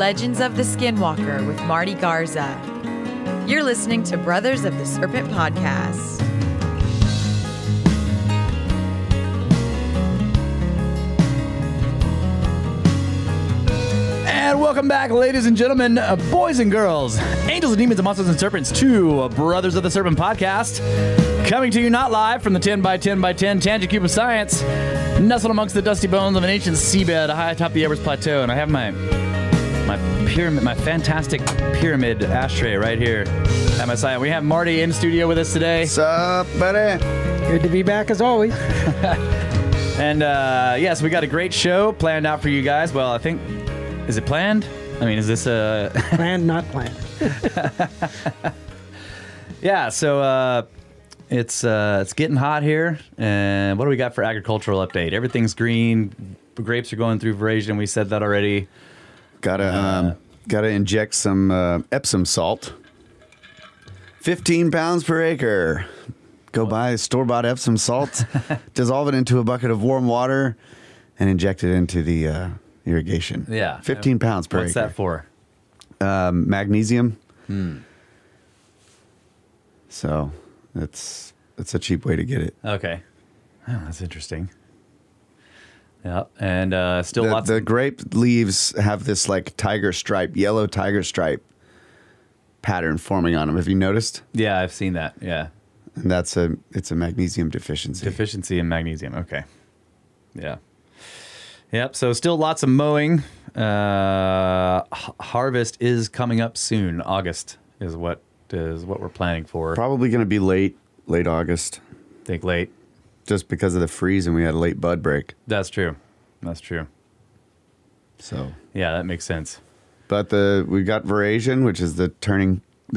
Legends of the Skinwalker with Marty Garza. You're listening to Brothers of the Serpent podcast. And welcome back, ladies and gentlemen, boys and girls, angels and demons and monsters and serpents, to Brothers of the Serpent podcast. Coming to you not live from the 10 by 10 by 10 tangent cube of science, nestled amongst the dusty bones of an ancient seabed high atop the Everest Plateau. And I have my pyramid, my fantastic pyramid ashtray right here at my side. We have Marty in studio with us today. What's up, buddy? Good to be back as always. And yes, we got a great show planned out for you guys. Well, I think, is it planned? I mean, is this a... Planned, not planned. Yeah, so it's getting hot here. And what do we got for agricultural update? Everything's green. Grapes are going through veraison. We said that already. Gotta inject some Epsom salt. 15 pounds per acre. Go buy store-bought Epsom salt, dissolve it into a bucket of warm water, and inject it into the irrigation. Yeah. 15 pounds per acre. What's that for? Magnesium. So it's a cheap way to get it. Okay. Oh, that's interesting. Yeah, and still lots the of... grape leaves have this like tiger stripe, yellow tiger stripe pattern forming on them. Have you noticed? Yeah, I've seen that. Yeah. And it's a magnesium deficiency. Deficiency in magnesium. Okay. Yeah. Yep. So still lots of mowing. Harvest is coming up soon. August is what we're planning for. Probably going to be late August. Think late. Just because of the freeze and we had a late bud break. That's true. That's true. So yeah, that makes sense. But we got veraison, which is the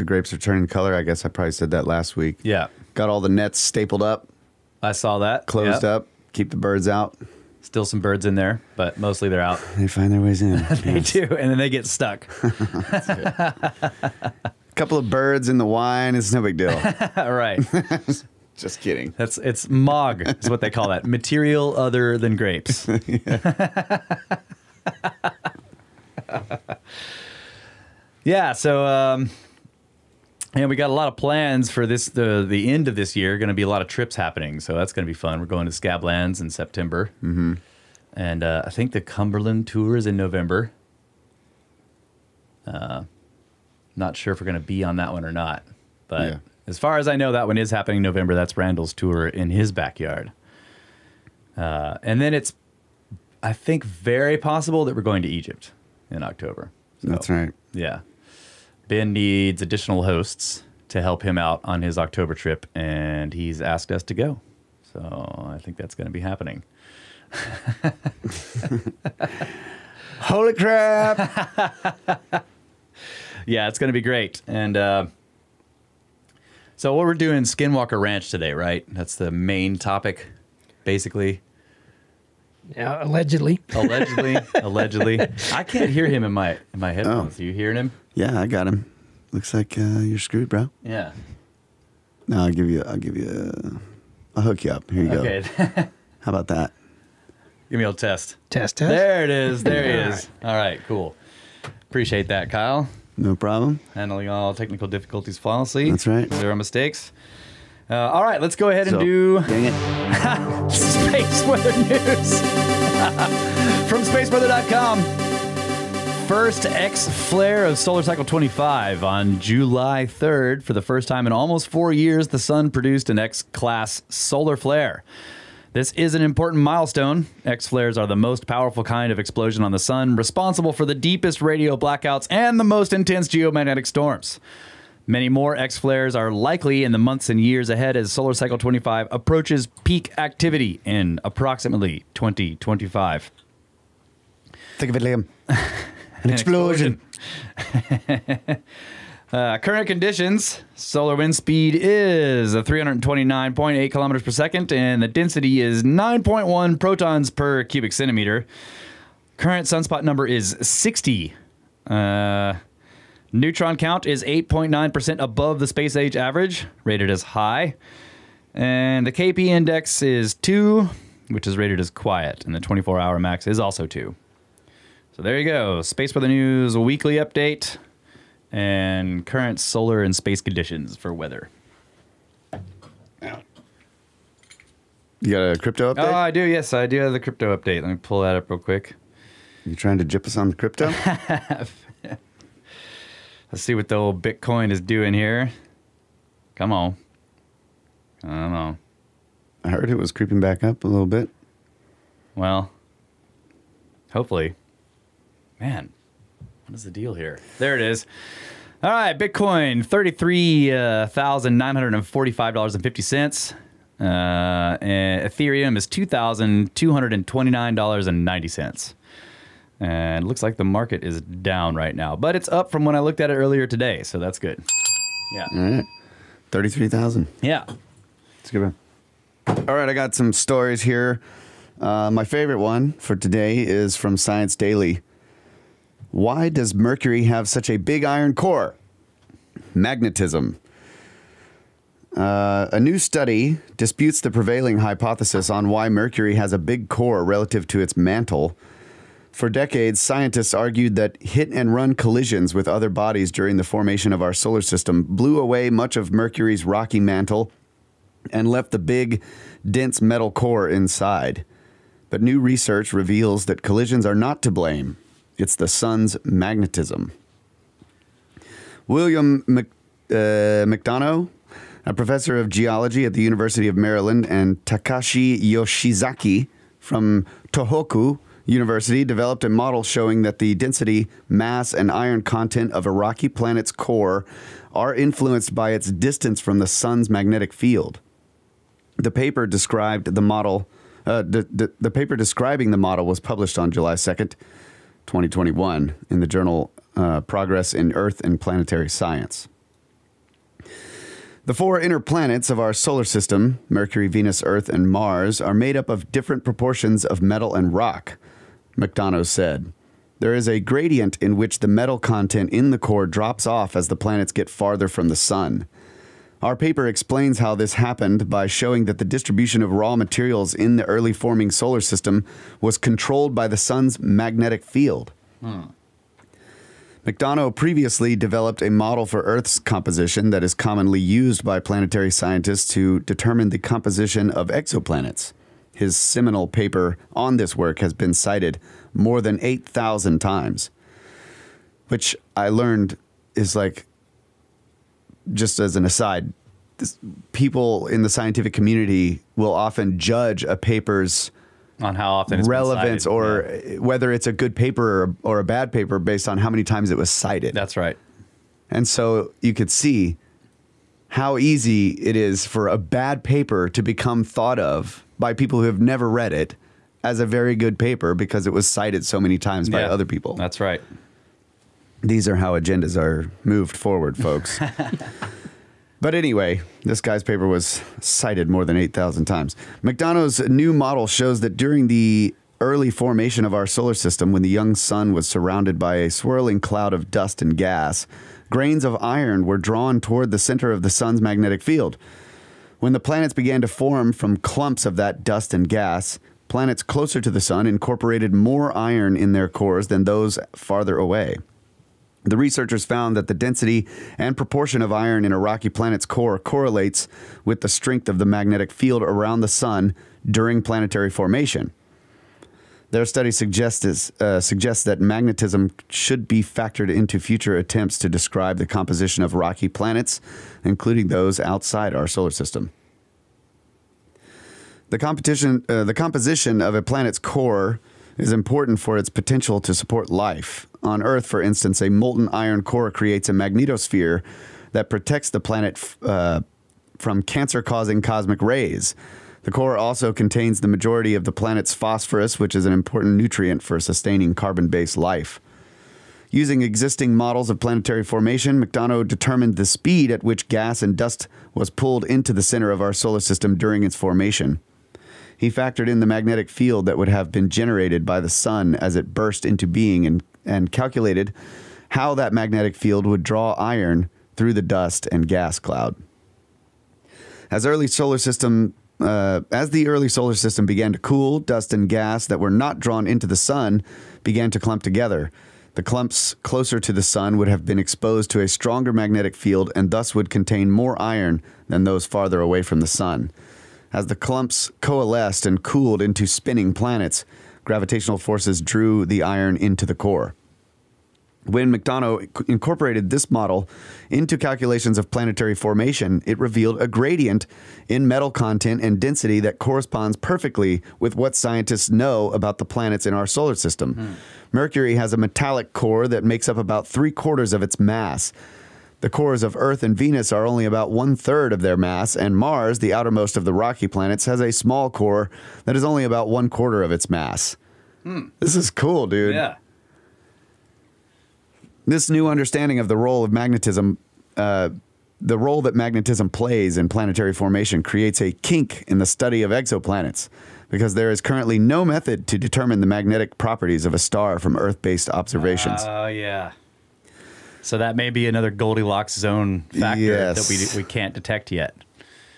grapes are turning color. I guess I probably said that last week. Yeah. Got all the nets stapled up. I saw that. Closed up. Keep the birds out. Still some birds in there, but mostly they're out. They find their ways in. They do, and then they get stuck. A couple of birds in the wine is no big deal. Right. Just kidding. It's MOG is what they call that. Material other than grapes. Yeah, so and we got a lot of plans for this the end of this year. Going to be a lot of trips happening, so that's going to be fun. We're going to Scablands in September. Mm-hmm. And I think the Cumberland tour is in November. Not sure if we're going to be on that one or not, but yeah. As far as I know, that one is happening in November. That's Randall's tour in his backyard. And then it's, I think, very possible that we're going to Egypt in October. So, that's right. Yeah. Ben needs additional hosts to help him out on his October trip, and he's asked us to go. So I think that's going to be happening. Holy crap! Yeah, it's going to be great. And so what we're doing Skinwalker Ranch today, right? That's the main topic, basically. Yeah, allegedly. Allegedly. I can't hear him in my headphones. Are you hearing him? Yeah, I got him. Looks like you're screwed, bro. Yeah. No, I'll hook you up. Here you go. Okay. How about that? Give me a little test. Test. There it is. There he is. All right, cool. Appreciate that, Kyle. No problem. Handling all technical difficulties flawlessly. That's right. Zero mistakes. All right, let's go ahead and do... Dang it. Space Weather News. From spaceweather.com. First X flare of solar cycle 25 on July 3rd. For the first time in almost 4 years, the sun produced an X-class solar flare. This is an important milestone. X-flares are the most powerful kind of explosion on the sun, responsible for the deepest radio blackouts and the most intense geomagnetic storms. Many more X-flares are likely in the months and years ahead as solar cycle 25 approaches peak activity in approximately 2025. Think of it, Liam. An explosion. Current conditions, solar wind speed is 329.8 kilometers per second, and the density is 9.1 protons per cubic centimeter. Current sunspot number is 60. Neutron count is 8.9% above the space age average, rated as high. And the KP index is 2, which is rated as quiet, and the 24-hour max is also 2. So there you go. Space Weather News weekly update and current solar and space conditions for weather. You got a crypto update? Oh, I do. Yes, I do have the crypto update. Let me pull that up real quick. You trying to gyp us on the crypto? Let's see what the old Bitcoin is doing here. Come on. I don't know. I heard it was creeping back up a little bit. Well, hopefully. Man, what is the deal here? There it is. All right, Bitcoin, $33,945.50. And Ethereum is $2,229.90. And it looks like the market is down right now, but it's up from when I looked at it earlier today, so that's good. Yeah. All right. 33,000. Yeah. Let's go back. All right, I got some stories here. My favorite one for today is from Science Daily. Why does Mercury have such a big iron core? Magnetism. A new study disputes the prevailing hypothesis on why Mercury has a big core relative to its mantle. For decades, scientists argued that hit-and-run collisions with other bodies during the formation of our solar system blew away much of Mercury's rocky mantle and left the big, dense metal core inside. But new research reveals that collisions are not to blame. It's the sun's magnetism. William McDonough, a professor of geology at the University of Maryland, and Takashi Yoshizaki from Tohoku University developed a model showing that the density, mass, and iron content of a rocky planet's core are influenced by its distance from the sun's magnetic field. The paper described the model. The paper describing the model was published on July 2nd, 2021, in the journal Progress in Earth and Planetary Science. The four inner planets of our solar system, Mercury, Venus, Earth, and Mars, are made up of different proportions of metal and rock, McDonough said. There is a gradient in which the metal content in the core drops off as the planets get farther from the sun. Our paper explains how this happened by showing that the distribution of raw materials in the early forming solar system was controlled by the sun's magnetic field. McDonough previously developed a model for Earth's composition that is commonly used by planetary scientists to determine the composition of exoplanets. His seminal paper on this work has been cited more than 8,000 times, which I learned is like, just as an aside, people in the scientific community will often judge a paper's on how often it's relevance or whether it's a good paper or a bad paper based on how many times it was cited. That's right. And so you could see how easy it is for a bad paper to become thought of by people who have never read it as a very good paper because it was cited so many times by other people. That's right. These are how agendas are moved forward, folks. But anyway, this guy's paper was cited more than 8,000 times. McDonough's new model shows that during the early formation of our solar system, when the young sun was surrounded by a swirling cloud of dust and gas, grains of iron were drawn toward the center of the sun's magnetic field. When the planets began to form from clumps of that dust and gas, planets closer to the sun incorporated more iron in their cores than those farther away. The researchers found that the density and proportion of iron in a rocky planet's core correlates with the strength of the magnetic field around the sun during planetary formation. Their study suggests that magnetism should be factored into future attempts to describe the composition of rocky planets, including those outside our solar system. The composition of a planet's core is important for its potential to support life. On Earth, for instance, a molten iron core creates a magnetosphere that protects the planet from cancer-causing cosmic rays. The core also contains the majority of the planet's phosphorus, which is an important nutrient for sustaining carbon-based life. Using existing models of planetary formation, McDonough determined the speed at which gas and dust was pulled into the center of our solar system during its formation. He factored in the magnetic field that would have been generated by the sun as it burst into being and calculated how that magnetic field would draw iron through the dust and gas cloud. As early solar system as the early solar system began to cool, dust and gas that were not drawn into the sun began to clump together. The clumps closer to the sun would have been exposed to a stronger magnetic field and thus would contain more iron than those farther away from the sun. As the clumps coalesced and cooled into spinning planets, gravitational forces drew the iron into the core. When McDonough incorporated this model into calculations of planetary formation, it revealed a gradient in metal content and density that corresponds perfectly with what scientists know about the planets in our solar system. Mercury has a metallic core that makes up about 3/4 of its mass. The cores of Earth and Venus are only about 1/3 of their mass, and Mars, the outermost of the rocky planets, has a small core that is only about 1/4 of its mass. This is cool, dude. Yeah. This new understanding of the role of magnetism, the role that magnetism plays in planetary formation, creates a kink in the study of exoplanets, because there is currently no method to determine the magnetic properties of a star from Earth-based observations. Oh, yeah. So that may be another Goldilocks zone factor that we can't detect yet.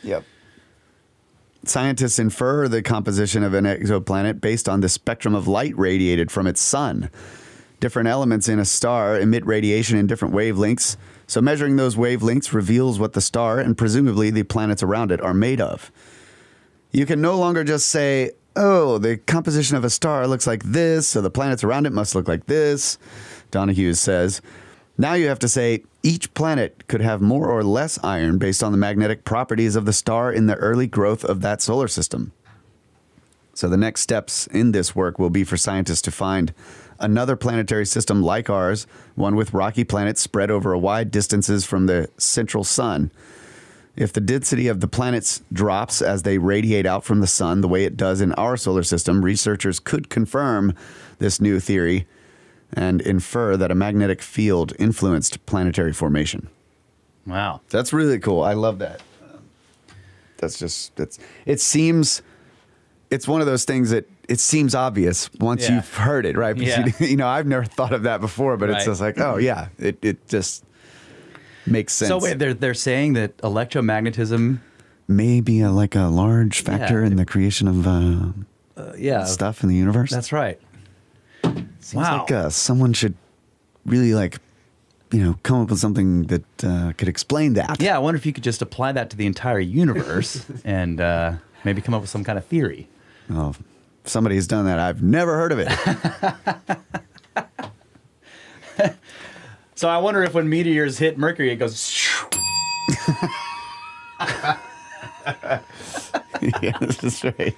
Yep. Scientists infer the composition of an exoplanet based on the spectrum of light radiated from its sun. Different elements in a star emit radiation in different wavelengths, so measuring those wavelengths reveals what the star and presumably the planets around it are made of. You can no longer just say, oh, the composition of a star looks like this, so the planets around it must look like this, Donahue says. Now you have to say, each planet could have more or less iron based on the magnetic properties of the star in the early growth of that solar system. So the next steps in this work will be for scientists to find another planetary system like ours, one with rocky planets spread over wide distances from the central sun. If the density of the planets drops as they radiate out from the sun the way it does in our solar system, researchers could confirm this new theory and infer that a magnetic field influenced planetary formation. Wow. That's really cool. I love that. It's one of those things that it seems obvious once you've heard it, right? Yeah. You know, I've never thought of that before, but it's just like, oh yeah, it just makes sense. So wait, they're saying that electromagnetism may be a large factor in the creation of stuff in the universe. That's right. Seems like someone should really come up with something that could explain that. Yeah, I wonder if you could just apply that to the entire universe and maybe come up with some kind of theory. Oh, if somebody's done that. I've never heard of it. So I wonder if when meteors hit Mercury, it goes. Yeah, that's right.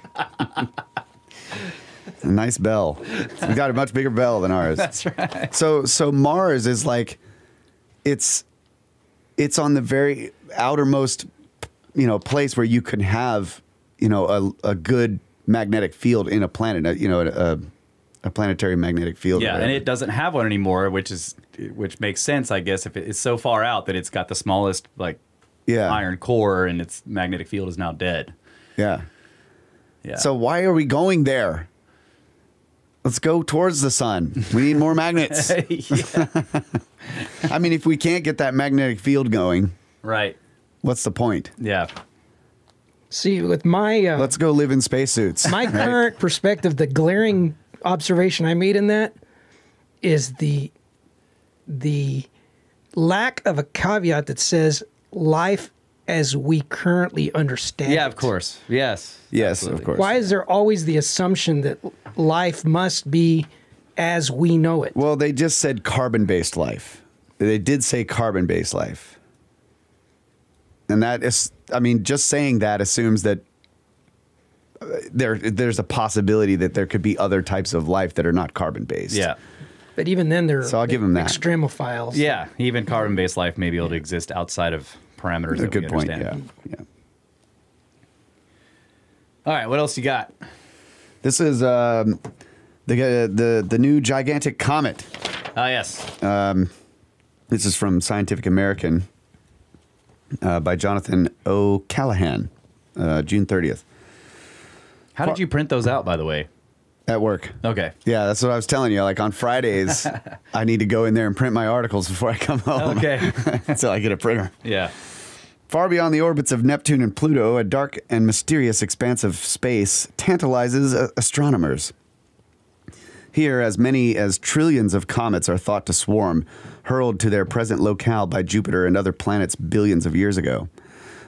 A nice bell. We got a much bigger bell than ours. That's right. So Mars is like, it's on the very outermost, place where you can have, a good magnetic field in a planet, a planetary magnetic field. Yeah, and it doesn't have one anymore, which makes sense, I guess, if it's so far out that it's got the smallest iron core and its magnetic field is now dead. Yeah. Yeah. So why are we going there? Let's go towards the sun. We need more magnets. I mean, if we can't get that magnetic field going, right? What's the point? Yeah. See, with my let's go live in spacesuits. My current perspective, the glaring observation I made in that is the lack of a caveat that says life as we currently understand. Yeah, it. of course. Yes. Yes, absolutely. of course. Why is there always the assumption that life must be as we know it? Well, they just said carbon-based life. They did say carbon-based life. And that is, I mean, just saying that assumes that there's a possibility that there could be other types of life that are not carbon-based. Yeah. But even then, they're So I'll give them that. extremophiles. Yeah, even carbon-based life may be able to exist outside of parameters that we understand. Yeah. All right, what else you got? This is the new gigantic comet. Oh, yes. This is from Scientific American by Jonathan O'Callaghan, June 30th. How did you print those out, by the way? At work. Okay. Yeah, that's what I was telling you. Like on Fridays, I need to go in there and print my articles before I come home. Okay. Until I get a printer. Yeah. Far beyond the orbits of Neptune and Pluto, a dark and mysterious expanse of space tantalizes astronomers. Here, as many as trillions of comets are thought to swarm, hurled to their present locale by Jupiter and other planets billions of years ago.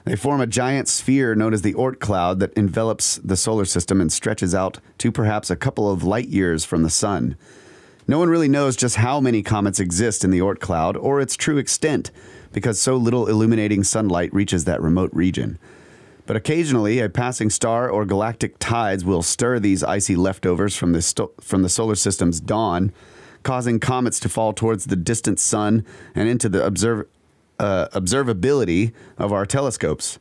They form a giant sphere known as the Oort cloud that envelops the solar system and stretches out to perhaps a couple of light years from the sun. No one really knows just how many comets exist in the Oort cloud or its true extent, because so little illuminating sunlight reaches that remote region. But occasionally, a passing star or galactic tides will stir these icy leftovers from the solar system's dawn, causing comets to fall towards the distant sun and into the observability of our telescopes.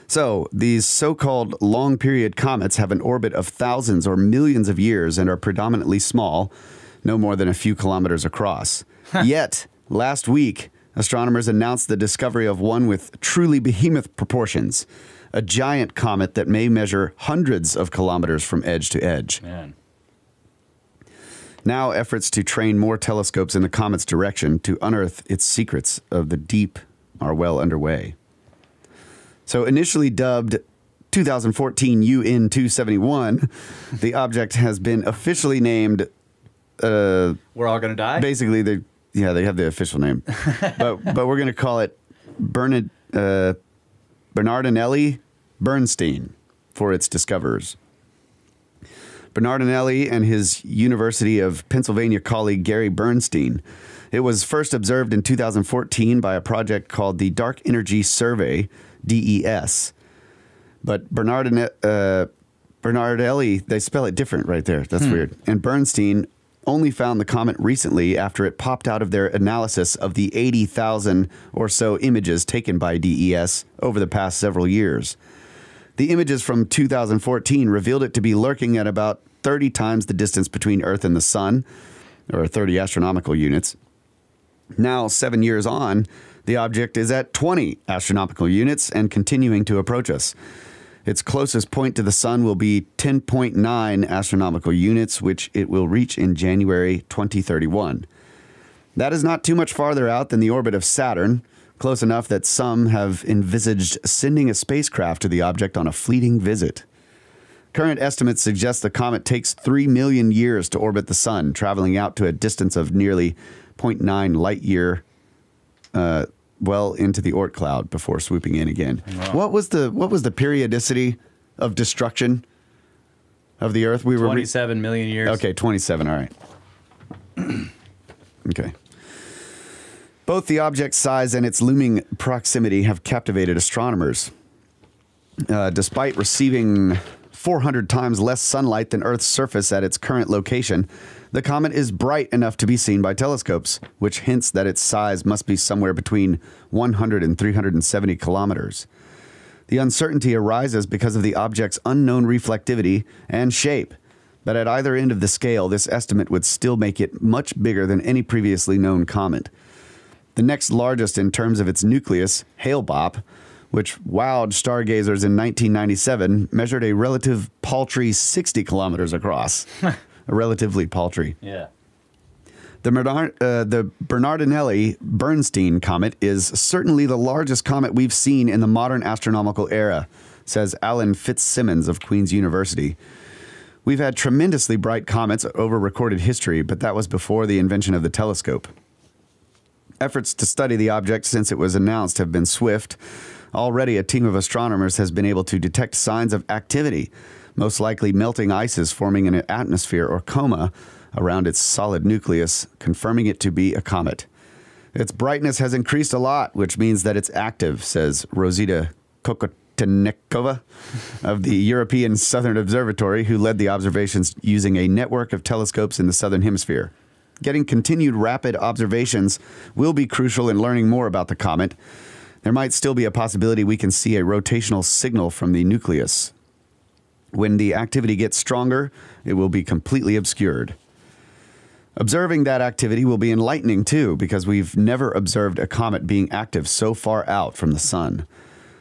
So, these so-called long-period comets have an orbit of thousands or millions of years and are predominantly small, no more than a few kilometers across. Yet, last week, astronomers announced the discovery of one with truly behemoth proportions, a giant comet that may measure hundreds of kilometers from edge to edge. Man. Now, efforts to train more telescopes in the comet's direction to unearth its secrets of the deep are well underway. So, initially dubbed 2014 UN-271, the object has been officially named... We're all going to die? Basically, they have the official name. but we're going to call it Bernardinelli Bernstein for its discoverers. Bernardinelli and his University of Pennsylvania colleague Gary Bernstein. It was first observed in 2014 by a project called the Dark Energy Survey, DES. But Bernardinelli, they spell it different right there. That's weird. And Bernstein only found the comet recently after it popped out of their analysis of the 80,000 or so images taken by DES over the past several years. The images from 2014 revealed it to be lurking at about 30 times the distance between Earth and the Sun, or 30 astronomical units. Now, 7 years on, the object is at 20 astronomical units and continuing to approach us. Its closest point to the Sun will be 10.9 astronomical units, which it will reach in January 2031. That is not too much farther out than the orbit of Saturn, close enough that some have envisaged sending a spacecraft to the object on a fleeting visit. Current estimates suggest the comet takes 3 million years to orbit the Sun, traveling out to a distance of nearly 0.9 light year well into the Oort cloud before swooping in again. Wow. What was the periodicity of destruction of the Earth? 27 million years. Okay, 27, all right. Okay. Both the object's size and its looming proximity have captivated astronomers. Despite receiving 400 times less sunlight than Earth's surface at its current location, the comet is bright enough to be seen by telescopes, which hints that its size must be somewhere between 100 and 370 kilometers. The uncertainty arises because of the object's unknown reflectivity and shape, but at either end of the scale, this estimate would still make it much bigger than any previously known comet. The next largest in terms of its nucleus, Hale-Bopp, which wowed stargazers in 1997, measured a relative paltry 60 kilometers across. Relatively paltry. Yeah. The Bernardinelli Bernstein comet is certainly the largest comet we've seen in the modern astronomical era, says Alan Fitzsimmons of Queen's University. We've had tremendously bright comets over recorded history, but that was before the invention of the telescope. Efforts to study the object since it was announced have been swift. Already, a team of astronomers has been able to detect signs of activity, most likely melting ices forming an atmosphere or coma around its solid nucleus, confirming it to be a comet. Its brightness has increased a lot, which means that it's active, says Rosita Kokotenekova of the European Southern Observatory, who led the observations using a network of telescopes in the Southern Hemisphere. Getting continued rapid observations will be crucial in learning more about the comet. There might still be a possibility we can see a rotational signal from the nucleus. When the activity gets stronger, it will be completely obscured. Observing that activity will be enlightening, too, because we've never observed a comet being active so far out from the Sun.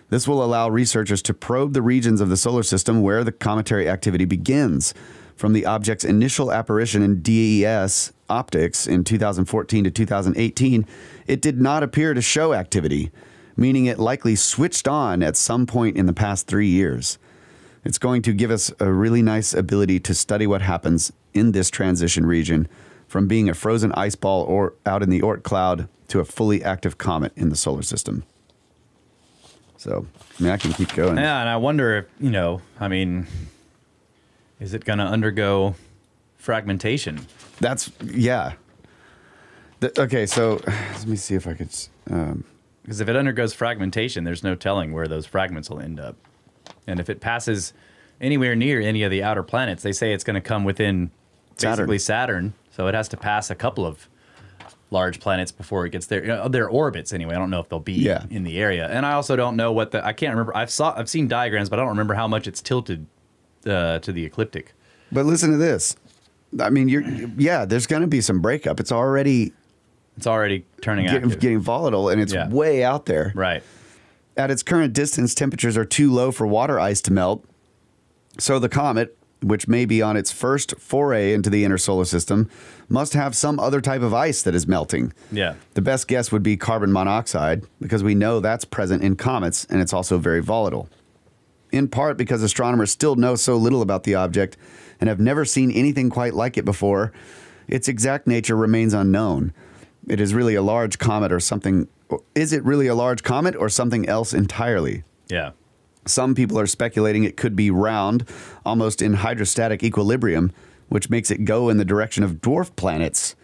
This will allow researchers to probe the regions of the solar system where the cometary activity begins. From the object's initial apparition in DES optics in 2014 to 2018, it did not appear to show activity. meaning it likely switched on at some point in the past 3 years. It's going to give us a really nice ability to study what happens in this transition region from being a frozen ice ball or out in the Oort cloud to a fully active comet in the solar system. So, I mean, I can keep going. Yeah, and I wonder if, you know, I mean, is it going to undergo fragmentation? That's, yeah. Okay, so let me see if I could... Because if it undergoes fragmentation, there's no telling where those fragments will end up. And if it passes anywhere near any of the outer planets, they say it's going to come within basically Saturn. So it has to pass a couple of large planets before it gets there. You know, their orbits, anyway. I don't know if they'll be in the area. And I also don't know what I can't remember. I've seen diagrams, but I don't remember how much it's tilted to the ecliptic. But listen to this. I mean, there's going to be some breakup. It's already turning active. Getting volatile, and it's way out there. Right. At its current distance, temperatures are too low for water ice to melt. So the comet, which may be on its first foray into the inner solar system, must have some other type of ice that is melting. Yeah. The best guess would be carbon monoxide, because we know that's present in comets, and it's also very volatile. In part because astronomers still know so little about the object and have never seen anything quite like it before, its exact nature remains unknown. It is really a large comet or something. Is it really a large comet or something else entirely? Yeah. Some people are speculating it could be round, almost in hydrostatic equilibrium, which makes it go in the direction of dwarf planets.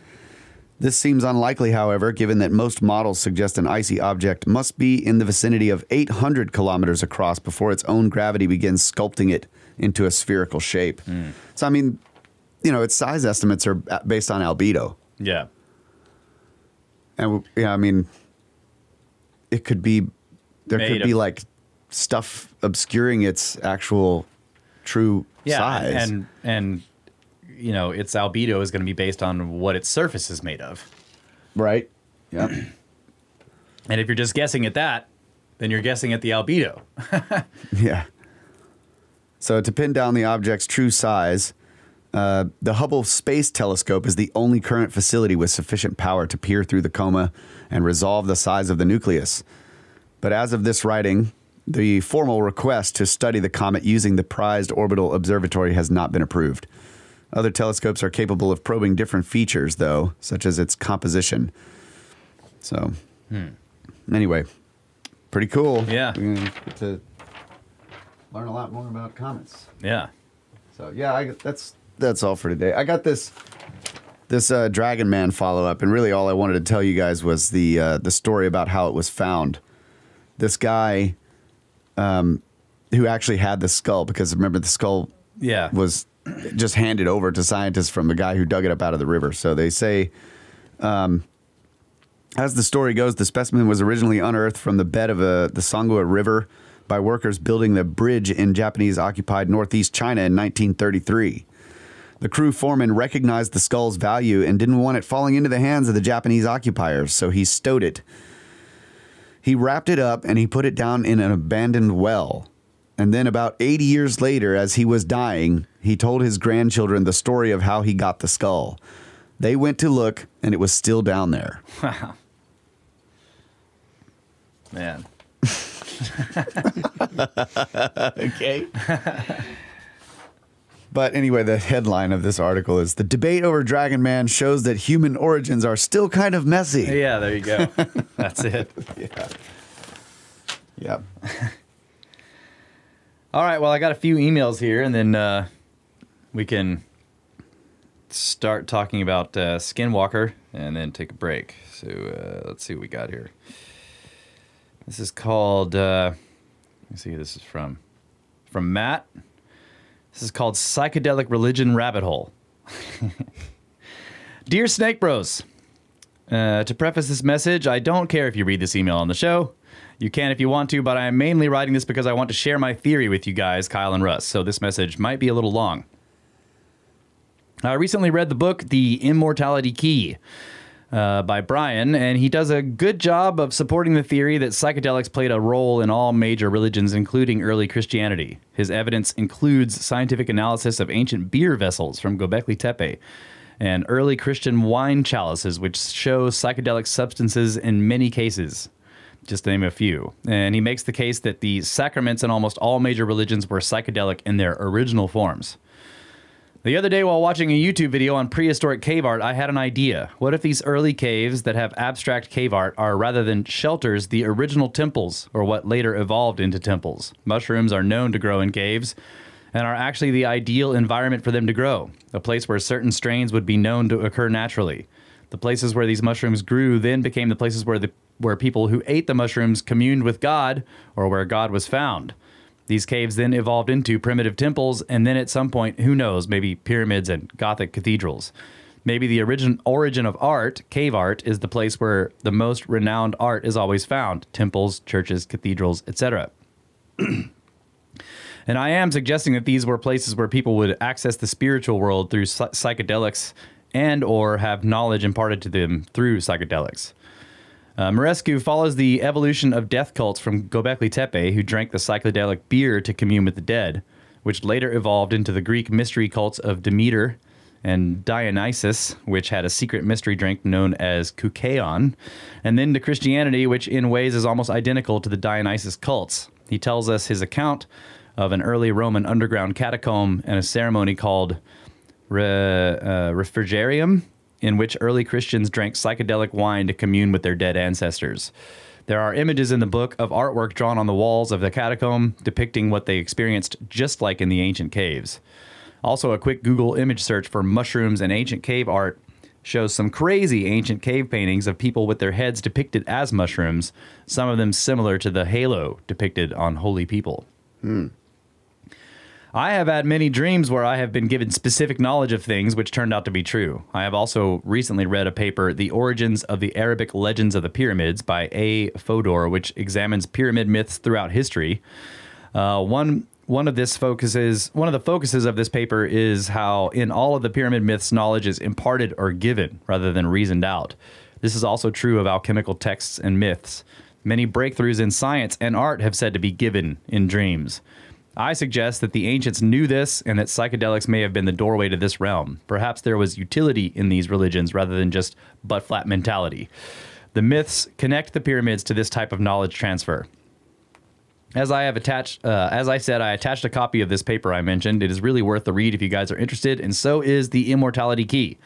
This seems unlikely, however, given that most models suggest an icy object must be in the vicinity of 800 kilometers across before its own gravity begins sculpting it into a spherical shape. So, I mean, you know, its size estimates are based on albedo. Yeah. And, I mean, it could be, there could be like stuff obscuring its actual true size. And you know, its albedo is going to be based on what its surface is made of. Right. Yeah. And if you're just guessing at that, then you're guessing at the albedo. Yeah. So to pin down the object's true size, the Hubble Space Telescope is the only current facility with sufficient power to peer through the coma and resolve the size of the nucleus. But as of this writing, the formal request to study the comet using the prized orbital observatory has not been approved. Other telescopes are capable of probing different features, though, such as its composition. So, anyway, pretty cool. Yeah. We're going to get to learn a lot more about comets. Yeah. So, yeah, that's all for today. I got this Dragon Man follow-up, and really all I wanted to tell you guys was the story about how it was found. This guy who actually had the skull, because remember the skull was just handed over to scientists from the guy who dug it up out of the river. So they say, as the story goes, the specimen was originally unearthed from the bed of the Songhua River by workers building the bridge in Japanese-occupied northeast China in 1933. The crew foreman recognized the skull's value and didn't want it falling into the hands of the Japanese occupiers, so he stowed it. He wrapped it up and he put it down in an abandoned well. And then about 80 years later, as he was dying, he told his grandchildren the story of how he got the skull. They went to look, and it was still down there. Wow. Man. Okay. But anyway, the headline of this article is, "The debate over Dragon Man shows that human origins are still kind of messy." Yeah, there you go. That's it. Yeah. Yep. All right, well, I got a few emails here, and then we can start talking about Skinwalker and then take a break. So let's see what we got here. This is called, let me see who this is from. From Matt. This is called Psychedelic Religion Rabbit Hole. Dear Snake Bros, to preface this message, I don't care if you read this email on the show. You can if you want to, but I am mainly writing this because I want to share my theory with you guys, Kyle and Russ, so this message might be a little long. I recently read the book, The Immortality Key, by Brian, and he does a good job of supporting the theory that psychedelics played a role in all major religions, including early Christianity. His evidence includes scientific analysis of ancient beer vessels from Göbekli Tepe and early Christian wine chalices, which show psychedelic substances in many cases. just to name a few. And he makes the case that the sacraments in almost all major religions were psychedelic in their original forms. The other day while watching a YouTube video on prehistoric cave art, I had an idea. What if these early caves that have abstract cave art are, rather than shelters, the original temples, or what later evolved into temples? Mushrooms are known to grow in caves and are actually the ideal environment for them to grow, a place where certain strains would be known to occur naturally. The places where these mushrooms grew then became the places where people who ate the mushrooms communed with God, or where God was found. These caves then evolved into primitive temples, and then at some point, who knows, maybe pyramids and Gothic cathedrals. Maybe the origin of art, cave art, is the place where the most renowned art is always found: temples, churches, cathedrals, etc. And I am suggesting that these were places where people would access the spiritual world through psychedelics and or have knowledge imparted to them through psychedelics. Marescu follows the evolution of death cults from Göbekli Tepe, who drank the psychedelic beer to commune with the dead, which later evolved into the Greek mystery cults of Demeter and Dionysus, which had a secret mystery drink known as Kukaion, and then to Christianity, which in ways is almost identical to the Dionysus cults. He tells us his account of an early Roman underground catacomb and a ceremony called Refrigerium, in which early Christians drank psychedelic wine to commune with their dead ancestors. There are images in the book of artwork drawn on the walls of the catacomb depicting what they experienced just like in the ancient caves. Also, a quick Google image search for mushrooms and ancient cave art shows some crazy ancient cave paintings of people with their heads depicted as mushrooms, some of them similar to the halo depicted on holy people. I have had many dreams where I have been given specific knowledge of things which turned out to be true. I have also recently read a paper, The Origins of the Arabic Legends of the Pyramids, by A. Fodor, which examines pyramid myths throughout history. One of the focuses of this paper is how in all of the pyramid myths, knowledge is imparted or given rather than reasoned out. This is also true of alchemical texts and myths. Many breakthroughs in science and art have said to be given in dreams. I suggest that the ancients knew this and that psychedelics may have been the doorway to this realm. Perhaps there was utility in these religions rather than just butt-flat mentality. The myths connect the pyramids to this type of knowledge transfer. As I said, I attached a copy of this paper I mentioned. It is really worth the read if you guys are interested, and so is The Immortality Key.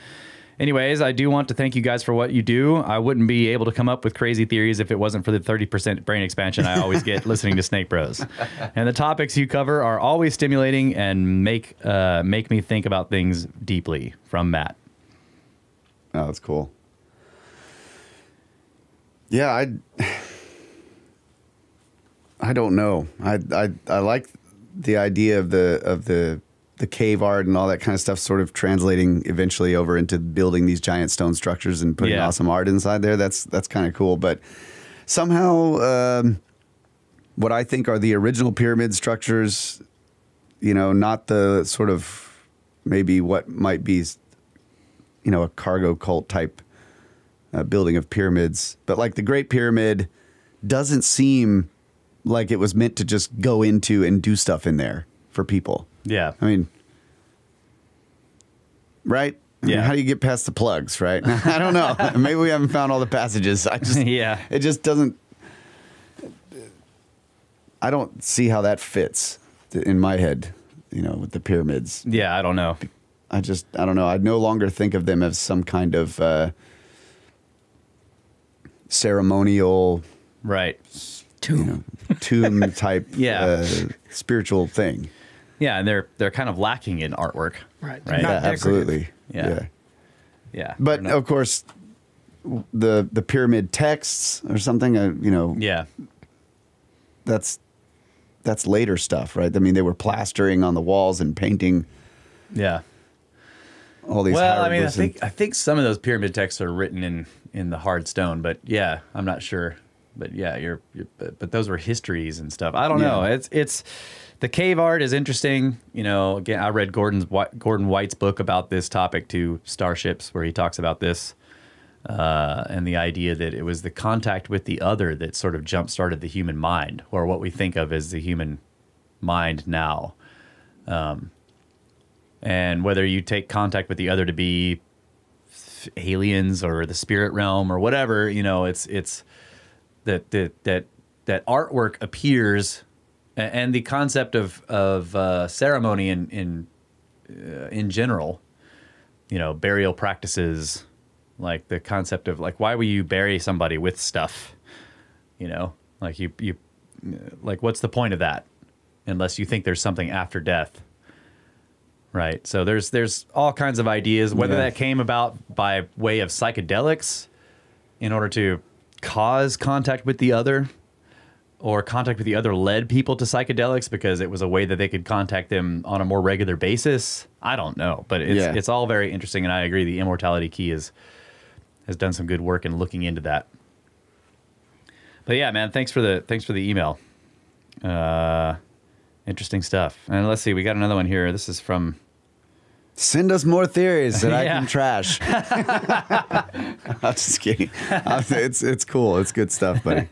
Anyways, I do want to thank you guys for what you do. I wouldn't be able to come up with crazy theories if it wasn't for the 30% brain expansion I always get listening to Snake Bros. And the topics you cover are always stimulating and make me think about things deeply. From Matt. Oh, that's cool. Yeah, I don't know. I like the idea of the cave art and all that kind of stuff sort of translating eventually over into building these giant stone structures and putting awesome art inside there. That's kind of cool. But somehow what I think are the original pyramid structures, not the sort of maybe what might be, a cargo cult type building of pyramids. But like the Great Pyramid doesn't seem like it was meant to just go into and do stuff in there for people. Yeah. I mean, right? I mean, Yeah. how do you get past the plugs, right? I don't know. Maybe we haven't found all the passages. It just doesn't. I don't see how that fits in my head, with the pyramids. Yeah, I don't know. I don't know. I no longer think of them as some kind of ceremonial, Right. Tomb. tomb type spiritual thing. Yeah, and they're kind of lacking in artwork. Right. Right. Not Yeah, decorative. absolutely. Yeah. Yeah. But of course, the pyramid texts or something, yeah. that's later stuff, right? I mean, they were plastering on the walls and painting Yeah. all these. Well, I mean, hieroglyphs I think some of those pyramid texts are written in the hard stone, but yeah, I'm not sure. But yeah, but those were histories and stuff. I don't know. It's the cave art is interesting. Again, I read Gordon White's book about this topic too, Starships, where he talks about this and the idea that it was the contact with the other that sort of jump started the human mind, or what we think of as the human mind now. And whether you take contact with the other to be aliens or the spirit realm or whatever, that artwork appears, and the concept of ceremony in general, you know, burial practices, like the concept of like, why would you bury somebody with stuff? You know, like you like, what's the point of that? Unless you think there's something after death. Right. So there's all kinds of ideas, whether that came about by way of psychedelics in order to cause contact with the other, or contact with the other led people to psychedelics because it was a way that they could contact them on a more regular basis. I don't know, but it's all very interesting, and I agree the Immortality Key has done some good work in looking into that. But yeah, man, thanks for the email. Interesting stuff. And let's see, we got another one here. This is from... Send us more theories that I can trash. I'm just kidding. It's cool. It's good stuff, buddy.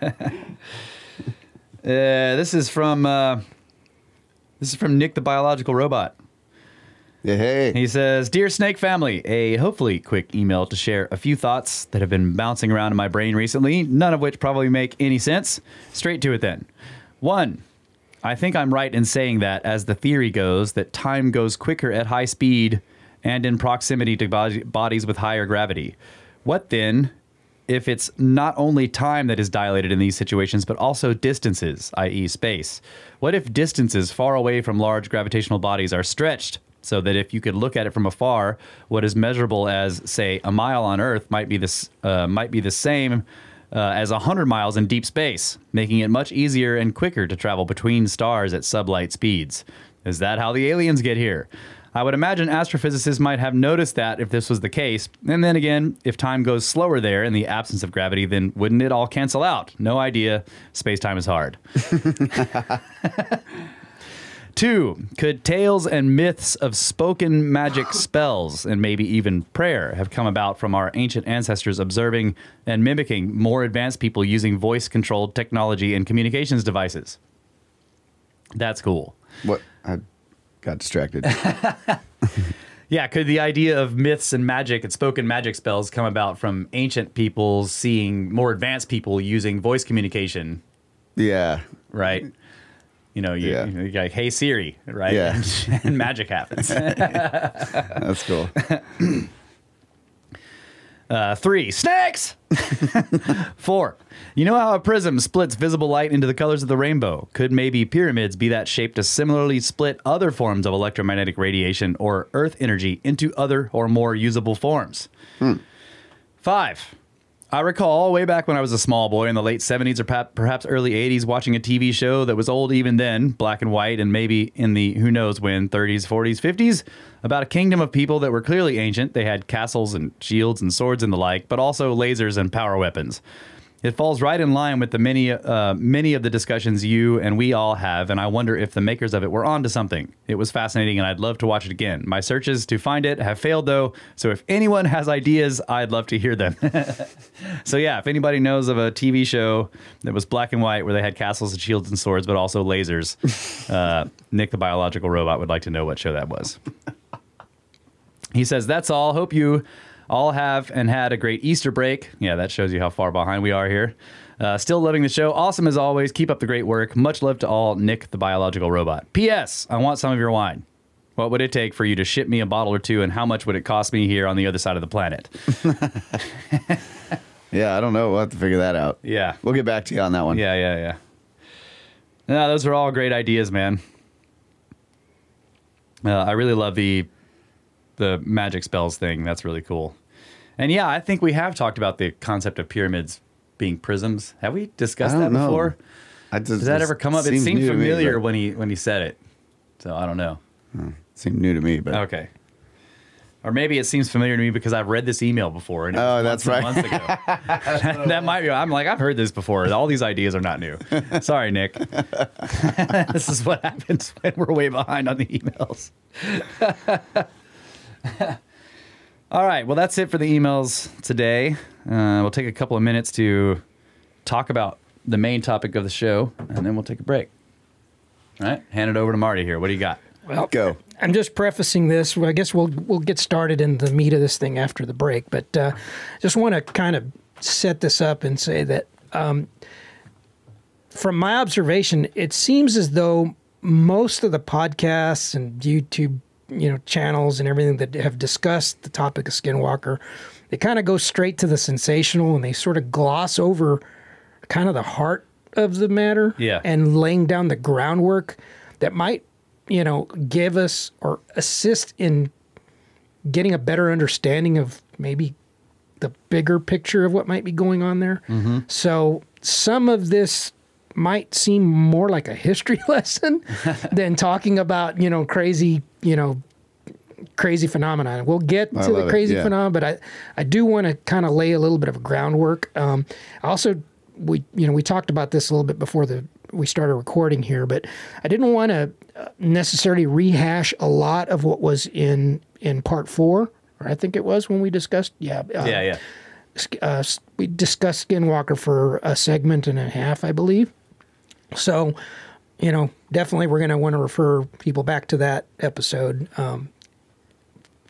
This is from Nick the Biological Robot. Yeah, hey. He says, "Dear Snake Family, a hopefully quick email to share a few thoughts that have been bouncing around in my brain recently, none of which probably make any sense. Straight to it then. 1. I think I'm right in saying that, as the theory goes, that time goes quicker at high speed and in proximity to bodies with higher gravity. What then, if it's not only time that is dilated in these situations, but also distances, i.e. space? What if distances far away from large gravitational bodies are stretched, so that if you could look at it from afar, what is measurable as, say, a mile on Earth might be the same as 100 miles in deep space, making it much easier and quicker to travel between stars at sublight speeds? Is that how the aliens get here? I would imagine astrophysicists might have noticed that if this was the case. And then again, if time goes slower there in the absence of gravity, then wouldn't it all cancel out? No idea. Space-time is hard." 2, could tales and myths of spoken magic spells, and maybe even prayer, have come about from our ancient ancestors observing and mimicking more advanced people using voice-controlled technology and communications devices? That's cool. What? I got distracted. Yeah, could the idea of myths and magic and spoken magic spells come about from ancient people seeing more advanced people using voice communication? Yeah. Right? You know, you're like, "Hey Siri," right? Yeah. And magic happens. That's cool. 3, snakes! 4, you know how a prism splits visible light into the colors of the rainbow? Could maybe pyramids be that shape to similarly split other forms of electromagnetic radiation or earth energy into other or more usable forms? 5, I recall way back when I was a small boy in the late 70s or perhaps early 80s watching a TV show that was old even then, black and white, and maybe in the who knows when, 30s, 40s, 50s, about a kingdom of people that were clearly ancient. They had castles and shields and swords and the like, but also lasers and power weapons. It falls right in line with the many of the discussions you and we all have, and I wonder if the makers of it were onto something. It was fascinating, and I'd love to watch it again. My searches to find it have failed, though, so if anyone has ideas, I'd love to hear them. So yeah, if anybody knows of a TV show that was black and white where they had castles and shields and swords, but also lasers, Nick the Biological Robot would like to know what show that was. He says, "That's all. Hope you all have and had a great Easter break." Yeah, that shows you how far behind we are here. Still loving the show. Awesome as always. Keep up the great work. Much love to all. Nick the Biological Robot. P.S. I want some of your wine. What would it take for you to ship me a bottle or two, and how much would it cost me here on the other side of the planet? Yeah, I don't know. We'll have to figure that out. Yeah. We'll get back to you on that one. Yeah. No, those are all great ideas, man. I really love the magic spells thing. That's really cool. And yeah, I think we have talked about the concept of pyramids being prisms. Have we discussed that before? Does that ever come up? It seemed familiar when he said it. So I don't know. It seemed new to me, but okay. Or maybe it seems familiar to me because I've read this email before. And that's right. Months ago. That might be. I'm like, I've heard this before. All these ideas are not new. Sorry, Nick. This is what happens when we're way behind on the emails. All right. Well, that's it for the emails today. We'll take a couple of minutes to talk about the main topic of the show, and then we'll take a break. All right. Hand it over to Marty here. What do you got? Well, go. I'm just prefacing this. I guess we'll get started in the meat of this thing after the break, but just want to kind of set this up and say that from my observation, it seems as though most of the podcasts and YouTube, channels and everything that have discussed the topic of Skinwalker, they kind of go straight to the sensational and they sort of gloss over kind of the heart of the matter and laying down the groundwork that might, give us or assist in getting a better understanding of maybe the bigger picture of what might be going on there. Mm-hmm. So some of this might seem more like a history lesson than talking about, crazy phenomena. We'll get to the crazy phenomena, but I do want to kind of lay a little bit of a groundwork. Also, we talked about this a little bit before we started recording here, but I didn't want to necessarily rehash a lot of what was in part 4, or I think it was when we discussed, we discussed Skinwalker for a segment and a half, I believe. So, definitely we're going to want to refer people back to that episode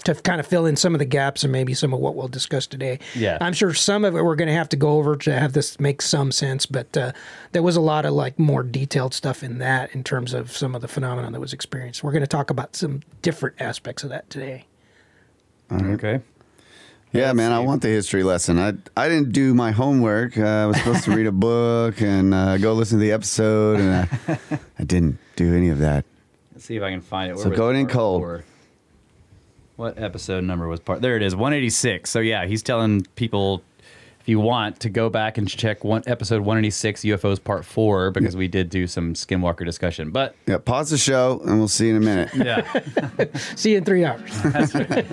to kind of fill in some of the gaps and maybe some of what we'll discuss today. Yeah. I'm sure some of it we're going to have to go over to have this make some sense, but there was a lot of more detailed stuff in that in terms of some of the phenomena that was experienced. We're going to talk about some different aspects of that today. Okay. Yeah, man, I want the history lesson. I didn't do my homework. I was supposed to read a book and go listen to the episode, and I didn't do any of that. Let's see if I can find it. So going in cold. 4? What episode number was part? There it is, 186. So yeah, he's telling people if you want to go back and check episode 186, UFOs part 4, because we did do some Skinwalker discussion. But yeah, pause the show and we'll see you in a minute. Yeah. See you in 3 hours. That's right.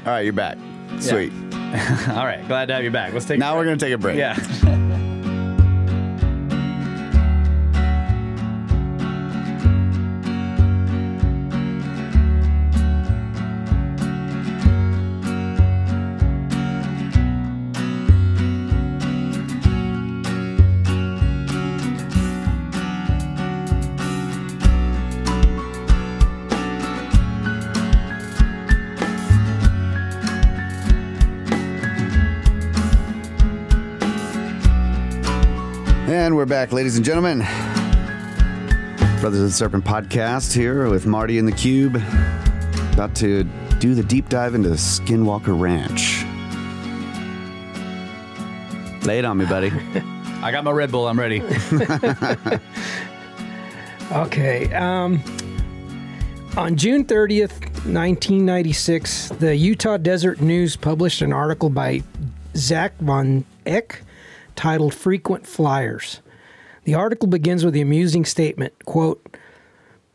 All right, you're back. Sweet. All right, glad to have you back. Let's take. Now we're gonna take a break. Yeah. And we're back, ladies and gentlemen. Brothers of the Serpent podcast here with Marty in the Cube. About to do the deep dive into Skinwalker Ranch. Lay it on me, buddy. I got my Red Bull. I'm ready. Okay. On June 30th, 1996, the Utah Desert News published an article by Zach Von Eck titled Frequent Flyers. The article begins with the amusing statement, quote,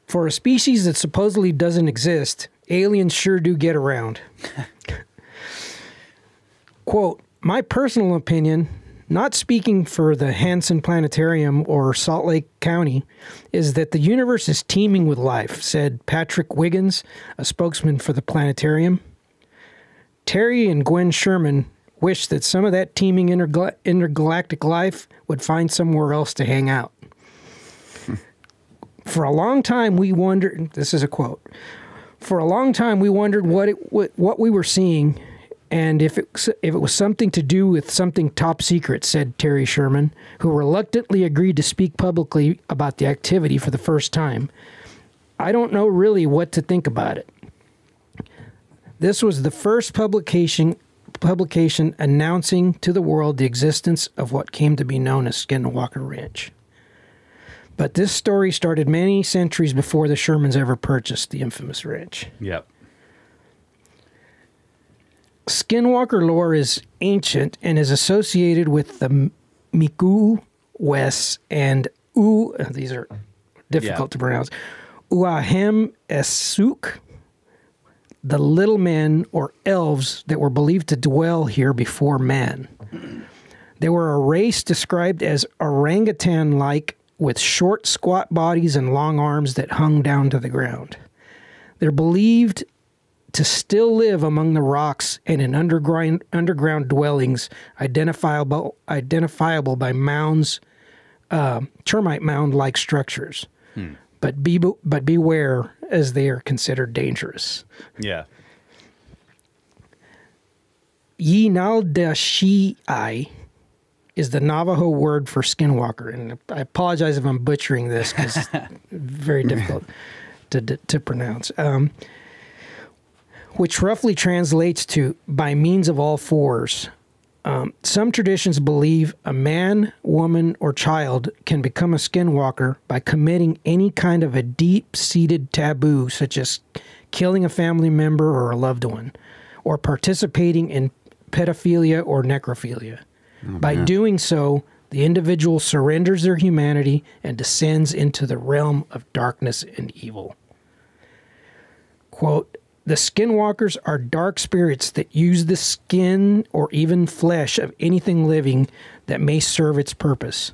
"For a species that supposedly doesn't exist, aliens sure do get around." Quote, "My personal opinion, not speaking for the Hansen Planetarium or Salt Lake County, is that the universe is teeming with life," said Patrick Wiggins, a spokesman for the planetarium. Terry and Gwen Sherman wish that some of that teeming intergalactic life would find somewhere else to hang out. For a long time, we wondered, this is a quote, "For a long time, we wondered what we were seeing and if it was something to do with something top secret," said Terry Sherman, who reluctantly agreed to speak publicly about the activity for the first time. "I don't know really what to think about it." This was the first publication announcing to the world the existence of what came to be known as Skinwalker Ranch. But this story started many centuries before the Shermans ever purchased the infamous ranch. Yep. Skinwalker lore is ancient and is associated with the Miku Wes and these are difficult to pronounce, Uahem Esuk, the little men or elves that were believed to dwell here before man. They were a race described as orangutan-like with short, squat bodies and long arms that hung down to the ground. They're believed to still live among the rocks and in underground dwellings identifiable by mounds, termite mound-like structures. But beware, as they are considered dangerous. Yeah. Yinaldashii is the Navajo word for skinwalker. And I apologize if I'm butchering this because it's very difficult to pronounce. Which roughly translates to by means of all fours. Some traditions believe a man, woman, or child can become a skinwalker by committing any kind of a deep-seated taboo, such as killing a family member or a loved one, or participating in pedophilia or necrophilia. By doing so, the individual surrenders their humanity and descends into the realm of darkness and evil. Quote, the skinwalkers are dark spirits that use the skin or even flesh of anything living that may serve its purpose.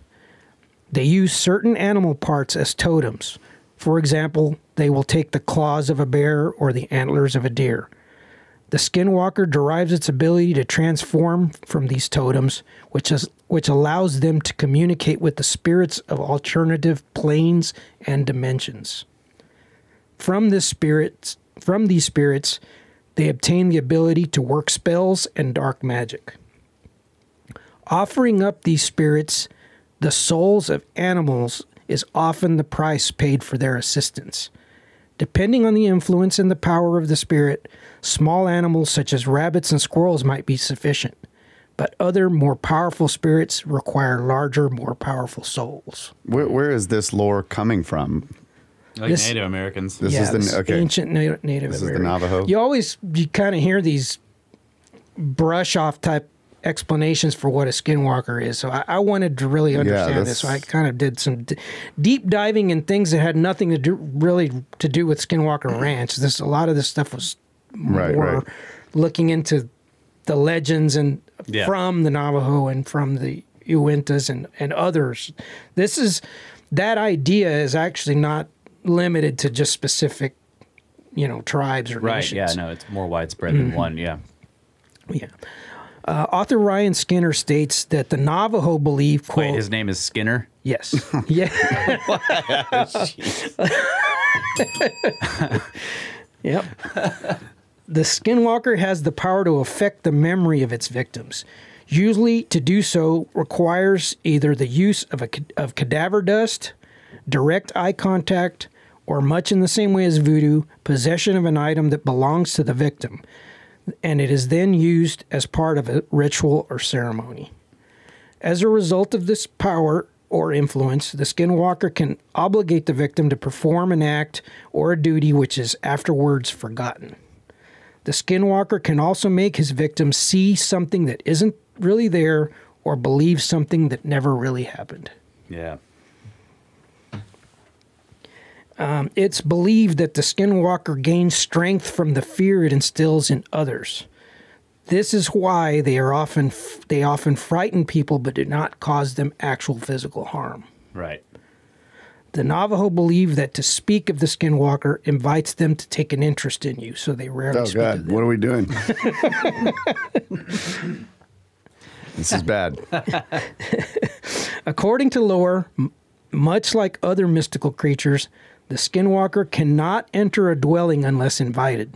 They use certain animal parts as totems. For example, they will take the claws of a bear or the antlers of a deer. The skinwalker derives its ability to transform from these totems, which allows them to communicate with the spirits of alternative planes and dimensions. From these spirits, they obtain the ability to work spells and dark magic. Offering up these spirits, the souls of animals, is often the price paid for their assistance. Depending on the influence and the power of the spirit, small animals such as rabbits and squirrels might be sufficient, but other more powerful spirits require larger, more powerful souls. Where is this lore coming from? Like Native Americans. This is the ancient Native This Americans. is the Navajo. You kind of hear these brush off type explanations for what a skinwalker is. So I wanted to really understand this. So I kind of did some deep diving in things that had nothing to do with Skinwalker Ranch. A lot of this stuff was more looking into the legends and from the Navajo and from the Uintas and others. That idea is actually not limited to just specific, tribes or nations. Yeah, no, it's more widespread than one, yeah. Author Ryan Skinner states that the Navajo believe, quote... Wait, his name is Skinner? Yes. Yeah. Yep. The skinwalker has the power to affect the memory of its victims. Usually, to do so requires either the use of cadaver dust, direct eye contact, or much in the same way as voodoo, possession of an item that belongs to the victim, and it is then used as part of a ritual or ceremony. As a result of this power or influence, the skinwalker can obligate the victim to perform an act or a duty which is afterwards forgotten. The skinwalker can also make his victim see something that isn't really there or believe something that never really happened. Yeah. It's believed that the skinwalker gains strength from the fear it instills in others. This is why they often frighten people but do not cause them actual physical harm. Right. The Navajo believe that to speak of the skinwalker invites them to take an interest in you, so they rarely speak of them. What are we doing? This is bad. According to lore, much like other mystical creatures, the skinwalker cannot enter a dwelling unless invited.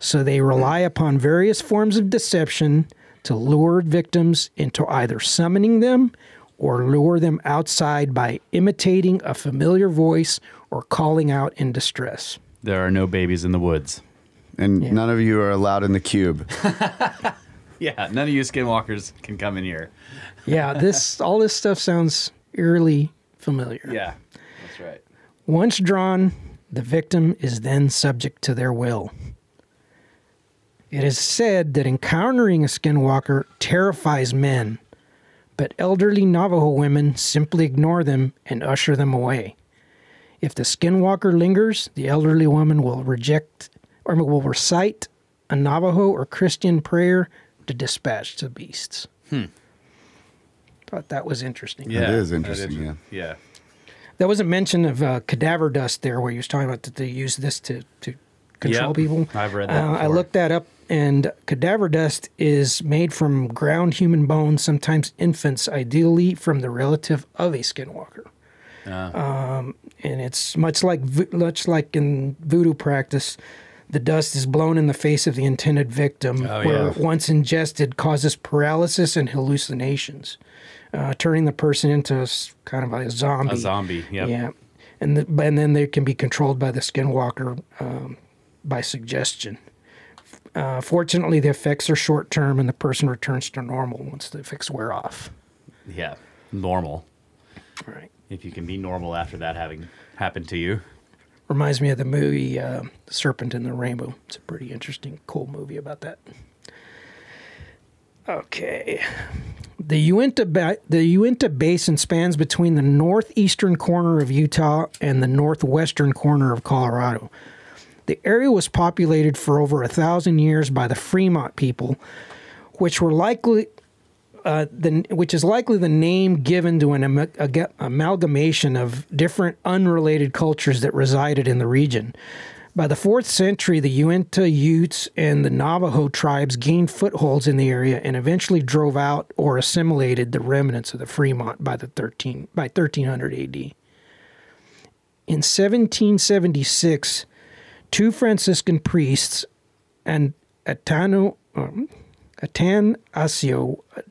So they rely upon various forms of deception to lure victims into either summoning them or lure them outside by imitating a familiar voice or calling out in distress. There are no babies in the woods. And none of you are allowed in the cube. Yeah, none of you skinwalkers can come in here. Yeah, all this stuff sounds eerily familiar. Yeah, that's right. Once drawn, the victim is then subject to their will. It is said that encountering a skinwalker terrifies men, but elderly Navajo women simply ignore them and usher them away. If the skinwalker lingers, the elderly woman will recite a Navajo or Christian prayer to dispatch the beasts. Thought that was interesting. Yeah, it is interesting, Yeah. There was a mention of cadaver dust there where you was talking about that they use this to control people. I've read that before. I looked that up, and cadaver dust is made from ground human bones, sometimes infants, ideally from the relative of a skinwalker. And it's much like in voodoo practice, the dust is blown in the face of the intended victim, where once ingested causes paralysis and hallucinations, turning the person into kind of a zombie. A zombie, yep. Yeah. And then they can be controlled by the Skinwalker by suggestion. Fortunately, the effects are short-term, and the person returns to normal once the effects wear off. Yeah, normal. Right. If you can be normal after that having happened to you. Reminds me of the movie Serpent and the Rainbow. It's a pretty interesting, cool movie about that. Okay. The Uinta Basin spans between the northeastern corner of Utah and the northwestern corner of Colorado. The area was populated for over 1,000 years by the Fremont people, which is likely the name given to an amalgamation of different unrelated cultures that resided in the region. By the 4th century, the Uinta, Utes, and the Navajo tribes gained footholds in the area and eventually drove out or assimilated the remnants of the Fremont by 1300 AD. In 1776, 2 Franciscan priests, and Atanasio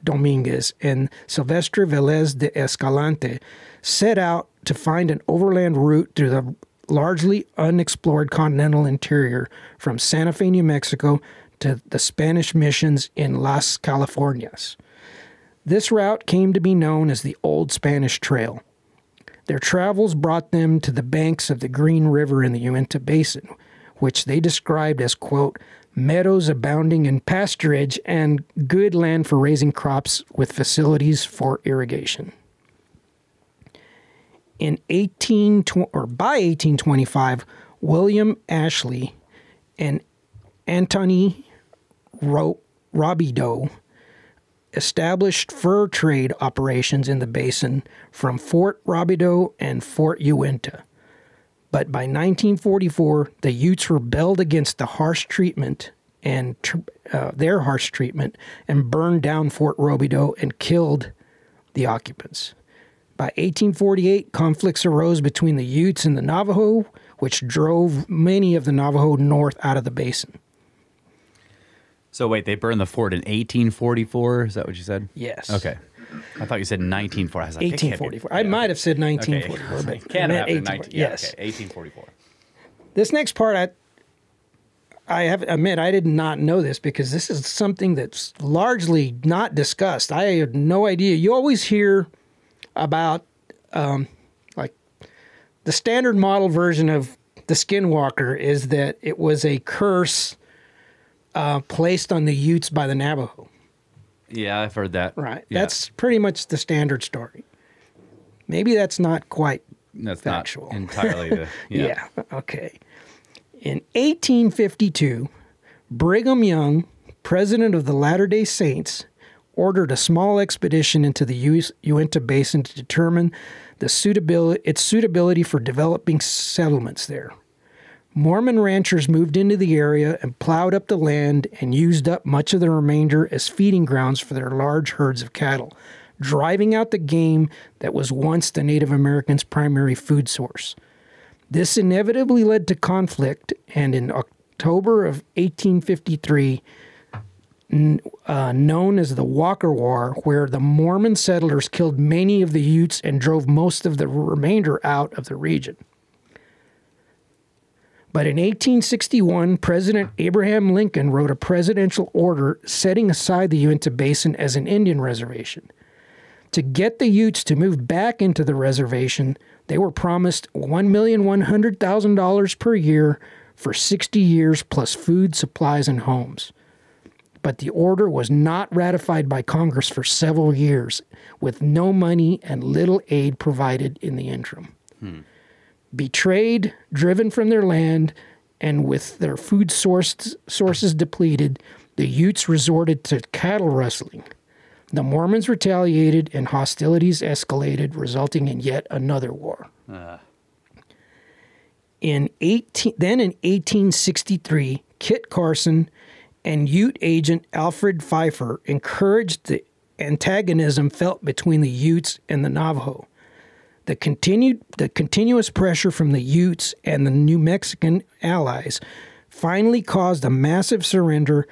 Dominguez and Silvestre Velez de Escalante, set out to find an overland route through the largely unexplored continental interior from Santa Fe, New Mexico to the Spanish missions in Las Californias. This route came to be known as the Old Spanish Trail. Their travels brought them to the banks of the Green River in the Uinta Basin, which they described as, quote, meadows abounding in pasturage and good land for raising crops with facilities for irrigation. By 1825, William Ashley and Antony Robideau established fur trade operations in the basin from Fort Robideau and Fort Uinta. But by 1944, the Utes rebelled against the harsh treatment and burned down Fort Robideau and killed the occupants. By 1848, conflicts arose between the Utes and the Navajo, which drove many of the Navajo north out of the basin. So wait, they burned the fort in 1844? Is that what you said? Yes. Okay. I thought you said 1944. I was like, 1844. I might have said 1944. Okay. But Can't have been 1844. 19. Yes. Okay. 1844. This next part, I have to admit, I did not know this because this is something that's largely not discussed. I had no idea. You always hear about like the standard model version of the Skinwalker is that it was a curse placed on the Utes by the Navajo. Yeah, I've heard that. Right. Yeah. That's pretty much the standard story. Maybe that's not quite factual. Not entirely the... Yeah. Okay. In 1852, Brigham Young, president of the Latter-day Saints, ordered a small expedition into the Uinta Basin to determine its suitability for developing settlements there. Mormon ranchers moved into the area and plowed up the land and used up much of the remainder as feeding grounds for their large herds of cattle, driving out the game that was once the Native Americans' primary food source. This inevitably led to conflict, and in October of 1853, known as the Walker War, where the Mormon settlers killed many of the Utes and drove most of the remainder out of the region. But in 1861, President Abraham Lincoln wrote a presidential order setting aside the Uinta Basin as an Indian reservation. To get the Utes to move back into the reservation, they were promised $1,100,000 per year for 60 years plus food, supplies, and homes. But the order was not ratified by Congress for several years, with no money and little aid provided in the interim. Betrayed, driven from their land, and with their food sources depleted, the Utes resorted to cattle rustling. The Mormons retaliated, and hostilities escalated, resulting in yet another war. In 1863, Kit Carson and Ute agent Alfred Pfeiffer encouraged the antagonism felt between the Utes and the Navajo. The continuous pressure from the Utes and the New Mexican allies finally caused a massive surrender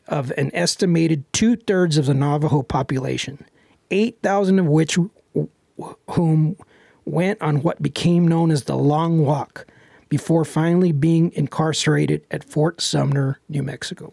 of an estimated 2/3 of the Navajo population, 8,000 of which whom went on what became known as the Long Walk, before finally being incarcerated at Fort Sumner, New Mexico.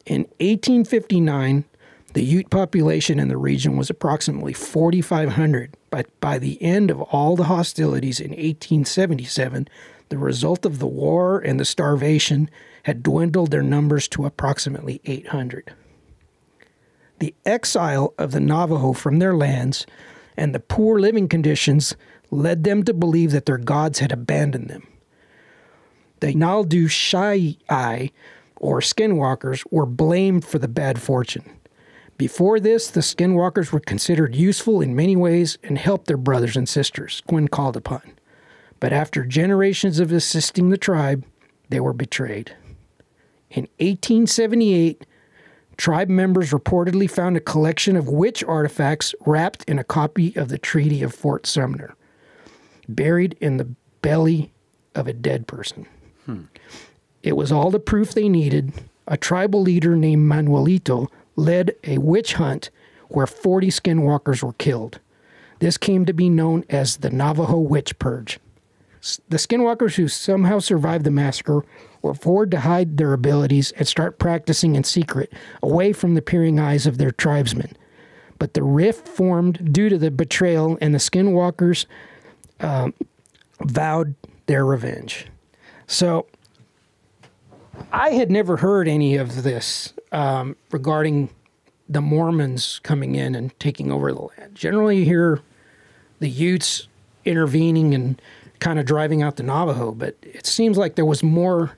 In 1859, the Ute population in the region was approximately 4,500, but by the end of all the hostilities in 1877, the result of the war and the starvation had dwindled their numbers to approximately 800. The exile of the Navajo from their lands and the poor living conditions led them to believe that their gods had abandoned them. The Naldu Shai, or Skinwalkers, were blamed for the bad fortune. Before this, the Skinwalkers were considered useful in many ways and helped their brothers and sisters when called upon. But after generations of assisting the tribe, they were betrayed. In 1878, tribe members reportedly found a collection of witch artifacts wrapped in a copy of the Treaty of Fort Sumner, buried in the belly of a dead person. It was all the proof they needed. A tribal leader named Manuelito led a witch hunt where 40 Skinwalkers were killed. This came to be known as the Navajo Witch Purge. The Skinwalkers who somehow survived the massacre were forced to hide their abilities and start practicing in secret, away from the peering eyes of their tribesmen. But the rift formed due to the betrayal, and the Skinwalkers vowed their revenge. So I had never heard any of this regarding the Mormons coming in and taking over the land. Generally, you hear the Utes intervening and kind of driving out the Navajo, but it seems like there was more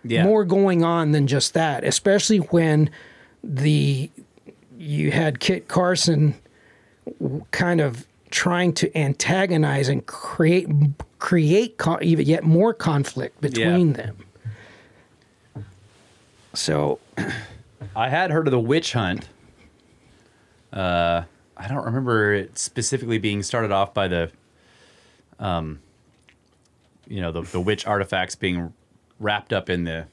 going on than just that, especially when you had Kit Carson kind of trying to antagonize and create even yet more conflict between them. So I had heard of the witch hunt. I don't remember it specifically being started off by the the witch artifacts being wrapped up in the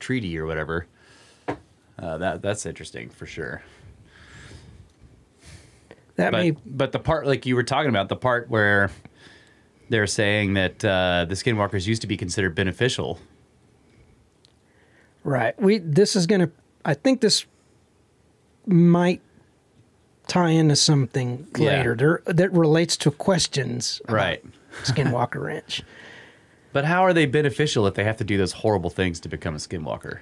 treaty or whatever. That's interesting for sure. But the part like you were talking about, the part where they're saying that the Skinwalkers used to be considered beneficial. Right. I think this might tie into something later that relates to questions about Skinwalker Ranch. But how are they beneficial if they have to do those horrible things to become a Skinwalker?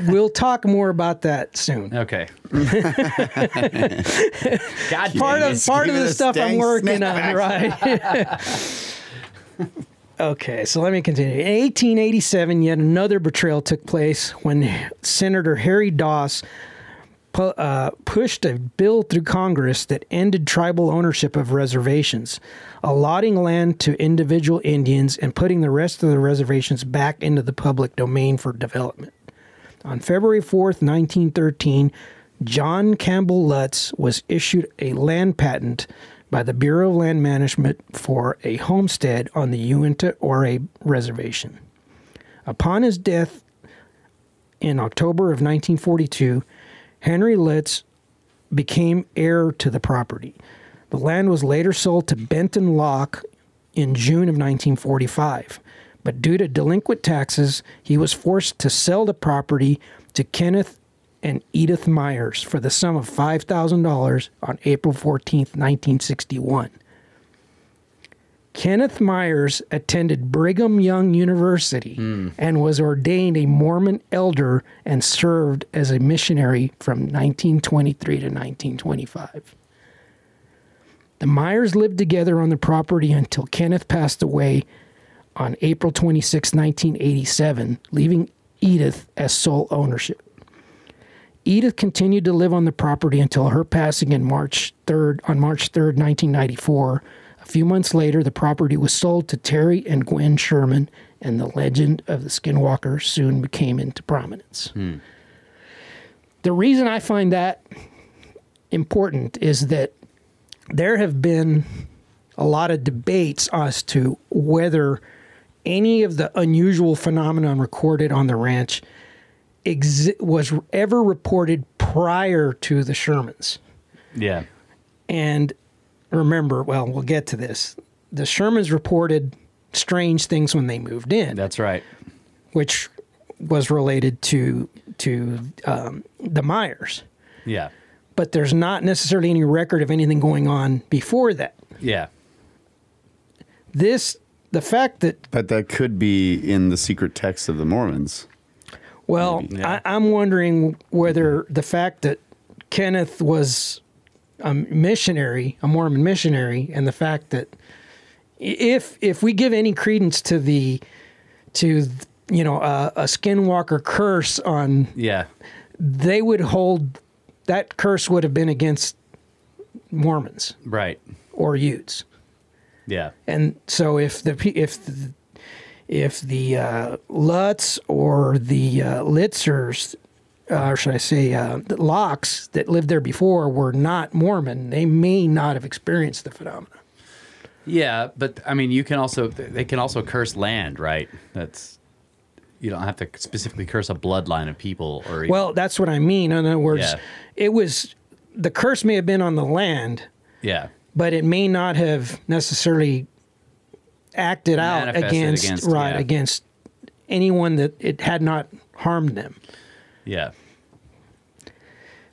We'll talk more about that soon. Okay. God, part of the stuff I'm working on, right? Okay, so let me continue. In 1887, yet another betrayal took place when Senator Harry Doss pushed a bill through Congress that ended tribal ownership of reservations, allotting land to individual Indians and putting the rest of the reservations back into the public domain for development. On February 4th, 1913, John Campbell Lutz was issued a land patent by the Bureau of Land Management for a homestead on the Uinta War reservation. Upon his death in October of 1942, Henry Lutz became heir to the property. The land was later sold to Benton Locke in June of 1945, but due to delinquent taxes, he was forced to sell the property to Kenneth and Edith Myers for the sum of $5,000 on April 14, 1961. Kenneth Myers attended Brigham Young University and was ordained a Mormon elder and served as a missionary from 1923 to 1925. The Myers lived together on the property until Kenneth passed away on April 26, 1987, leaving Edith as sole ownership. Edith continued to live on the property until her passing on March 3rd, 1994. A few months later, the property was sold to Terry and Gwen Sherman, and the legend of the Skinwalker soon came into prominence. The reason I find that important is that there have been a lot of debates as to whether any of the unusual phenomenon recorded on the ranch was ever reported prior to the Shermans. Yeah. And remember, well, we'll get to this. The Shermans reported strange things when they moved in. That's right. Which was related to the Myers. Yeah. But there's not necessarily any record of anything going on before that. Yeah. The fact that... But that could be in the secret texts of the Mormons. Well, yeah. I'm wondering whether the fact that Kenneth was a missionary, a Mormon missionary, and the fact that if we give any credence to a Skinwalker curse on... Yeah. They would hold... That curse would have been against Mormons. Right. Or Utes. Yeah. And so if the Lutz or the Litzers, or should I say the Locks that lived there before were not Mormon, they may not have experienced the phenomenon. Yeah, but I mean, they can also curse land, right? You don't have to specifically curse a bloodline of people or... Well, that's what I mean. In other words, the curse may have been on the land. Yeah. But it may not have necessarily acted out against anyone that it had not harmed them. Yeah.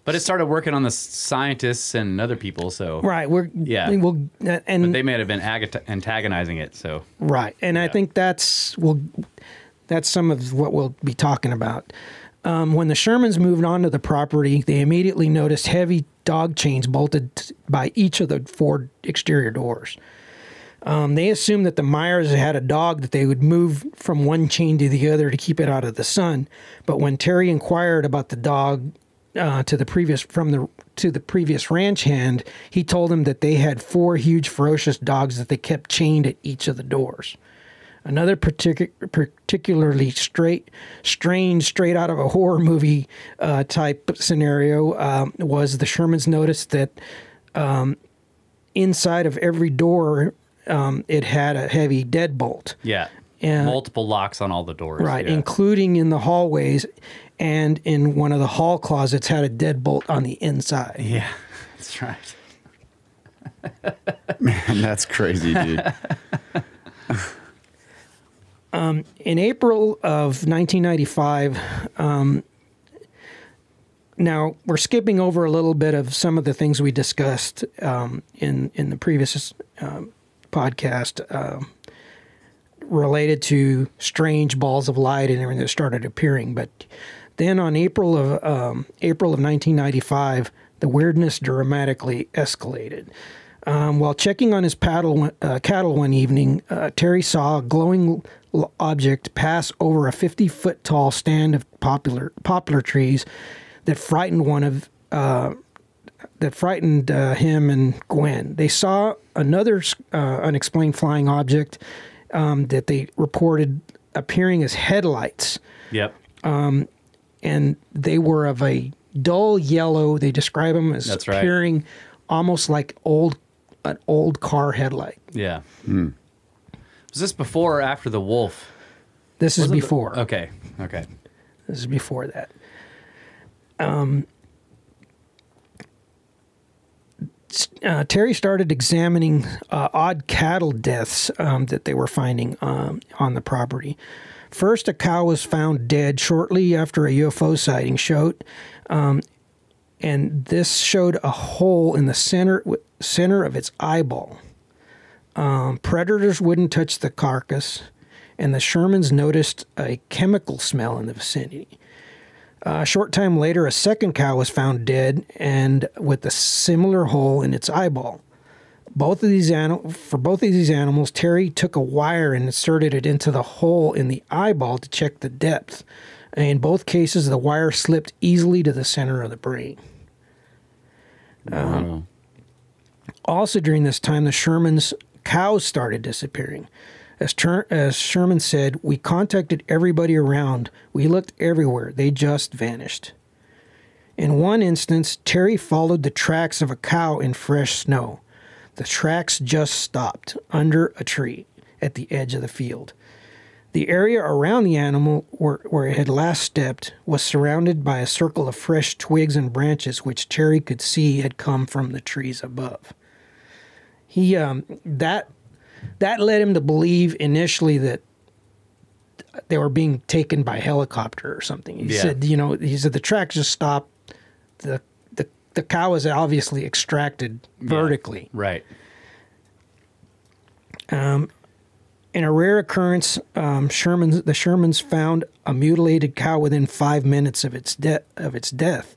But it started working on the scientists and other people, so... Right. But they may have been antagonizing it, so... Right. And I think that's some of what we'll be talking about. When the Shermans moved onto the property, they immediately noticed heavy dog chains bolted by each of the 4 exterior doors. They assumed that the Myers had a dog that they would move from one chain to the other to keep it out of the sun. But when Terry inquired about the dog to the previous ranch hand, he told him that they had 4 huge ferocious dogs that they kept chained at each of the doors. Another particularly strange, straight out of a horror movie type scenario was the Shermans noticed that inside of every door it had a heavy deadbolt. Yeah, multiple locks on all the doors. Right, including in the hallways, and in one of the hall closets had a deadbolt on the inside. Yeah, that's right. Man, that's crazy, dude. In April of 1995, now we're skipping over a little bit of some of the things we discussed in the previous podcast related to strange balls of light and everything that started appearing. But then on April of 1995, the weirdness dramatically escalated. While checking on his cattle one evening, Terry saw a glowing object pass over a 50-foot tall stand of poplar trees that frightened him and Gwen. They saw another unexplained flying object that they reported appearing as headlights. Yep. And they were of a dull yellow. They describe them as appearing almost like an old car headlight. Yeah. Hmm. Was this before or after the wolf? This is before. Okay. This is before that. Terry started examining odd cattle deaths that they were finding on the property. First, a cow was found dead shortly after a UFO sighting showed, and this showed a hole in the center of its eyeball. Predators wouldn't touch the carcass, and the Shermans noticed a chemical smell in the vicinity. A short time later, a second cow was found dead and with a similar hole in its eyeball. For both of these animals, Terry took a wire and inserted it into the hole in the eyeball to check the depth. In both cases, the wire slipped easily to the center of the brain. Also during this time, the Shermans' cows started disappearing. As Sherman said, "We contacted everybody around. We looked everywhere. They just vanished." In one instance, Terry followed the tracks of a cow in fresh snow. The tracks just stopped under a tree at the edge of the field. The area around the animal where it had last stepped was surrounded by a circle of fresh twigs and branches which Terry could see had come from the trees above. He that led him to believe initially that they were being taken by helicopter or something. He said the tracks just stopped. The cow was obviously extracted vertically. Yeah, right. In a rare occurrence, the Shermans found a mutilated cow within 5 minutes of its death.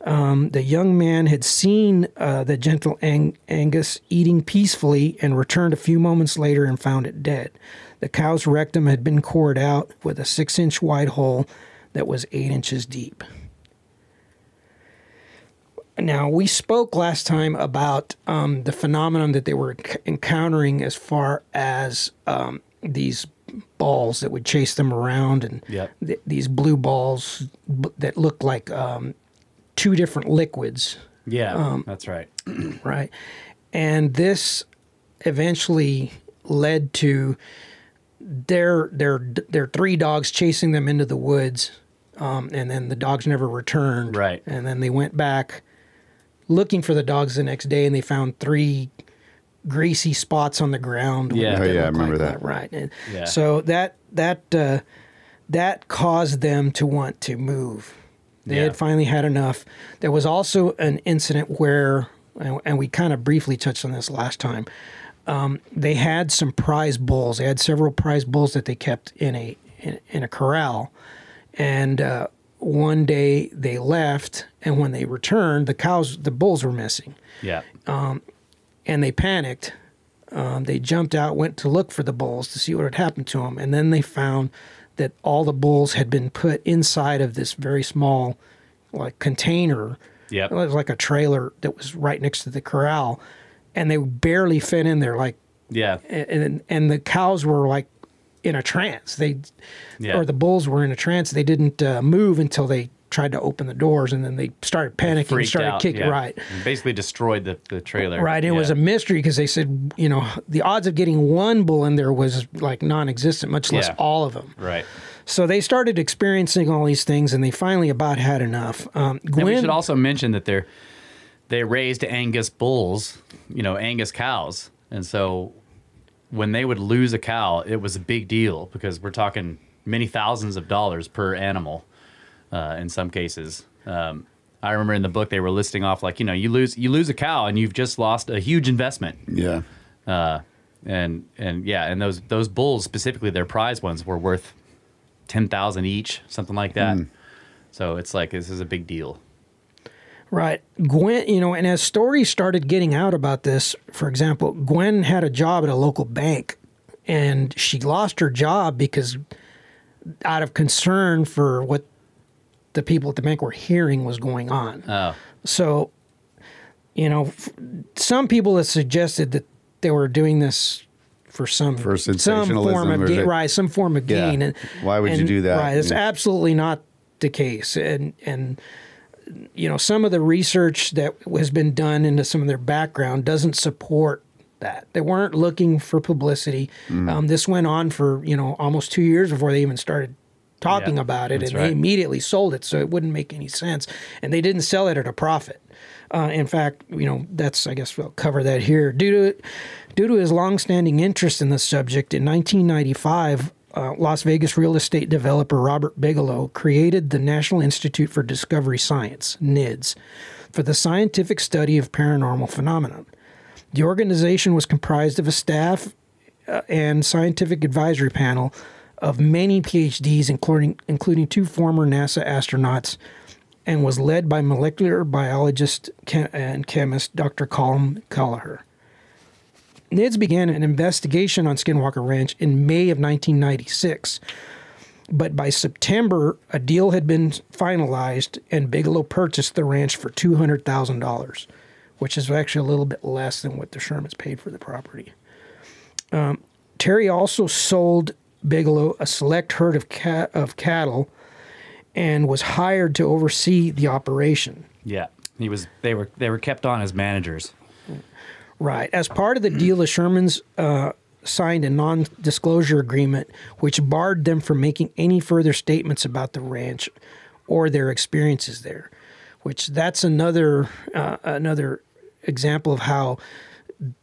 The young man had seen the gentle Angus eating peacefully and returned a few moments later and found it dead. The cow's rectum had been cored out with a 6-inch wide hole that was 8 inches deep. Now, we spoke last time about the phenomenon that they were encountering as far as these balls that would chase them around, and these blue balls that looked like 2 different liquids. Yeah, that's right. Right. And this eventually led to their 3 dogs chasing them into the woods, and then the dogs never returned. Right. And then they went back looking for the dogs the next day, and they found 3 greasy spots on the ground. Yeah, I remember that. Right. And so that caused them to want to move. They had finally had enough. There was also an incident where, and we kind of briefly touched on this last time, they had some prize bulls. They had several prize bulls that they kept in a corral, and one day they left, and when they returned, the bulls were missing. Yeah. And they panicked. They jumped out, went to look for the bulls to see what had happened to them, and then they found that all the bulls had been put inside of this very small, like, container. Yeah. It was like a trailer that was right next to the corral, and they barely fit in there. Like, and the cows were like in a trance. Or the bulls were in a trance. They didn't move until they tried to open the doors, and then they started panicking and started kicking. Right. And basically destroyed the trailer. Right. It was a mystery because they said, the odds of getting one bull in there was like non-existent, much less all of them. Right. So they started experiencing all these things, and they finally about had enough. And we should also mention that they raised Angus bulls, Angus cows. And so when they would lose a cow, it was a big deal because we're talking many thousands of dollars per animal. In some cases, I remember in the book they were listing off like you lose a cow and you've just lost a huge investment. Yeah. And those bulls specifically, their prize ones were worth $10,000 each, something like that. So it's like this is a big deal. Right. Gwen, and as stories started getting out about this, for example, Gwen had a job at a local bank, and she lost her job because out of concern for what the people at the bank were hearing was going on. Oh. So, some people have suggested that they were doing this for some form of gain. Right, some form of gain. And why would you do that? Right, it's absolutely not the case. And some of the research that has been done into some of their background doesn't support that. They weren't looking for publicity. This went on for almost 2 years before they even started talking about it, and they immediately sold it, so it wouldn't make any sense. And they didn't sell it at a profit. In fact, that's, I guess we'll cover that here. Due to his longstanding interest in the subject, in 1995, Las Vegas real estate developer Robert Bigelow created the National Institute for Discovery Science, NIDS, for the scientific study of paranormal phenomena. The organization was comprised of a staff and scientific advisory panel of many PhDs, including 2 former NASA astronauts, and was led by molecular biologist and chemist Dr. Colm Kelleher. NIDS began an investigation on Skinwalker Ranch in May of 1996, but by September, a deal had been finalized, and Bigelow purchased the ranch for $200,000, which is actually a little bit less than what the Shermans paid for the property. Terry also sold Bigelow a select herd of cattle and was hired to oversee the operation. Yeah, they were kept on as managers. Right. As part of the deal, the Shermans signed a non-disclosure agreement which barred them from making any further statements about the ranch or their experiences there, which that's another example of how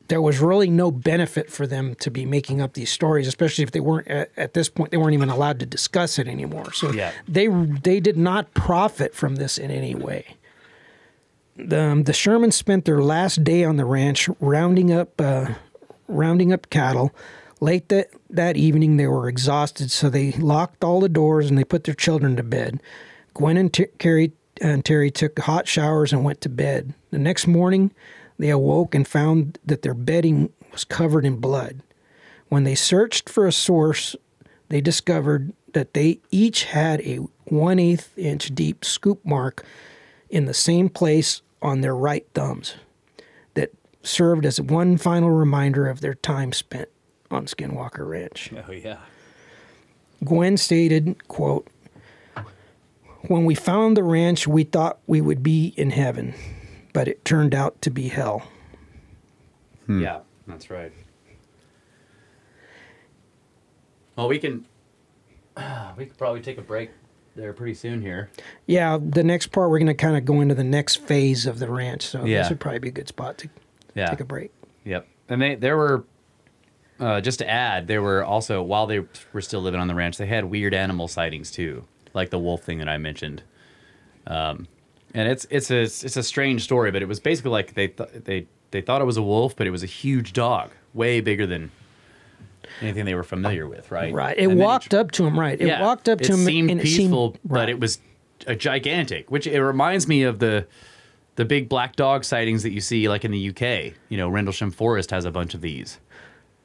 there was really no benefit for them to be making up these stories, especially if they weren't, at this point, they weren't even allowed to discuss it anymore. So they did not profit from this in any way. The Shermans spent their last day on the ranch rounding up cattle. Late that evening, they were exhausted, so they locked all the doors and they put their children to bed. Gwen and Terry took hot showers and went to bed. The next morning, they awoke and found that their bedding was covered in blood. When they searched for a source, they discovered that they each had a 1/8 inch deep scoop mark in the same place on their right thumbs that served as one final reminder of their time spent on Skinwalker Ranch. Oh, yeah. Gwen stated, quote, "When we found the ranch, we thought we would be in heaven, but it turned out to be hell." Yeah, that's right. Well, we could probably take a break there pretty soon here. Yeah, the next part, we're going to kind of go into the next phase of the ranch, so this would probably be a good spot to take a break. Yep. And there were, just to add, there were also, while they were still living on the ranch, they had weird animal sightings too, like the wolf thing that I mentioned. And it's a strange story, but it was basically like they thought it was a wolf, but it was a huge dog, way bigger than anything they were familiar with, right? Right. It walked up to him, right? It walked up to him. It seemed peaceful, right. but it was a gigantic, which it reminds me of the big black dog sightings that you see like in the UK. You know, Rendlesham Forest has a bunch of these.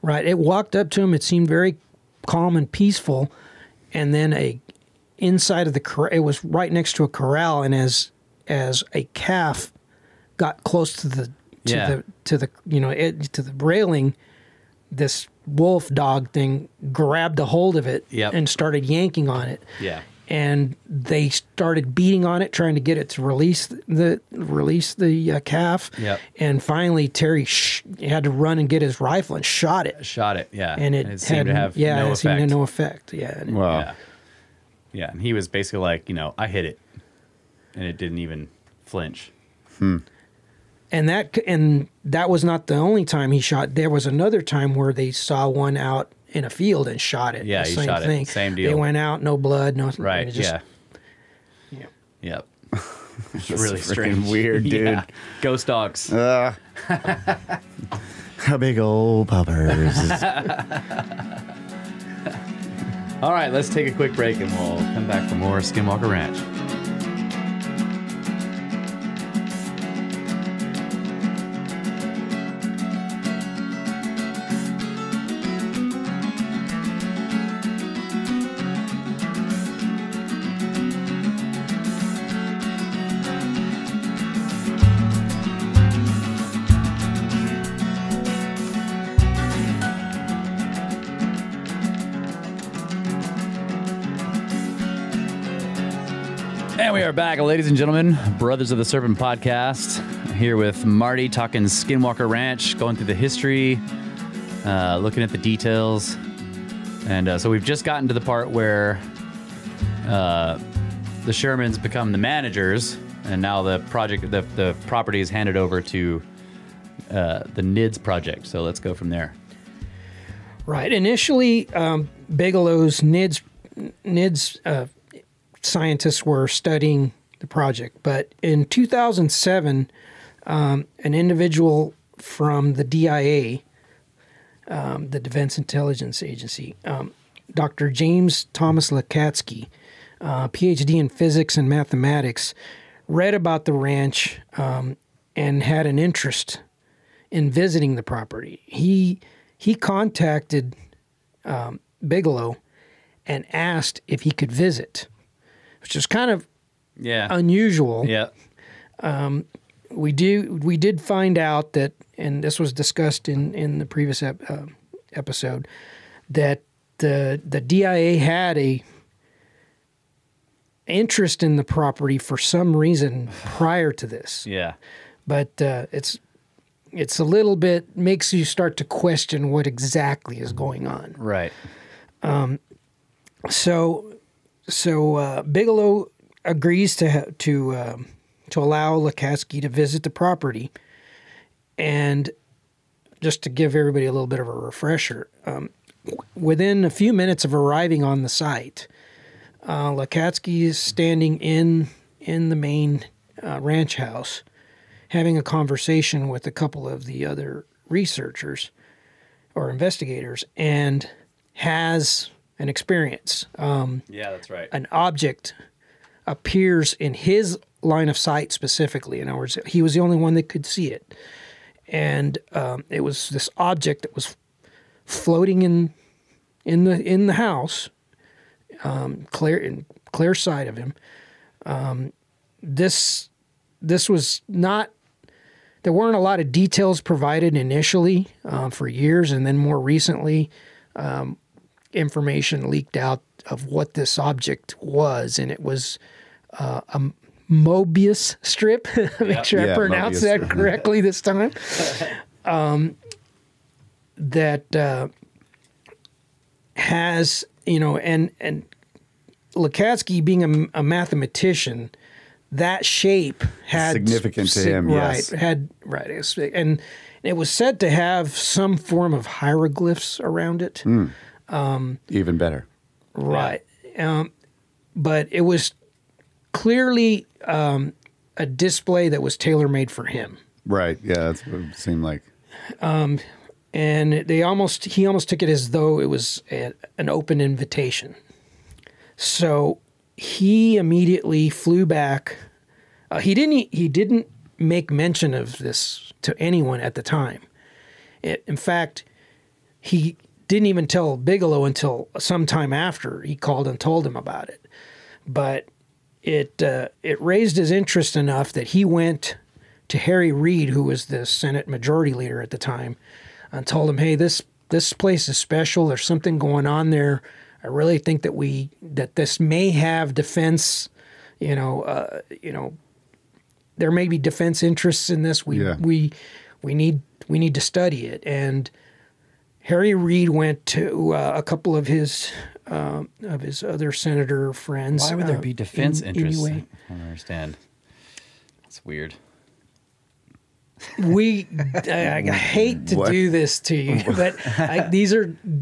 Right. It walked up to him. It seemed very calm and peaceful. And then inside of it was right next to a corral. And as a calf got close to the railing, this wolf dog thing grabbed a hold of it and started yanking on it. Yeah. And they started beating on it, trying to get it to release the calf. Yep. And finally, Terry had to run and get his rifle and shot it. Yeah. And it seemed to have no effect. Seemed to no effect. Yeah. Wow. Yeah. And he was basically like, I hit it, and it didn't even flinch. And that was not the only time he shot. There was another time where they saw one out in a field and shot it. Yeah, he shot it. Same deal. They went out, no blood, no. Right. Yep. It's really strange. Weird, dude. Yeah. Ghost dogs. How big old puppers. All right, let's take a quick break and we'll come back for more Skinwalker Ranch. And we are back, ladies and gentlemen, Brothers of the Serpent podcast, here with Marty talking Skinwalker Ranch, going through the history, looking at the details. And so we've just gotten to the part where the Shermans become the managers, and now the property is handed over to the NIDS project. So let's go from there. Right. Initially, Bigelow's NIDS scientists were studying the project, but in 2007, an individual from the DIA, the Defense Intelligence Agency, Dr. James Thomas Lakatsky, PhD in physics and mathematics, read about the ranch and had an interest in visiting the property. He contacted Bigelow and asked if he could visit, which is kind of unusual. Yeah. We did find out that, and this was discussed in the previous episode, that the DIA had a interest in the property for some reason prior to this. Yeah. But it's it's a little bit, makes you start to question what exactly is going on. Right. So Bigelow agrees to allow Lakatsky to visit the property. And just to give everybody a little bit of a refresher, within a few minutes of arriving on the site, Lakatsky is standing in the main ranch house, having a conversation with a couple of the other researchers or investigators, and has an experience. Yeah, that's right. An object appears in his line of sight specifically. In other words, he was the only one that could see it. And it was this object that was floating in the house, clear sight of him. This was not. There weren't a lot of details provided initially for years, and then more recently, information leaked out of what this object was, and it was a Mobius strip. Make sure I pronounce that correctly this time. That has, and Lakatsky being a mathematician, that shape had significant to him. Yes, and it was said to have some form of hieroglyphs around it. Even better. Right. But it was clearly a display that was tailor-made for him. Right. Yeah, that's what it seemed like. And he almost took it as though it was an open invitation. So he immediately flew back. He didn't make mention of this to anyone at the time. In fact, he didn't even tell Bigelow until sometime after he called and told him about it. But it raised his interest enough that he went to Harry Reid, who was the Senate Majority Leader at the time, and told him, "Hey, this place is special. There's something going on there. I really think that this may have defense. There may be defense interests in this. We need to study it." And Harry Reid went to a couple of his other senator friends. Why would there be defense interests? Anyway. I don't understand. It's weird. I hate to do this to you, but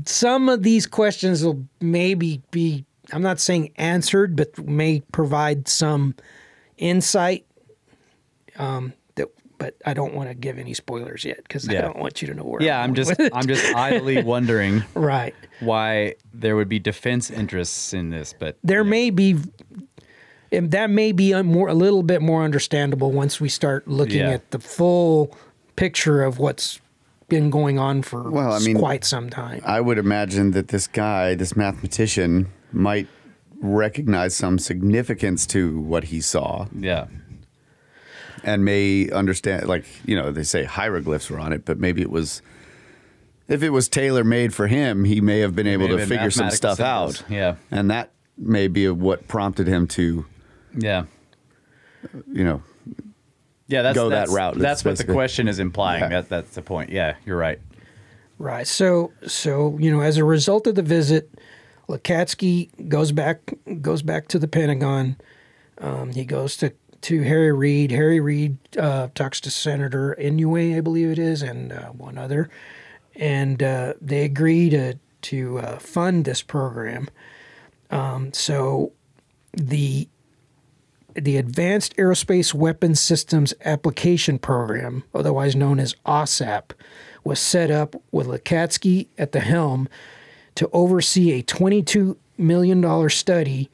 some of these questions will maybe be, I'm not saying answered, but may provide some insight. But I don't want to give any spoilers yet because I don't want you to know where. Yeah, I'm just idly wondering, right, why there would be defense interests in this, but there may be. And that may be a little bit more understandable once we start looking at the full picture of what's been going on for quite some time. I would imagine that this guy, this mathematician, might recognize some significance to what he saw. Yeah. And may understand, they say hieroglyphs were on it, but maybe it was, if it was tailor-made for him, he may have been able to figure some stuff symbols. out. Yeah. And that may be what prompted him to... Yeah. Go that route. That's what the question is implying. Yeah. That's the point. Yeah, you're right. Right. So as a result of the visit, Lakatsky goes back to the Pentagon. He goes to Harry Reid. Harry Reid talks to Senator Inouye, I believe it is, and one other, and they agree to fund this program. So the Advanced Aerospace Weapons Systems Application Program, otherwise known as OSAP, was set up with Lakatsky at the helm to oversee a $22 million study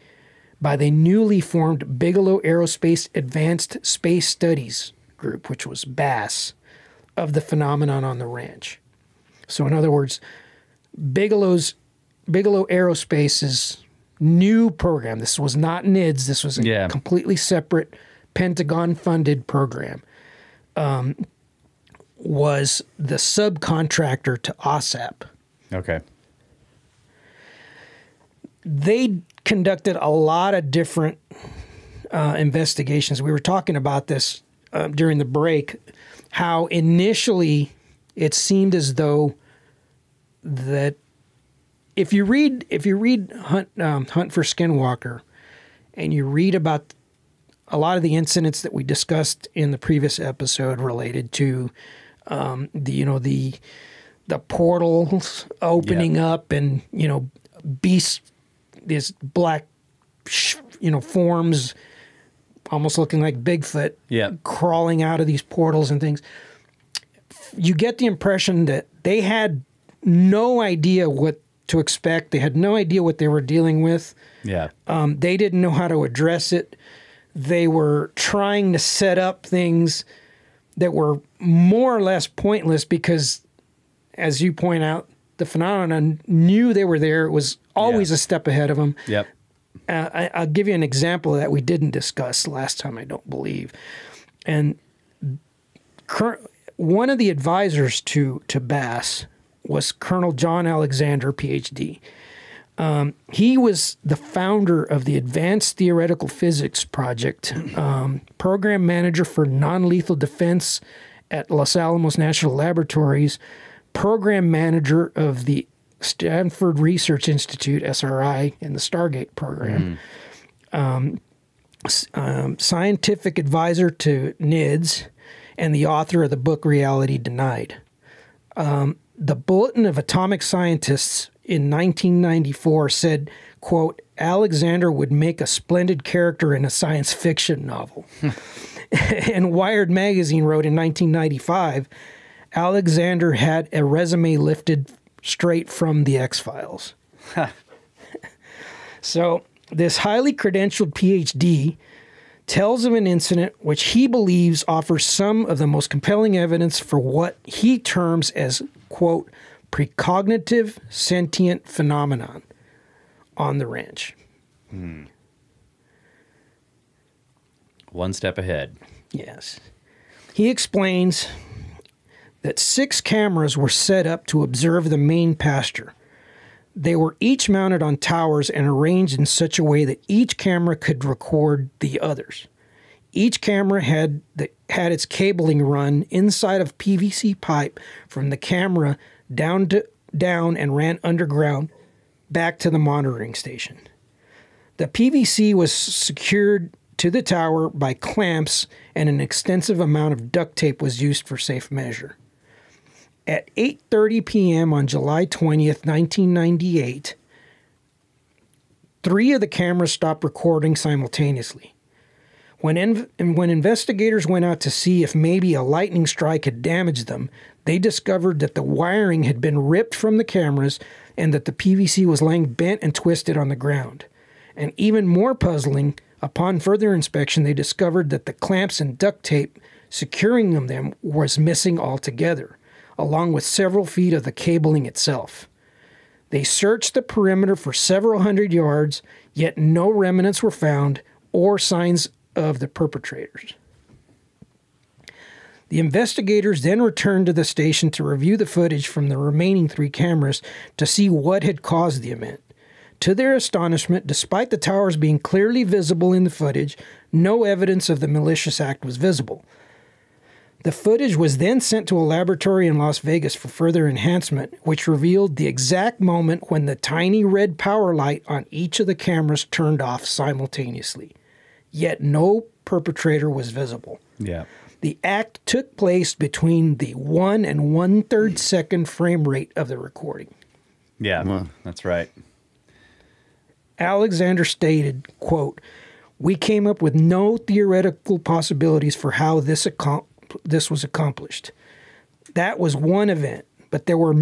by the newly formed Bigelow Aerospace Advanced Space Studies Group, which was BASS, of the phenomenon on the ranch. So in other words, Bigelow Aerospace's new program, this was not NIDS, this was a completely separate Pentagon-funded program, was the subcontractor to OSAP. Okay. They conducted a lot of different investigations. We were talking about this during the break how initially it seemed as though that if you read Hunt for Skinwalker and you read about a lot of the incidents that we discussed in the previous episode related to the portals opening up and beasts, these black forms almost looking like Bigfoot crawling out of these portals and things, you get the impression that they had no idea what to expect. They had no idea what they were dealing with. Yeah. They didn't know how to address it. They were trying to set up things that were more or less pointless because, as you point out, the phenomenon knew they were there. It was always a step ahead of them. Yep. I'll give you an example that we didn't discuss last time, I don't believe. And one of the advisors to Bass was Colonel John Alexander, Ph.D. He was the founder of the Advanced Theoretical Physics Project, program manager for non-lethal defense at Los Alamos National Laboratories, program manager of the Stanford Research Institute, SRI, in the Stargate program, scientific advisor to NIDS, and the author of the book Reality Denied. The Bulletin of Atomic Scientists in 1994 said, quote, Alexander would make a splendid character in a science fiction novel. And Wired magazine wrote in 1995, Alexander had a resume lifted straight from the X-Files. So this highly credentialed PhD tells of an incident which he believes offers some of the most compelling evidence for what he terms as, quote, precognitive sentient phenomenon on the ranch. One step ahead. Yes. He explains that 6 cameras were set up to observe the main pasture. They were each mounted on towers and arranged in such a way that each camera could record the others. Each camera had its cabling run inside of PVC pipe from the camera down and ran underground back to the monitoring station. The PVC was secured to the tower by clamps, and an extensive amount of duct tape was used for safe measure. At 8:30 p.m. on July 20th, 1998, 3 of the cameras stopped recording simultaneously. When investigators went out to see if maybe a lightning strike had damaged them, they discovered that the wiring had been ripped from the cameras and that the PVC was laying bent and twisted on the ground. And even more puzzling, upon further inspection, they discovered that the clamps and duct tape securing them was missing altogether, along with several feet of the cabling itself. They searched the perimeter for several hundred yards, yet no remnants were found or signs of the perpetrators. The investigators then returned to the station to review the footage from the remaining 3 cameras to see what had caused the event. To their astonishment, despite the towers being clearly visible in the footage, no evidence of the malicious act was visible. The footage was then sent to a laboratory in Las Vegas for further enhancement, which revealed the exact moment when the tiny red power light on each of the cameras turned off simultaneously. Yet no perpetrator was visible. Yeah. The act took place between the 1 1/3 second frame rate of the recording. Yeah, that's right. Alexander stated, quote, "We came up with no theoretical possibilities for how this was accomplished. That was one event, but there were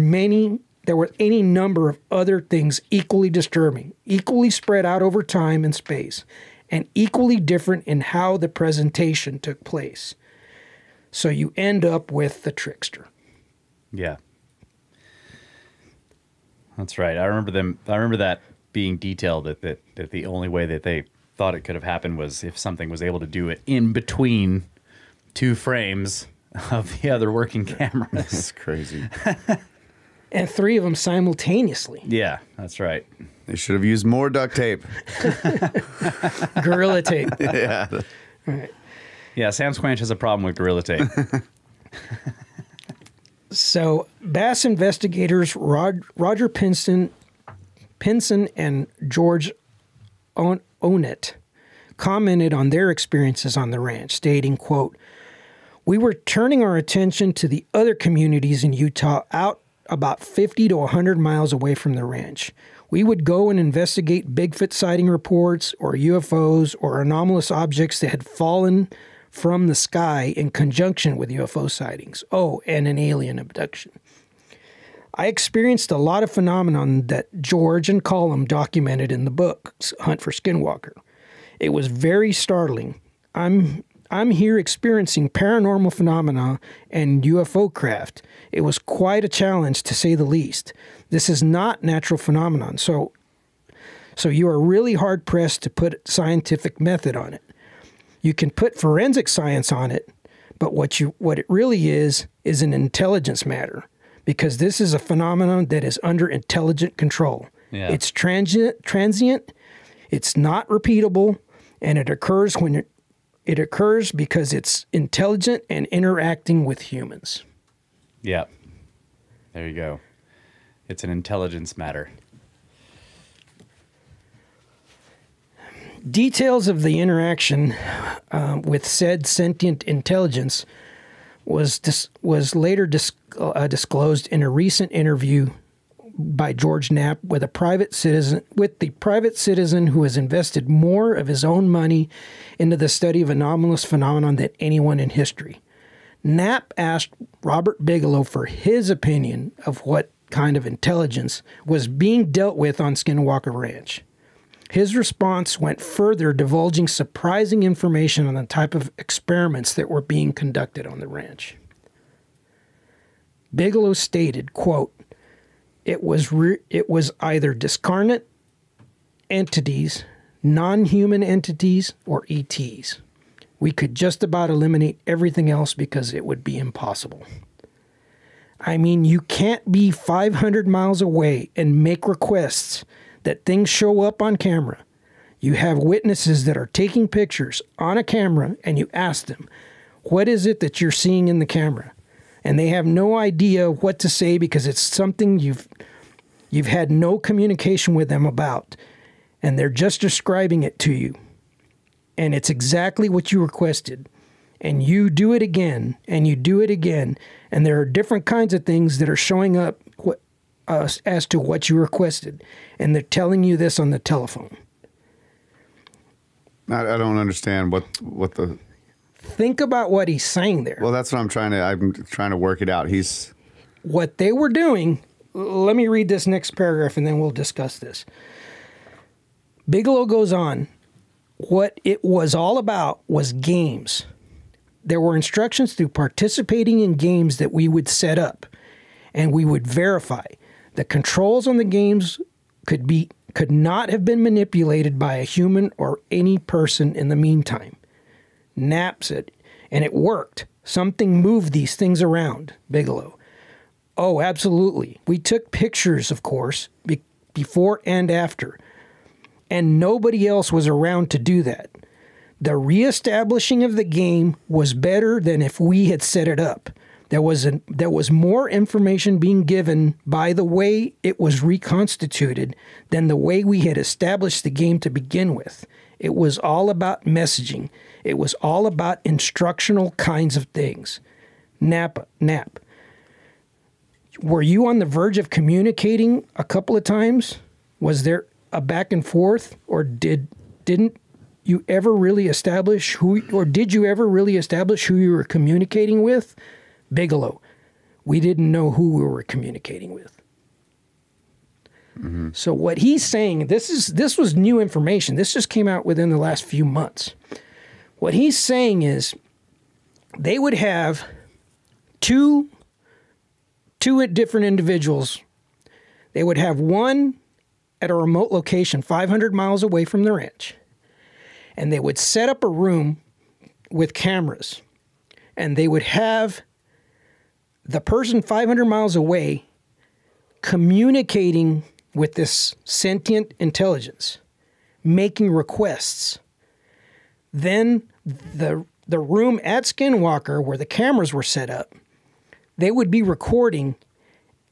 any number of other things equally disturbing, equally spread out over time and space, and equally different in how the presentation took place. So you end up with the trickster." Yeah. That's right. I remember that being detailed, that the only way that they thought it could have happened was if something was able to do it in between 2 frames of the other working cameras. That's crazy. And 3 of them simultaneously. Yeah, that's right. They should have used more duct tape. Gorilla tape. Yeah. All right. Yeah, Sam Squanch has a problem with gorilla tape. So, Bass investigators Roger Pinson and George Onet commented on their experiences on the ranch, stating, quote, "We were turning our attention to the other communities in Utah out about 50 to 100 miles away from the ranch. We would go and investigate Bigfoot sighting reports or UFOs or anomalous objects that had fallen from the sky in conjunction with UFO sightings. Oh, and an alien abduction. I experienced a lot of phenomenon that George and Colum documented in the book, Hunt for Skinwalker. It was very startling. I'm here experiencing paranormal phenomena and UFO craft. It was quite a challenge, to say the least. This is not natural phenomenon, so you are really hard-pressed to put scientific method on it. You can put forensic science on it, but what it really is an intelligence matter, because this is a phenomenon that is under intelligent control. Yeah. It's transient, it's not repeatable, and it occurs because it's intelligent and interacting with humans." Yeah. There you go. It's an intelligence matter. Details of the interaction with said sentient intelligence was later disclosed in a recent interview by George Knapp with the private citizen who has invested more of his own money into the study of anomalous phenomenon than anyone in history. Knapp asked Robert Bigelow for his opinion of what kind of intelligence was being dealt with on Skinwalker Ranch. His response went further, divulging surprising information on the type of experiments that were being conducted on the ranch. Bigelow stated, quote, It was either discarnate entities, non-human entities, or ETs. We could just about eliminate everything else because it would be impossible. I mean, you can't be 500 miles away and make requests that things show up on camera. You have witnesses that are taking pictures on a camera, and you ask them, what is it that you're seeing in the camera? And they have no idea what to say because it's something you've had no communication with them about, and they're just describing it to you. And it's exactly what you requested. And you do it again, and you do it again, and there are different kinds of things that are showing up as to what you requested, and they're telling you this on the telephone. I don't understand what the... Think about what he's saying there. Well, that's what I'm trying to work it out. What they were doing, let me read this next paragraph and then we'll discuss this. Bigelow goes on, what it was all about was games. There were instructions through participating in games that we would set up, and we would verify. The controls on the games could not have been manipulated by a human or any person in the meantime. Knapp said, and it worked. Something moved these things around, Bigelow. Oh, absolutely. We took pictures, of course, before and after, and nobody else was around to do that. The reestablishing of the game was better than if we had set it up. There was more information being given by the way it was reconstituted than the way we had established the game to begin with. It was all about messaging. It was all about instructional kinds of things. Knapp, were you on the verge of communicating a couple of times? Was there a back and forth, or didn't you ever really establish did you ever really establish who you were communicating with? Bigelow, we didn't know who we were communicating with. Mm-hmm. So what he's saying, this was new information. This just came out within the last few months. What he's saying is they would have two different individuals. They would have one at a remote location 500 miles away from the ranch, and they would set up a room with cameras, and they would have the person 500 miles away communicating with this sentient intelligence, making requests. Then the the room at Skinwalker where the cameras were set up, they would be recording,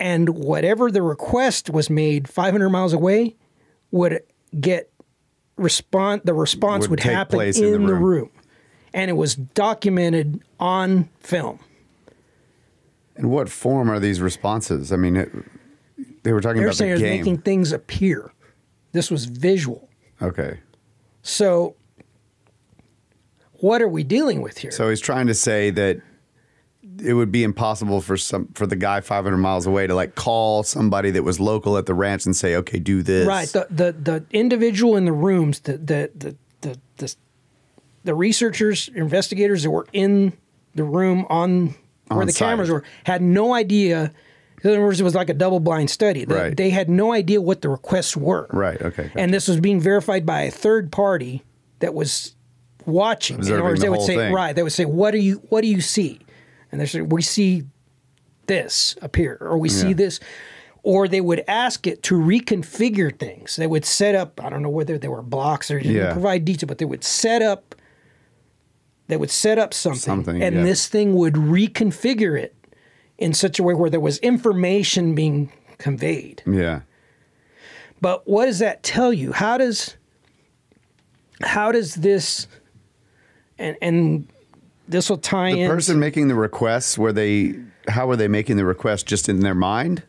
and whatever the request was made 500 miles away would get the response would happen in the room. And it was documented on film. In what form are these responses? I mean, they were talking about the game. They're saying making things appear. This was visual. Okay. So what are we dealing with here? So he's trying to say that it would be impossible for the guy 500 miles away to like call somebody that was local at the ranch and say, "Okay, do this." Right. The individual in the rooms, the researchers, investigators that were in the room on where the cameras were had no idea. In other words, it was like a double-blind study. They had no idea what the requests were. Right. Okay. Gotcha. And this was being verified by a third party that was watching. Observing in other words, the they would whole say, thing. right. They would say, "What do you see?" And they say, "We see this appear," or "We see this," or they would ask it to reconfigure things. They would set up. I don't know whether they were blocks or didn't provide detail, but they would set up. They would set up something and this thing would reconfigure it in such a way where there was information being conveyed. Yeah. But what does that tell you? How does this and this will tie in. The person making the requests, how were they making the request, just in their mind?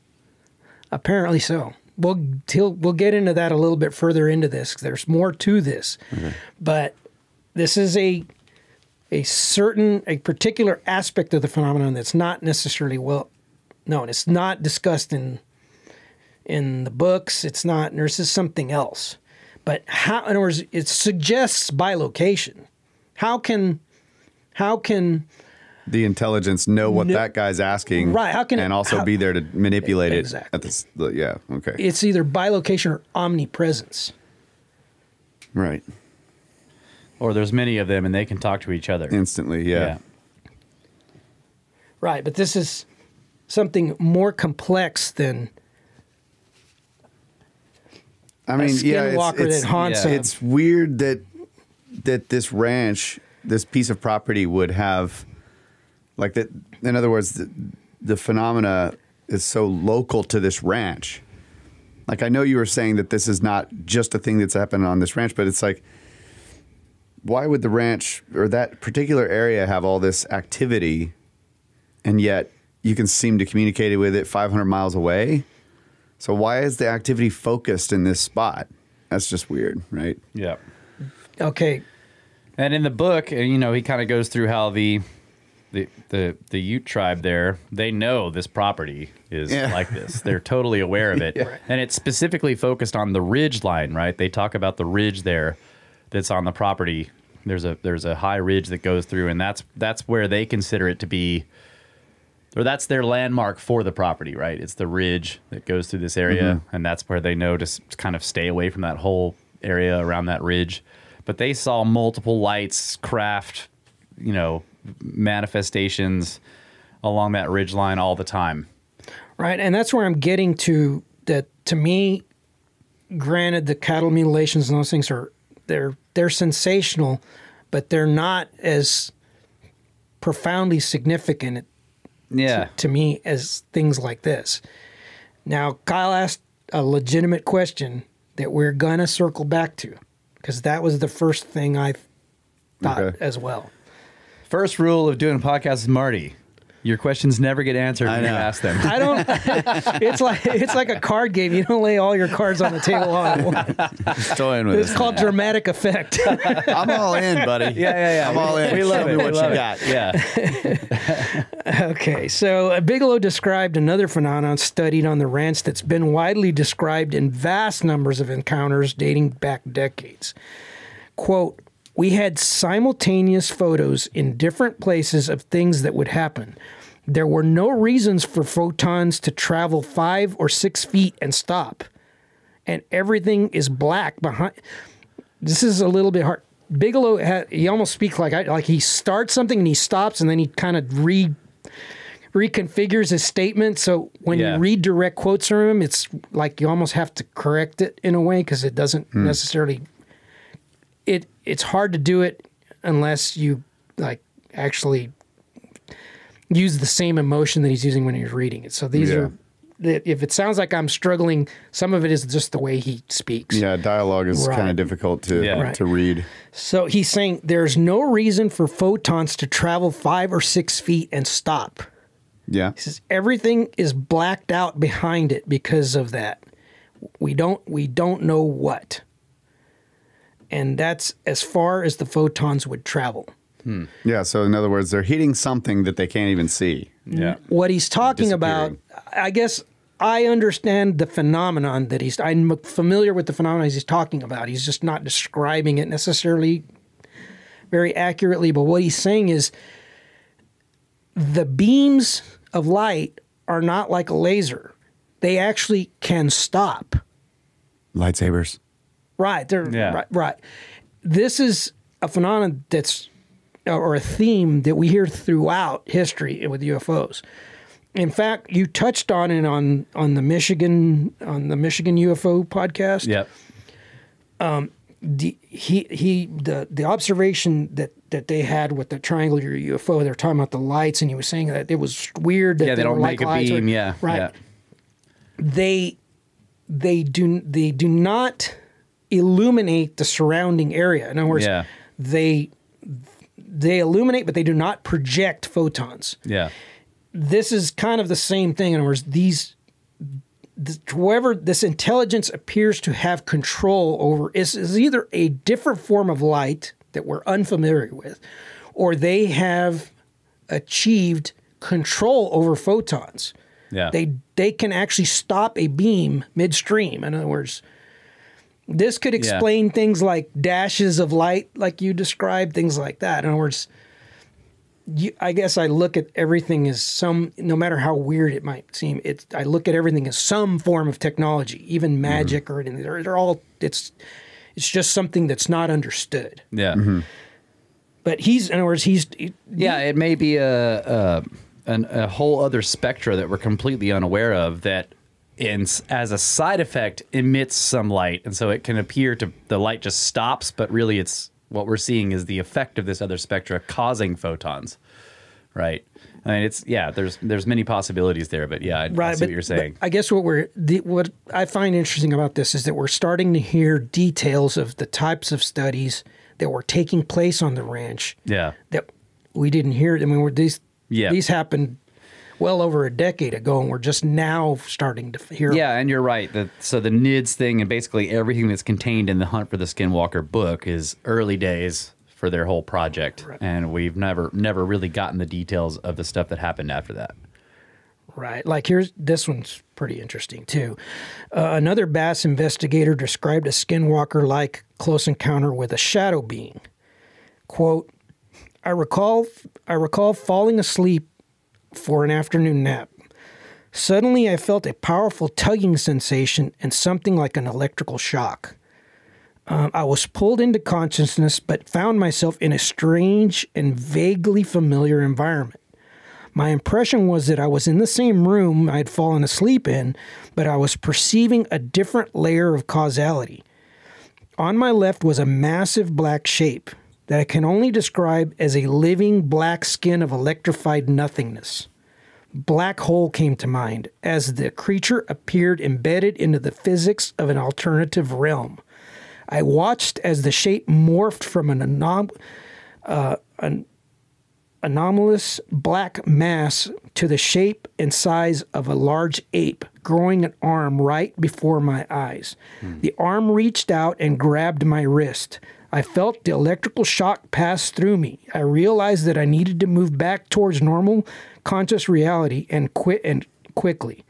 Apparently so. We'll get into that a little bit further into this. There's more to this. Okay. But this is a particular aspect of the phenomenon that's not necessarily well known. It's not discussed in the books. It's not. This is something else. But in other words, it suggests bilocation. How can the intelligence know what that guy's asking, right? How can and also be there to manipulate exactly. it? Okay. It's either bilocation or omnipresence. Right. Or there's many of them, and they can talk to each other instantly. Yeah. Right, but this is something more complex than. I mean, Skinwalker that haunts. It's weird that this ranch, this piece of property, would have like that. In other words, the phenomena is so local to this ranch. Like, I know you were saying that this is not just a thing that's happened on this ranch, but it's like, why would the ranch or that particular area have all this activity, and yet you can seem to communicate with it 500 miles away? So why is the activity focused in this spot? That's just weird, right? Yeah. Okay. And in the book, he kind of goes through how the Ute tribe there, they know this property is like this. They're totally aware of it. Yeah. And it's specifically focused on the ridge line, right? They talk about the ridge there that's on the property. There's a high ridge that goes through, and that's where they consider it to be, or that's their landmark for the property, right? It's the ridge that goes through this area, and that's where they know to kind of stay away from that whole area around that ridge. But they saw multiple lights, craft, manifestations along that ridge line all the time. Right, and that's where I'm getting to. That, to me, granted, the cattle mutilations and those things they're sensational, but they're not as profoundly significant to me as things like this. Now, Kyle asked a legitimate question that we're going to circle back to, because that was the first thing I thought as well. First rule of doing a podcast with Marty: your questions never get answered when you ask them. I don't. It's like a card game. You don't lay all your cards on the table all at once. It's called dramatic effect. I'm all in, buddy. Yeah. I'm all in. We love it. What you got? Yeah. Okay, so Bigelow described another phenomenon studied on the ranch that's been widely described in vast numbers of encounters dating back decades. Quote, "We had simultaneous photos in different places of things that would happen. There were no reasons for photons to travel 5 or 6 feet and stop. And everything is black behind." This is a little bit hard. Bigelow, he almost speaks like he starts something and he stops, and then he kind of reconfigures his statement. So when you read direct quotes from him, it's like you almost have to correct it in a way, because it doesn't necessarily... It's hard to do it unless you actually use the same emotion that he's using when he's reading it. So these are, if it sounds like I'm struggling, some of it is just the way he speaks. Yeah, dialogue is kind of difficult to read. So he's saying there's no reason for photons to travel 5 or 6 feet and stop. Yeah. He says everything is blacked out behind it because of that. We don't know what. And that's as far as the photons would travel. Yeah, so in other words, they're hitting something that they can't even see. Yeah. What he's talking about, I guess I understand the phenomenon that I'm familiar with the phenomenon he's talking about. He's just not describing it necessarily very accurately. But what he's saying is the beams of light are not like a laser. They actually can stop. Lightsabers. Right. Right. This is a phenomenon or a theme that we hear throughout history with UFOs. In fact, you touched on it on the Michigan UFO podcast. Yep. The observation that they had with the triangular UFO, they were talking about the lights, and he was saying that it was weird that they don't make a beam. Right. Yeah. They do not illuminate the surrounding area. In other words, they illuminate, but they do not project photons. Yeah. This is kind of the same thing. In other words, whoever this intelligence appears to have control over is either a different form of light that we're unfamiliar with, or they have achieved control over photons. Yeah. They can actually stop a beam midstream. In other words, this could explain things like dashes of light, like you described, things like that. In other words, I guess I look at everything as no matter how weird it might seem, I look at everything as some form of technology, even magic or anything. They're all, it's just something that's not understood. Yeah. Mm-hmm. But in other words, it may be a whole other spectra that we're completely unaware of that as a side effect emits some light, and so it can appear the light just stops, but really it's what we're seeing is the effect of this other spectra causing photons, right? I mean, there's many possibilities there, but I see what you're saying. I guess what I find interesting about this is that we're starting to hear details of the types of studies that were taking place on the ranch. Yeah, that we didn't hear. I mean, these happened well over a decade ago, and we're just now starting to hear. Yeah, and you're right. So the NIDS thing and basically everything that's contained in the Hunt for the Skinwalker book is early days for their whole project, and we've never really gotten the details of the stuff that happened after that. Right. Like this one's pretty interesting too. Another Bass investigator described a Skinwalker-like close encounter with a shadow being. Quote, I recall falling asleep for an afternoon nap. Suddenly, I felt a powerful tugging sensation and something like an electrical shock. I was pulled into consciousness, but found myself in a strange and vaguely familiar environment. My impression was that I was in the same room I had fallen asleep in, but I was perceiving a different layer of causality. On my left was a massive black shape that I can only describe as a living black skin of electrified nothingness. Black hole came to mind as the creature appeared embedded into the physics of an alternative realm. I watched as the shape morphed from an anomalous black mass to the shape and size of a large ape, growing an arm right before my eyes. The arm reached out and grabbed my wrist. I felt the electrical shock pass through me. I realized that I needed to move back towards normal conscious reality and quickly.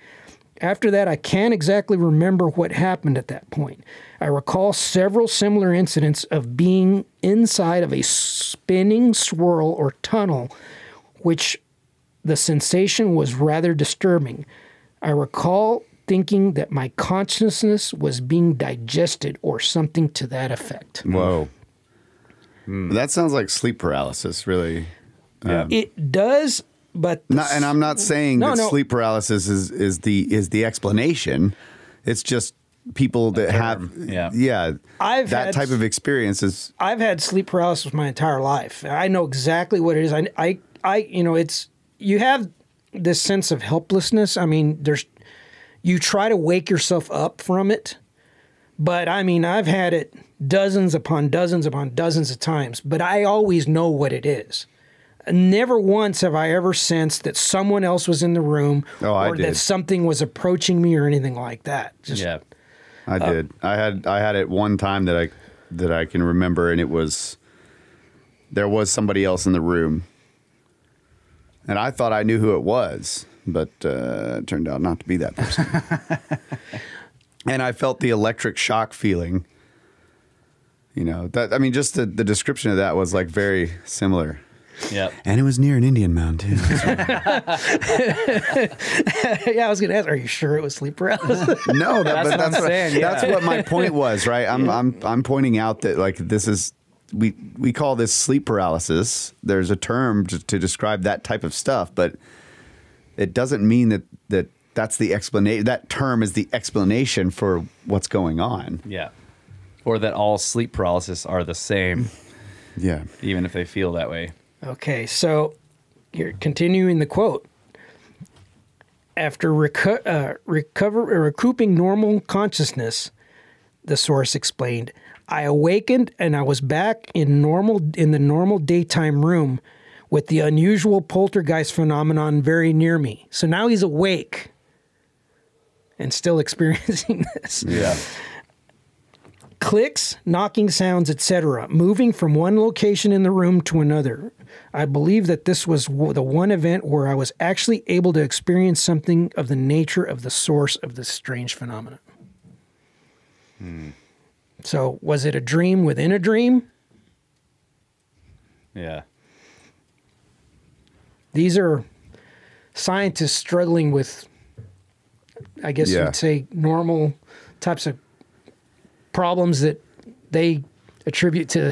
After that, I can't exactly remember what happened at that point. I recall several similar incidents of being inside of a spinning swirl or tunnel, which the sensation was rather disturbing. I recall thinking that my consciousness was being digested or something to that effect. Whoa. That sounds like sleep paralysis, really. It does, but... and I'm not saying that sleep paralysis is the explanation. It's just people that have I've that had type of experiences. I've had sleep paralysis my entire life. I know exactly what it is. It's you have this sense of helplessness. I mean, you try to wake yourself up from it, but I mean, I've had it dozens upon dozens upon dozens of times, but I always know what it is. Never once have I ever sensed that someone else was in the room or that something was approaching me or anything like that. I did. I had it one time that I can remember, and there was somebody else in the room, and I thought I knew who it was, but it turned out not to be that person. And I felt the electric shock feeling. Just the description of that was like very similar. Yeah, and it was near an Indian mound too. Yeah, I was going to ask, are you sure it was sleep paralysis? No, that's what my point was, right? I'm pointing out that like this is we call this sleep paralysis. There's a term to describe that type of stuff, but it doesn't mean that's the explanation. That term is the explanation for what's going on. Yeah, or that all sleep paralysis are the same. Yeah, even if they feel that way. Okay, so you're continuing the quote. After recouping normal consciousness, the source explained, I awakened and I was back in the normal daytime room with the unusual poltergeist phenomenon very near me. So now he's awake and still experiencing this. Yeah. Clicks, knocking sounds, etc., moving from one location in the room to another. I believe that this was the one event where I was actually able to experience something of the nature of the source of this strange phenomenon. So, was it a dream within a dream? Yeah. These are scientists struggling with, I guess you'd say, normal types of problems that they attribute to,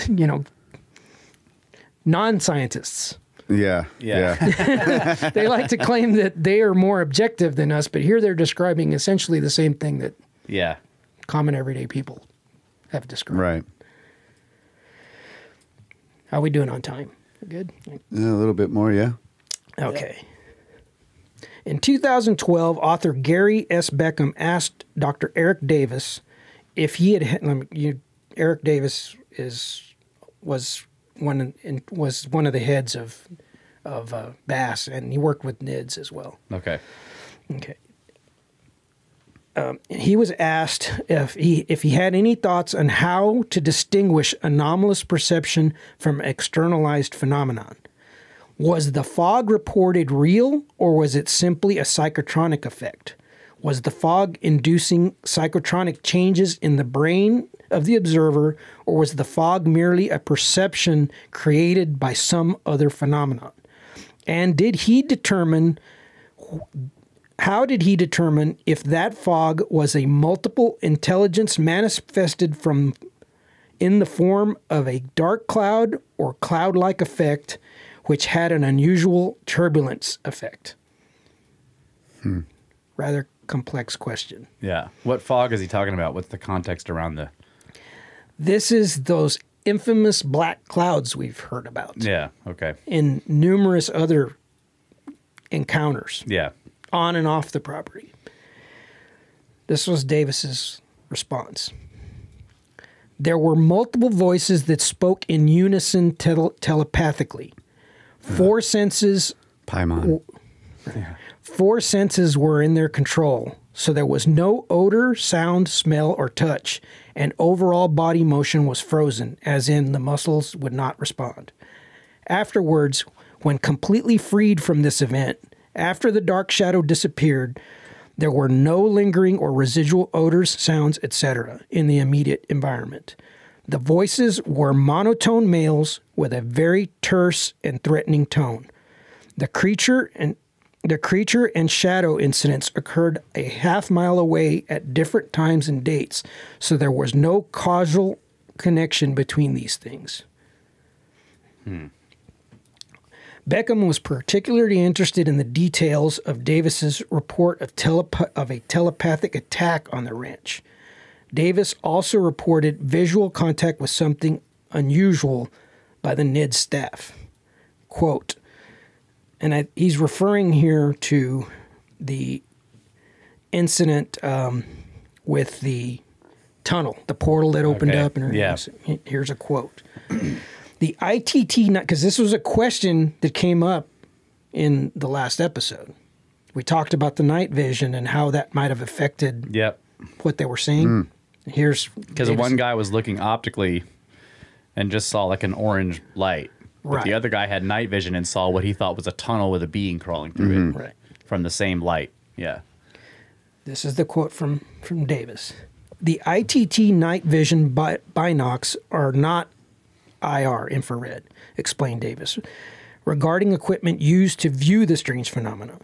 non-scientists. Yeah. They like to claim that they are more objective than us, but here they're describing essentially the same thing that common everyday people have described. Right. How are we doing on time? We're good? Yeah, a little bit more, yeah. Okay. In 2012, author Gary S. Beckham asked Dr. Eric Davis if he had Eric Davis was one of the heads of BASS, and he worked with NIDS as well. Okay. He was asked if he had any thoughts on how to distinguish anomalous perception from externalized phenomenon. Was the fog reported real, or was it simply a psychotronic effect? Was the fog inducing psychotronic changes in the brain of the observer, or was the fog merely a perception created by some other phenomenon? And how did he determine if that fog was a multiple intelligence manifested in the form of a dark cloud or cloud-like effect, which had an unusual turbulence effect? Rather complex question. Yeah. What fog is he talking about? What's the context around the... This is those infamous black clouds we've heard about. Yeah, okay. In numerous other encounters. Yeah. On and off the property. This was Davis's response. There were multiple voices that spoke in unison telepathically. Four senses... Paimon. Four senses were in their control, so there was no odor, sound, smell, or touch, and overall body motion was frozen, as in the muscles would not respond. Afterwards, when completely freed from this event, after the dark shadow disappeared, there were no lingering or residual odors, sounds, etc. in the immediate environment. The voices were monotone males with a very terse and threatening tone. The creature and shadow incidents occurred a half-mile away at different times and dates, so there was no causal connection between these things. Beckham was particularly interested in the details of Davis's report of a telepathic attack on the ranch. Davis also reported visual contact with something unusual by the NIDS staff. Quote, and he's referring here to the incident with the tunnel, the portal that opened up. And here's a quote. The ITT, because this was a question that came up in the last episode. We talked about the night vision and how that might have affected what they were seeing. Here's because one guy was looking optically and just saw like an orange light. But the other guy had night vision and saw what he thought was a tunnel with a being crawling through it from the same light. Yeah. This is the quote from Davis. The ITT night vision binocs are not IR, infrared, explained Davis, regarding equipment used to view the strange phenomena.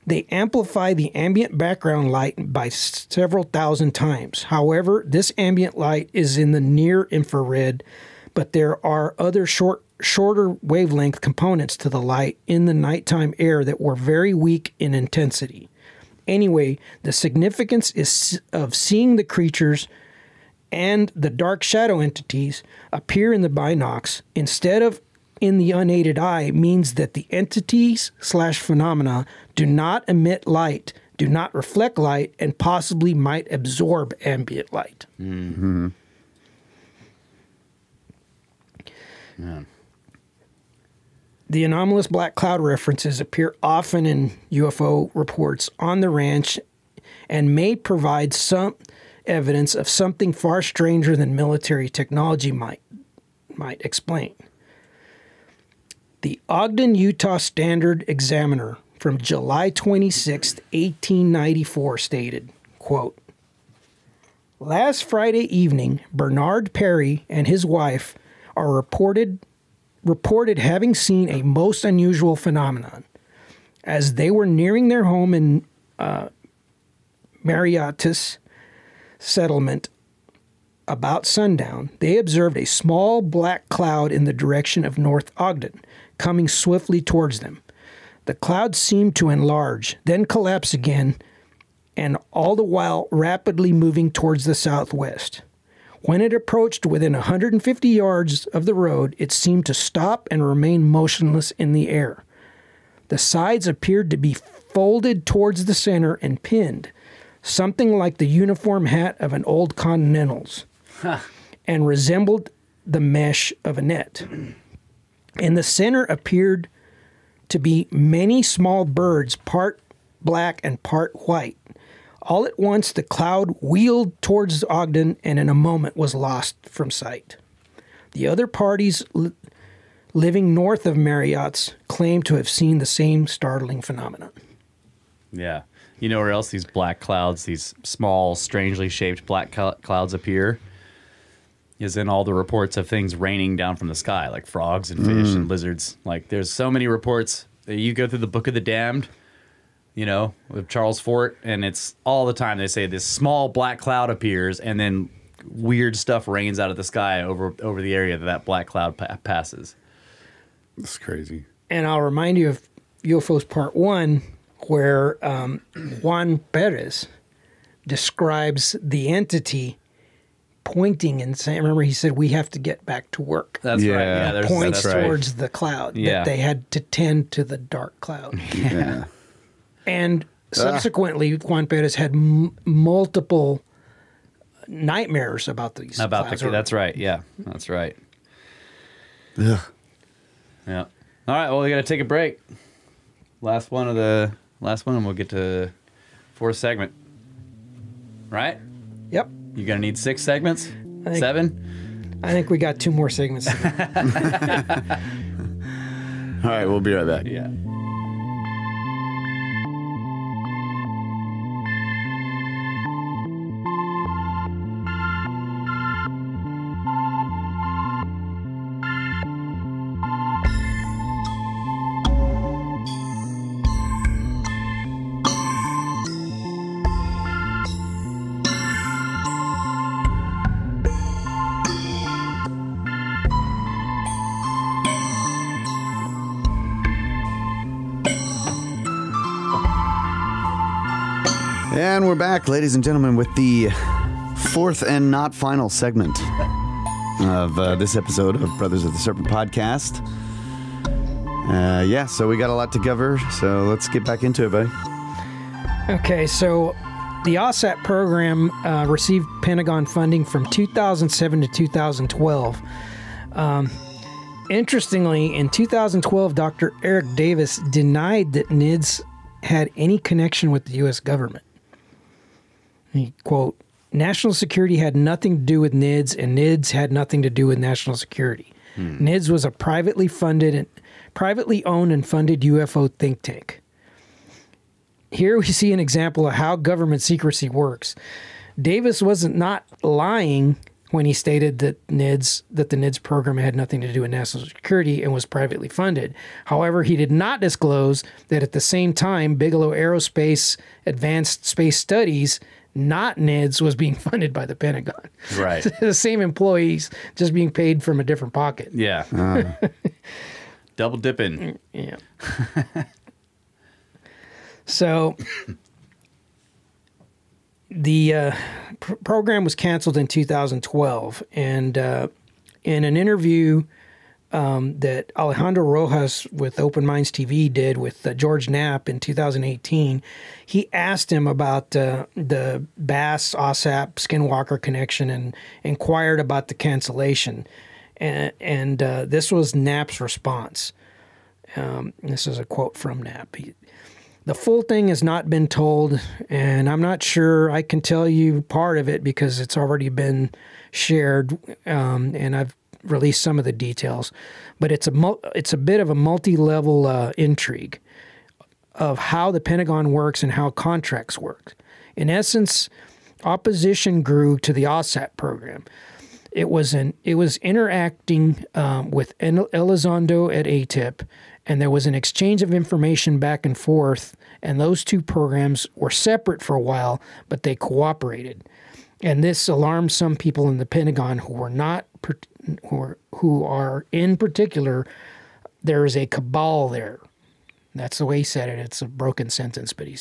They amplify the ambient background light by several thousand times. However, this ambient light is in the near infrared, but there are other shorter wavelength components to the light in the nighttime air that were very weak in intensity. Anyway, the significance is of seeing the creatures and the dark shadow entities appear in the binocs instead of in the unaided eye means that the entities / phenomena do not emit light, do not reflect light, and possibly might absorb ambient light. Mm-hmm. Yeah. The anomalous black cloud references appear often in UFO reports on the ranch and may provide some evidence of something far stranger than military technology might explain. The Ogden, Utah Standard Examiner from July 26, 1894 stated, quote, last Friday evening, Bernard Perry and his wife are reported having seen a most unusual phenomenon. As they were nearing their home in Mariotis settlement about sundown, they observed a small black cloud in the direction of North Ogden, coming swiftly towards them. The cloud seemed to enlarge, then collapse again, and all the while rapidly moving towards the southwest. When it approached within 150 yards of the road, it seemed to stop and remain motionless in the air. The sides appeared to be folded towards the center and pinned, something like the uniform hat of an old Continentals, and resembled the mesh of a net. In the center appeared to be many small birds, part black and part white. All at once, the cloud wheeled towards Ogden and in a moment was lost from sight. The other parties living north of Marriott's claimed to have seen the same startling phenomenon. Yeah. You know where else these black clouds, these small, strangely shaped black clouds appear? Is in all the reports of things raining down from the sky, like frogs and fish and lizards. Like, there's so many reports. You go through the Book of the Damned, you know, with Charles Fort, and it's all the time they say this small black cloud appears, and then weird stuff rains out of the sky over the area that black cloud passes. That's crazy. And I'll remind you of UFOs Part 1, where Juan Perez describes the entity pointing and saying, remember he said, we have to get back to work. That's right. Yeah, points that's towards the cloud, that they had to tend to the dark cloud. Yeah. And subsequently, Juan Perez had multiple nightmares about these clouds. That's right. Yeah, that's right. Ugh. Yeah. All right, well, we got to take a break. Last one, and we'll get to fourth segment. Right? Yep. You're going to need 6 segments? 7? I think we got 2 more segments. All right, we'll be right back. Yeah. And we're back, ladies and gentlemen, with the fourth and not final segment of this episode of Brothers of the Serpent podcast. So we got a lot to cover, so let's get back into it, buddy. Okay, so the OSAP program received Pentagon funding from 2007 to 2012. Interestingly, in 2012, Dr. Eric Davis denied that NIDS had any connection with the U.S. government. He, quote, "National security had nothing to do with NIDS, and NIDS had nothing to do with national security. NIDS was a privately owned and funded UFO think tank." Here we see an example of how government secrecy works. Davis wasn't not lying when he stated that the NIDS program had nothing to do with national security and was privately funded. However, he did not disclose that at the same time, Bigelow Aerospace Advanced Space Studies, not NIDS, was being funded by the Pentagon. Right. The same employees, just being paid from a different pocket. Yeah. Double dipping. Yeah. So the program was canceled in 2012, and in an interview that Alejandro Rojas with Open Minds TV did with George Knapp in 2018, he asked him about the Bass OSAP Skinwalker connection and inquired about the cancellation. And this was Knapp's response. This is a quote from Knapp. "The full thing has not been told, and I'm not sure I can tell you part of it because it's already been shared, and I've released some of the details. But it's a bit of a multi-level intrigue of how the Pentagon works and how contracts work. In essence, opposition grew to the OSAP program. It was interacting with Elizondo at ATIP, and there was an exchange of information back and forth, and those two programs were separate for a while, but they cooperated. And this alarmed some people in the Pentagon who are in particular, there is a cabal there." That's the way he said it. It's a broken sentence, but he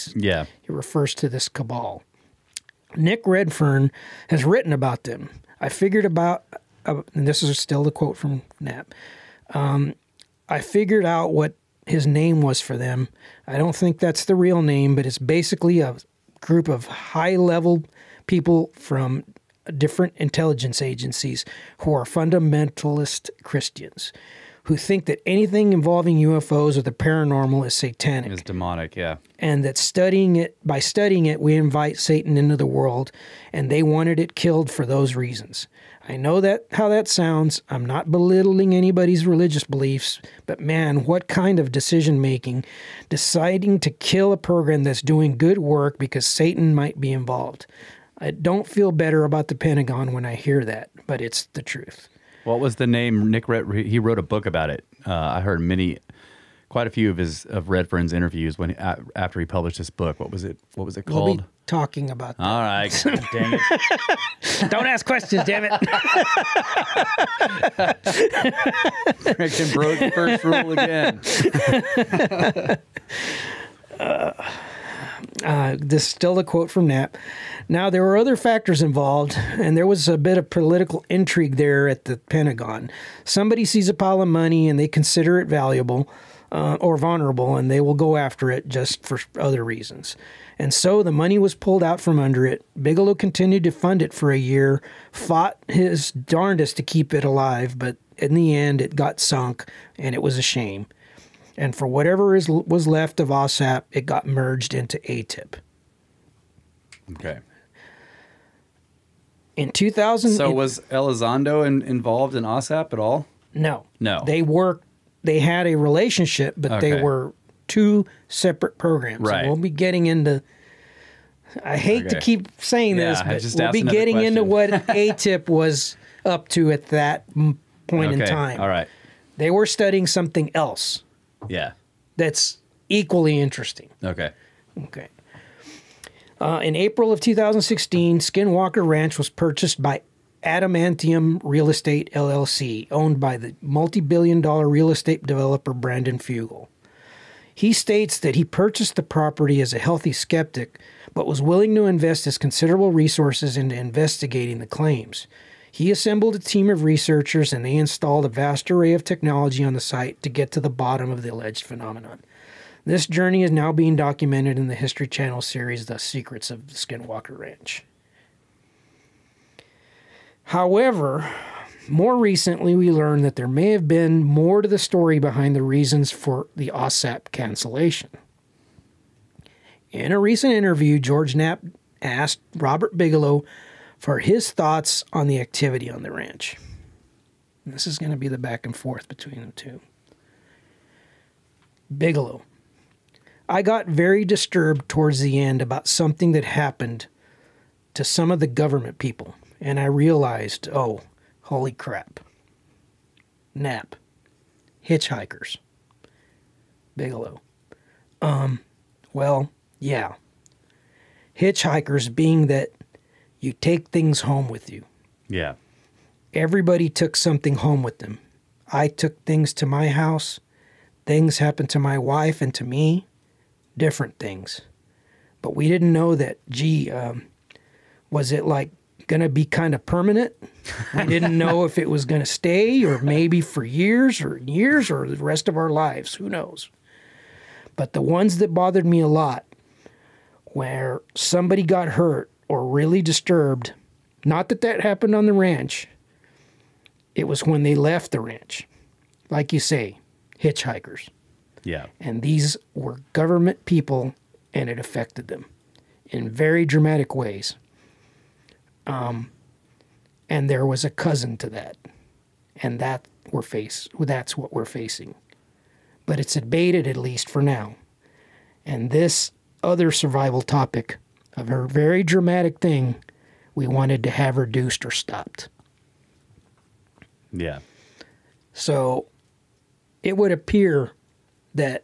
refers to this cabal. Nick Redfern has written about them. "I figured about, and this is still the quote from Knapp, I figured out what his name was for them. I don't think that's the real name, but it's basically a group of high-level people from different intelligence agencies who are fundamentalist Christians, who think that anything involving UFOs or the paranormal is satanic. It's demonic, yeah. And that by studying it, we invite Satan into the world, and they wanted it killed for those reasons. I know how that sounds. I'm not belittling anybody's religious beliefs, but man, what kind of decision-making, deciding to kill a program that's doing good work because Satan might be involved. I don't feel better about the Pentagon when I hear that, but it's the truth." What was the name? He wrote a book about it. I heard quite a few of Redfern's interviews after he published this book. What was it called? We'll be talking about that. All right, dang it! Don't ask questions, damn it! Freaking broke the first rule again. This is still a quote from Knapp. "Now, there were other factors involved, and there was a bit of political intrigue there at the Pentagon. Somebody sees a pile of money, and they consider it valuable or vulnerable, and they will go after it just for other reasons. And so the money was pulled out from under it. Bigelow continued to fund it for a year, fought his darndest to keep it alive, but in the end, it got sunk, and it was a shame. And for whatever was left of OSAP, it got merged into ATIP." Okay. In 2000... So was Elizondo involved in OSAP at all? No. No. They had a relationship, but they were two separate programs. Right. And we'll be getting into... I hate to keep saying this, but we'll be getting into what ATIP was up to at that point in time. All right. They were studying something else. Yeah. That's equally interesting. Okay. Okay. In April of 2016, Skinwalker Ranch was purchased by Adamantium Real Estate LLC, owned by the multi-billion-dollar real estate developer Brandon Fugel. He states that he purchased the property as a healthy skeptic, but was willing to invest his considerable resources into investigating the claims. He assembled a team of researchers and they installed a vast array of technology on the site to get to the bottom of the alleged phenomenon. This journey is now being documented in the History Channel series, The Secrets of the Skinwalker Ranch. However, more recently we learned that there may have been more to the story behind the reasons for the OSAP cancellation. In a recent interview, George Knapp asked Robert Bigelow for his thoughts on the activity on the ranch. This is going to be the back and forth between the two. Bigelow: I got very disturbed towards the end about something that happened to some of the government people, and I realized, oh, holy crap. Knapp: hitchhikers. Bigelow: well, yeah. Hitchhikers being that you take things home with you. Yeah. Everybody took something home with them. I took things to my house. Things happened to my wife and to me. Different things. But we didn't know that, was it like going to be kind of permanent? We didn't know if it was going to stay or maybe for years or the rest of our lives. Who knows? But the ones that bothered me a lot, where somebody got hurt or really disturbed, not that that happened on the ranch, it was when they left the ranch. Like you say, hitchhikers. Yeah. And these were government people, and it affected them in very dramatic ways. And there was a cousin to that, and that's what we're facing. But it's abated, at least for now. And this other survival topic of a very dramatic thing, we wanted to have reduced or stopped. Yeah. So it would appear that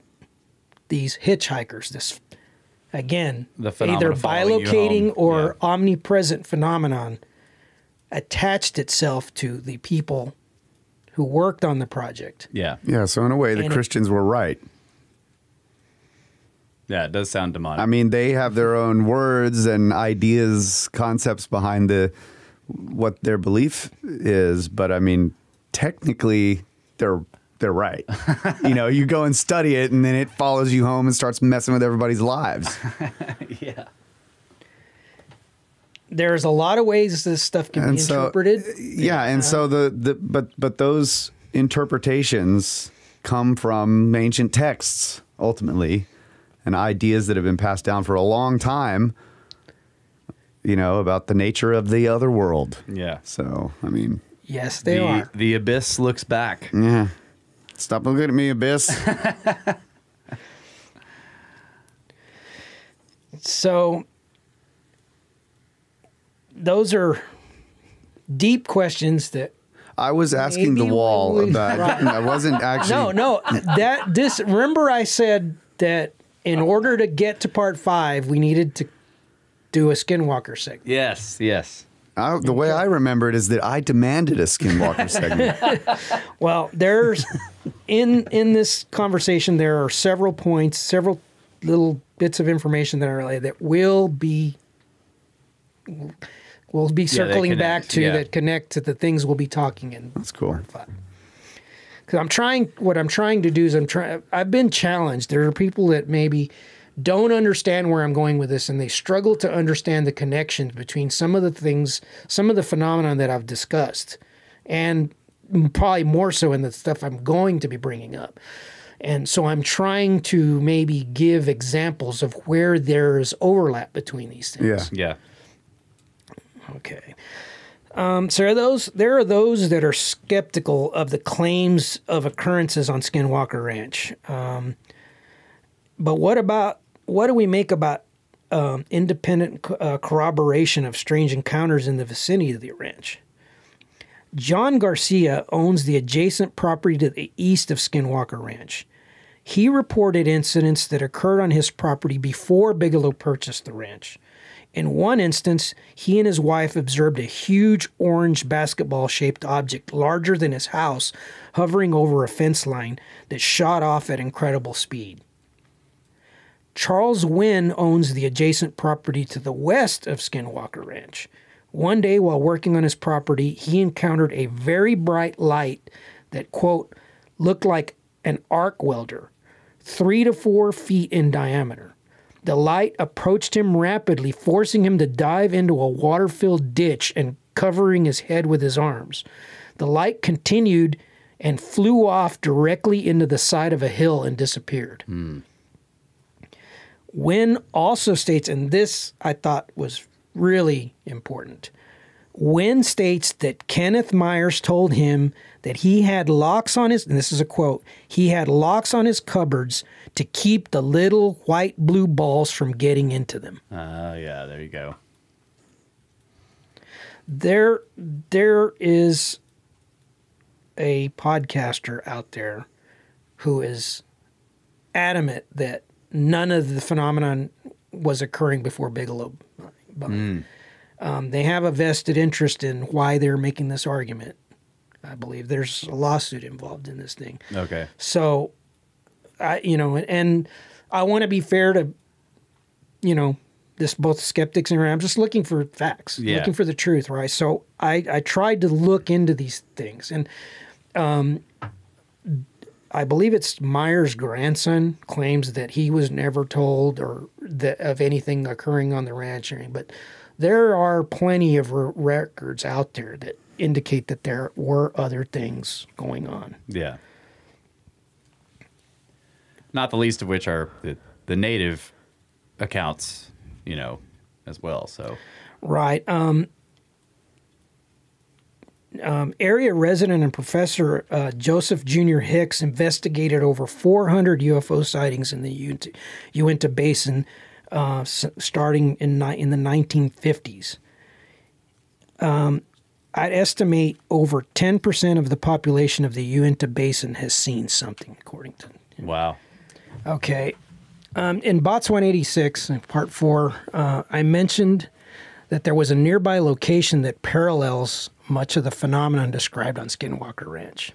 these hitchhikers, this, again, either bilocating or omnipresent phenomenon, attached itself to the people who worked on the project. Yeah. Yeah, so in a way, the Christians were right. Yeah, it does sound demonic. I mean, they have their own words and ideas, concepts behind what their belief is, but I mean, technically, they're right. You know, you go and study it, and then it follows you home and starts messing with everybody's lives. Yeah. There's a lot of ways this stuff can be interpreted. Yeah, and so but those interpretations come from ancient texts ultimately, and ideas that have been passed down for a long time, you know, about the nature of the other world. Yeah. So, I mean, yes, they are. The abyss looks back. Yeah. Stop looking at me, Abyss. So those are deep questions that I was asking the wall about. I wasn't actually. No. Remember, I said that in order to get to part 5, we needed to do a Skinwalker segment. Yes. The way I remember it is that I demanded a Skinwalker segment. Well, there's in this conversation there are several points, several little bits of information that will be circling back to that connect to the things we'll be talking in. That's cool. Because what I'm trying to do is I've been challenged. There are people that maybe don't understand where I'm going with this, and they struggle to understand the connections between some of the things, some of the phenomena that I've discussed, and probably more so in the stuff I'm going to be bringing up. And so I'm trying to maybe give examples of where there's overlap between these things. Yeah. Okay. So there are those that are skeptical of the claims of occurrences on Skinwalker Ranch. But what do we make about independent corroboration of strange encounters in the vicinity of the ranch? John Garcia owns the adjacent property to the east of Skinwalker Ranch. He reported incidents that occurred on his property before Bigelow purchased the ranch. In one instance, he and his wife observed a huge orange basketball-shaped object larger than his house hovering over a fence line that shot off at incredible speed. Charles Wynn owns the adjacent property to the west of Skinwalker Ranch. One day while working on his property, he encountered a very bright light that, quote, looked like an arc welder, 3 to 4 feet in diameter. The light approached him rapidly, forcing him to dive into a water-filled ditch and covering his head with his arms. The light continued and flew off directly into the side of a hill and disappeared. Wynn also states, and this I thought was really important, Wynn states that Kenneth Myers told him that he had locks on his, and this is a quote, he had locks on his cupboards to keep the little white-blue balls from getting into them. Yeah, there you go. There is a podcaster out there who is adamant that none of the phenomenon was occurring before Bigelow. They have a vested interest in why they're making this argument. I believe there's a lawsuit involved in this thing. Okay. So, and I want to be fair to, this both skeptics and I'm just looking for facts, looking for the truth, right? So I tried to look into these things, and I believe it's Myers' grandson claims that he was never told or of anything occurring on the ranch, but there are plenty of records out there that indicate that there were other things going on. Yeah. Not the least of which are the native accounts, as well. So, right. Area resident and professor Joseph Jr. Hicks investigated over 400 UFO sightings in the Uinta Basin starting in the 1950s. I'd estimate over 10% of the population of the Uinta Basin has seen something, according to him. Wow. Okay. In Bots 186, in Part 4, I mentioned that there was a nearby location that parallels much of the phenomenon described on Skinwalker Ranch.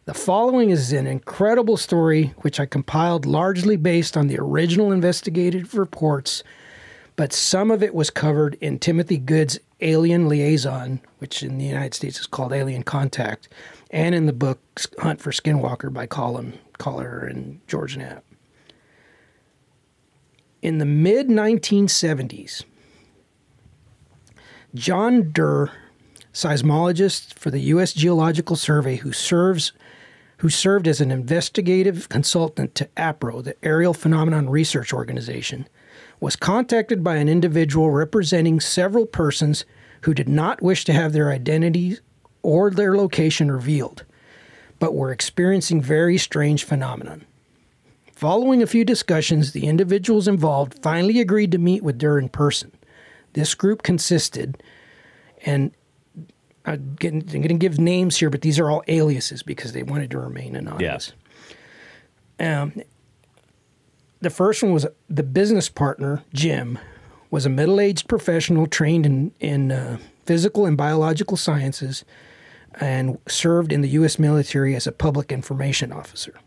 The following is an incredible story which I compiled largely based on the original investigative reports, but some of it was covered in Timothy Good's Alien Liaison, which in the United States is called Alien Contact, and in the book Hunt for Skinwalker by Collier and George Knapp. In the mid-1970s, John Durr, seismologist for the U.S. Geological Survey who served as an investigative consultant to APRO, the Aerial Phenomenon Research Organization, was contacted by an individual representing several persons who did not wish to have their identities or their location revealed, but were experiencing very strange phenomenon. Following a few discussions, the individuals involved finally agreed to meet with Durr in person. This group consisted, and I'm going to give names here, but these are all aliases because they wanted to remain anonymous. Yeah. The first one was the business partner, Jim, was a middle-aged professional trained in physical and biological sciences and served in the U.S. military as a public information officer.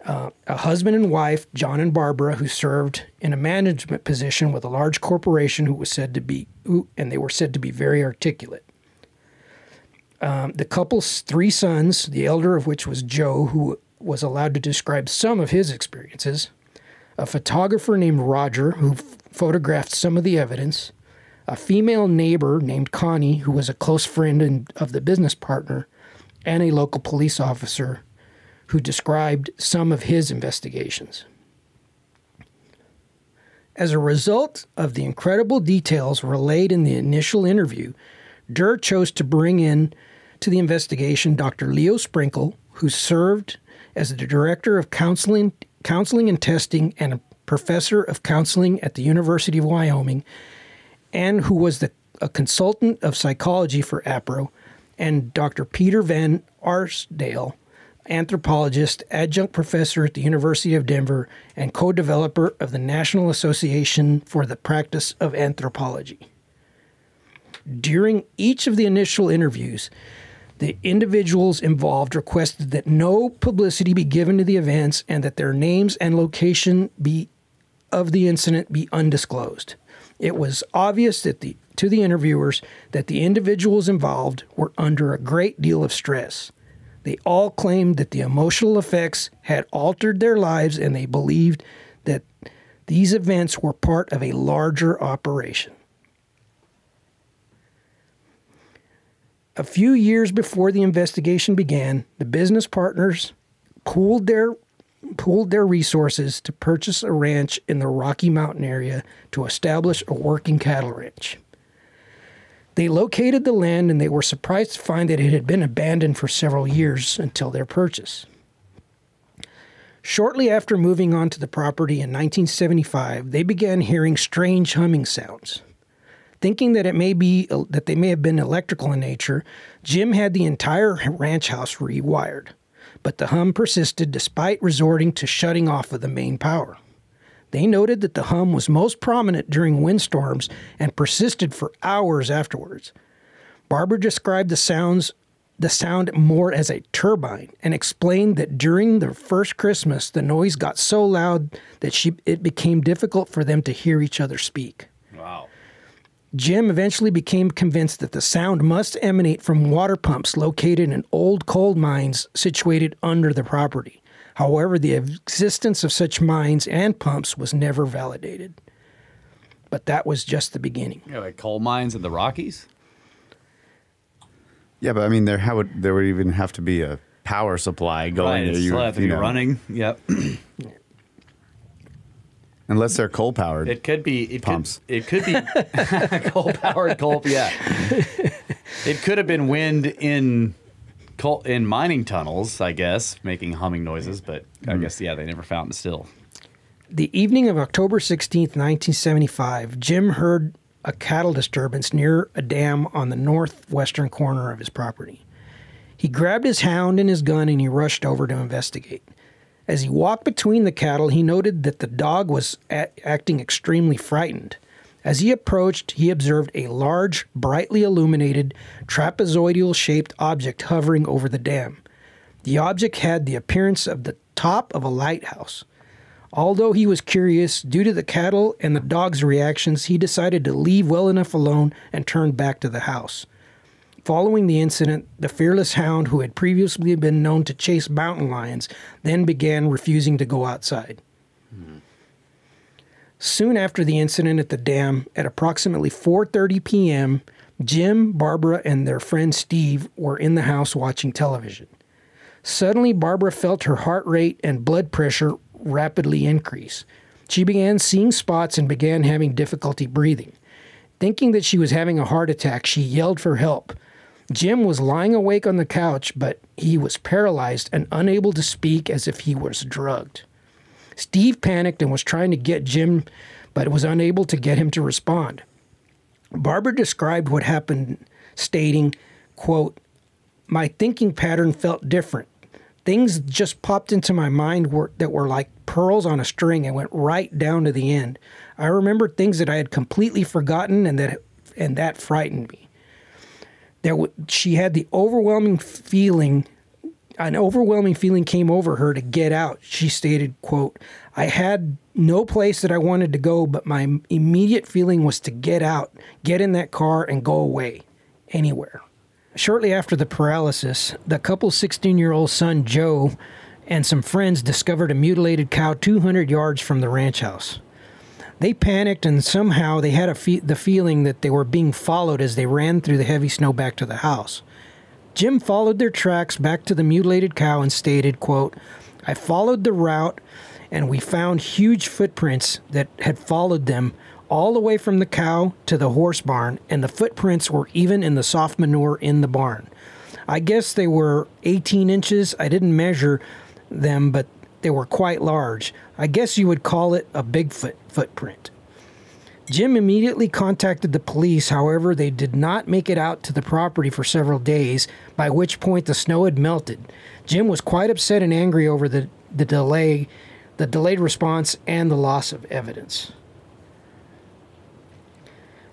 A husband and wife, John and Barbara, who served in a management position with a large corporation and they were said to be very articulate. The couple's 3 sons, the elder of which was Joe, who was allowed to describe some of his experiences, a photographer named Roger, who photographed some of the evidence, a female neighbor named Connie, who was a close friend of the business partner, and a local police officer who described some of his investigations. As a result of the incredible details relayed in the initial interview, Durr chose to bring in to the investigation Dr. Leo Sprinkle, who served as the director of counseling and testing and a professor of counseling at the University of Wyoming, and who was a consultant of psychology for APRO, and Dr. Peter Van Arsdale, anthropologist, adjunct professor at the University of Denver, and co-developer of the National Association for the Practice of Anthropology. During each of the initial interviews, The individuals involved requested that no publicity be given to the events and that their names and location of the incident be undisclosed. It was obvious to the interviewers that the individuals involved were under a great deal of stress. They all claimed that the emotional effects had altered their lives, and they believed that these events were part of a larger operation. A few years before the investigation began, the business partners pooled their resources to purchase a ranch in the Rocky Mountain area to establish a working cattle ranch. They located the land, and they were surprised to find that it had been abandoned for several years until their purchase. Shortly after moving onto the property in 1975, they began hearing strange humming sounds. Thinking that they may have been electrical in nature, Jim had the entire ranch house rewired, but the hum persisted despite resorting to shutting off of the main power. They noted that the hum was most prominent during windstorms and persisted for hours afterwards. Barbara described the sound more as a turbine and explained that during their first Christmas, the noise got so loud that it became difficult for them to hear each other speak. Wow. Jim eventually became convinced that the sound must emanate from water pumps located in old coal mines situated under the property. However, the existence of such mines and pumps was never validated. But that was just the beginning. Yeah, like coal mines in the Rockies? Yeah, but I mean, there would even have to be a power supply going. Right, still have to be running. Yep. Unless they're coal powered. It could be pumps. It could be coal powered coal. Yeah. It could have been wind in mining tunnels, I guess, making humming noises. But I guess they never found it still. The evening of October 16th, 1975, Jim heard a cattle disturbance near a dam on the northwestern corner of his property. He grabbed his hound and his gun and he rushed over to investigate. As he walked between the cattle, he noted that the dog was acting extremely frightened. As he approached, he observed a large, brightly illuminated, trapezoidal-shaped object hovering over the dam. The object had the appearance of the top of a lighthouse. Although he was curious, due to the cattle and the dog's reactions, he decided to leave well enough alone and turned back to the house. Following the incident, the fearless hound, who had previously been known to chase mountain lions, then began refusing to go outside. Soon after the incident at the dam, at approximately 4:30 p.m., Jim, Barbara, and their friend Steve were in the house watching television. Suddenly, Barbara felt her heart rate and blood pressure rapidly increase. She began seeing spots and began having difficulty breathing. Thinking that she was having a heart attack, she yelled for help. Jim was lying awake on the couch, but he was paralyzed and unable to speak as if he was drugged. Steve panicked and was trying to get Jim, but was unable to get him to respond. Barbara described what happened, stating, quote, "My thinking pattern felt different. Things just popped into my mind that were like pearls on a string and went right down to the end. I remembered things that I had completely forgotten, and that frightened me." She had an overwhelming feeling came over her to get out. She stated, quote, "I had no place that I wanted to go, but my immediate feeling was to get out, get in that car, and go away, anywhere." Shortly after the paralysis, the couple's 16-year-old son, Joe, and some friends discovered a mutilated cow 200 yards from the ranch house. They panicked, and somehow they had the feeling that they were being followed as they ran through the heavy snow back to the house. Jim followed their tracks back to the mutilated cow and stated, quote, "I followed the route, and we found huge footprints that had followed them all the way from the cow to the horse barn, and the footprints were even in the soft manure in the barn. I guess they were 18 inches. I didn't measure them, but they were quite large. I guess you would call it a Bigfoot footprint." Jim immediately contacted the police. However, they did not make it out to the property for several days, by which point the snow had melted. Jim was quite upset and angry over the delayed response and the loss of evidence.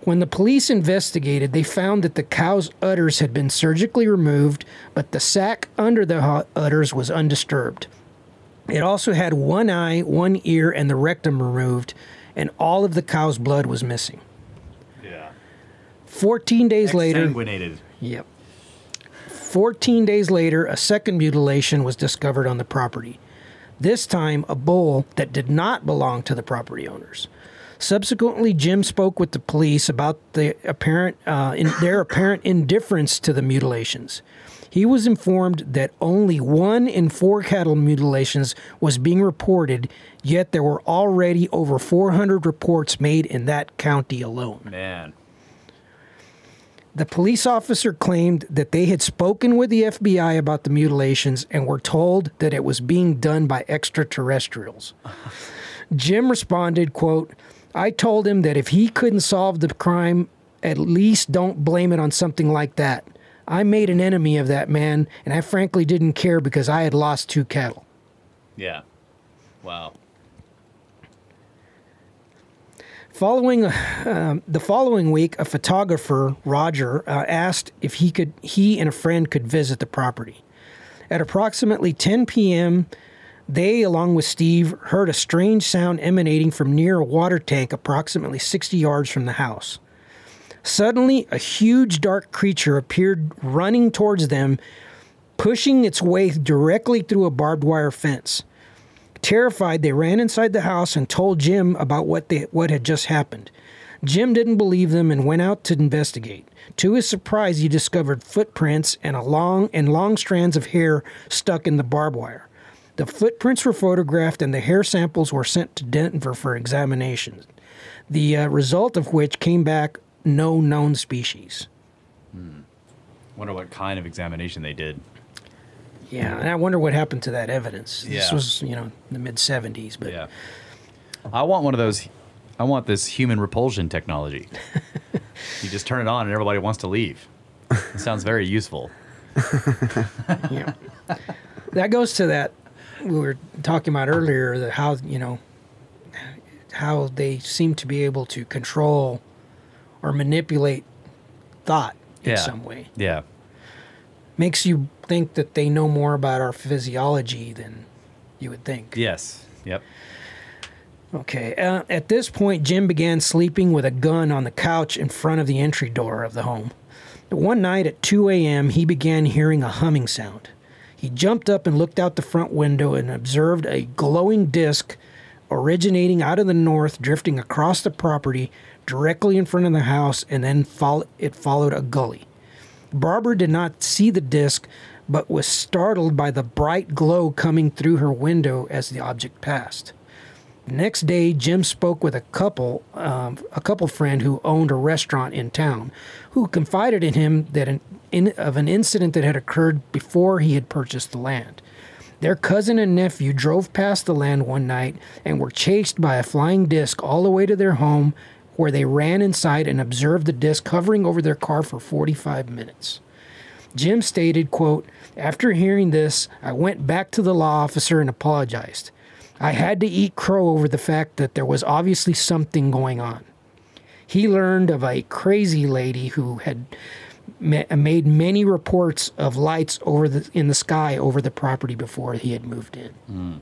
When the police investigated, they found that the cow's udders had been surgically removed, but the sac under the udders was undisturbed. It also had one eye, one ear, and the rectum removed, and all of the cow's blood was missing. Yeah. 14 days later... Exsanguinated. Yep. 14 days later, a second mutilation was discovered on the property. This time, a bull that did not belong to the property owners. Subsequently, Jim spoke with the police about their apparent indifference to the mutilations. He was informed that only 1 in 4 cattle mutilations was being reported, yet there were already over 400 reports made in that county alone. Man. The police officer claimed that they had spoken with the FBI about the mutilations and were told that it was being done by extraterrestrials. Jim responded, quote, "I told him that if he couldn't solve the crime, at least don't blame it on something like that. I made an enemy of that man, and I frankly didn't care because I had lost 2 cattle." Yeah. Wow. The following week, a photographer, Roger, asked if he and a friend could visit the property. At approximately 10 p.m., they, along with Steve, heard a strange sound emanating from near a water tank approximately 60 yards from the house. Suddenly, a huge dark creature appeared running towards them, pushing its way directly through a barbed wire fence. Terrified, they ran inside the house and told Jim about what had just happened. Jim didn't believe them and went out to investigate. To his surprise, he discovered footprints and long strands of hair stuck in the barbed wire. The footprints were photographed and the hair samples were sent to Denver for examination, the result of which came back no known species. Wonder what kind of examination they did. Yeah, and I wonder what happened to that evidence. Yeah. This was, the mid-'70s. But Yeah. I want one of those. I want this human repulsion technology. You just turn it on and everybody wants to leave. It sounds very useful. Yeah. That goes to that we were talking about earlier, that how they seem to be able to control or manipulate thought in some way. Yeah. Makes you think that they know more about our physiology than you would think. Yes. Yep. Okay. At this point, Jim began sleeping with a gun on the couch in front of the entry door of the home. One night at 2 a.m., he began hearing a humming sound. He jumped up and looked out the front window and observed a glowing disc originating out of the north, drifting across the property directly in front of the house, and then it followed a gully. Barbara did not see the disc, but was startled by the bright glow coming through her window as the object passed. The next day, Jim spoke with a couple friend who owned a restaurant in town, who confided in him that of an incident that had occurred before he had purchased the land. Their cousin and nephew drove past the land one night and were chased by a flying disc all the way to their home, where they ran inside and observed the disc hovering over their car for 45 minutes. Jim stated, quote, "After hearing this, I went back to the law officer and apologized. I had to eat crow over the fact that there was obviously something going on." He learned of a crazy lady who had made many reports of lights in the sky over the property before he had moved in.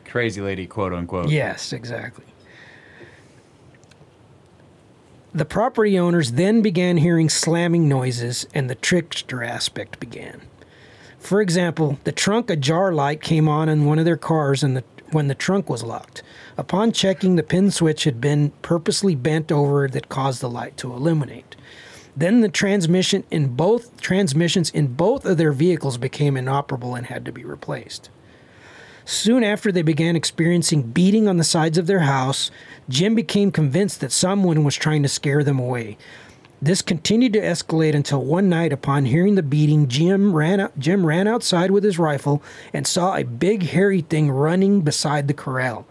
Crazy lady, quote unquote. Yes, exactly. The property owners then began hearing slamming noises, and the trickster aspect began. For example, the trunk ajar light came on in one of their cars when the trunk was locked. Upon checking, the pin switch had been purposely bent over that caused the light to illuminate. Then the transmissions in both of their vehicles became inoperable and had to be replaced. Soon after they began experiencing beating on the sides of their house, Jim became convinced that someone was trying to scare them away. This continued to escalate until one night, upon hearing the beating, Jim ran outside with his rifle and saw a big hairy thing running beside the corral.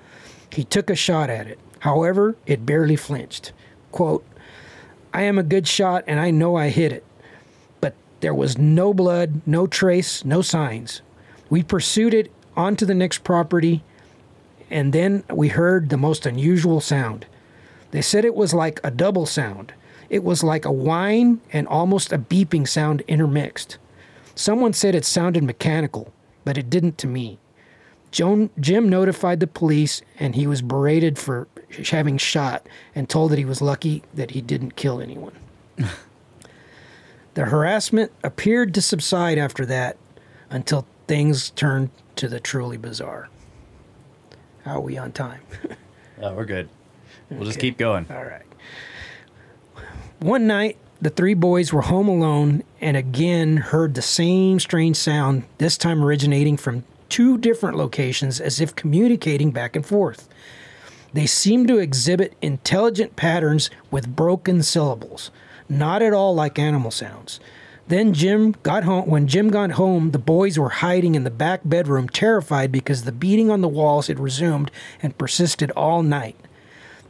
He took a shot at it. However, it barely flinched. Quote, "I am a good shot and I know I hit it. But there was no blood, no trace, no signs. We pursued it onto the next property, and then we heard the most unusual sound. They said it was like a double sound. It was like a whine and almost a beeping sound intermixed. Someone said it sounded mechanical, but it didn't to me. Jim notified the police, and he was berated for having shot and told that he was lucky that he didn't kill anyone. The harassment appeared to subside after that until things turned to the truly bizarre. How are we on time? Oh, we're good. We'll just keep going. All right. One night, the three boys were home alone and again heard the same strange sound, this time originating from 2 different locations as if communicating back and forth. They seemed to exhibit intelligent patterns with broken syllables, not at all like animal sounds. Then when Jim got home, the boys were hiding in the back bedroom, terrified because the beating on the walls had resumed and persisted all night.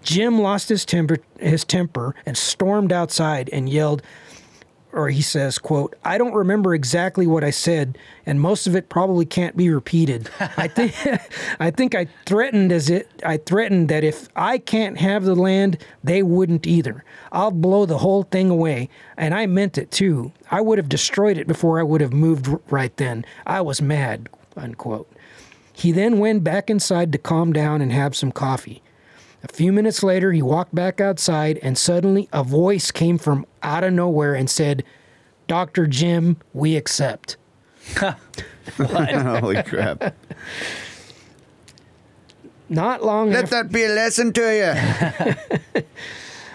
Jim lost his temper and stormed outside and yelled, or he says, quote, "I don't remember exactly what I said, and most of it probably can't be repeated. I think I threatened that if I can't have the land, they wouldn't either. I'll blow the whole thing away, and I meant it too. I would have destroyed it before I would have moved right then. I was mad," unquote. He then went back inside to calm down and have some coffee. A few minutes later, he walked back outside, and suddenly a voice came from out of nowhere and said, "Dr. Jim, we accept." Holy crap. Not long Let after... that be a lesson to you.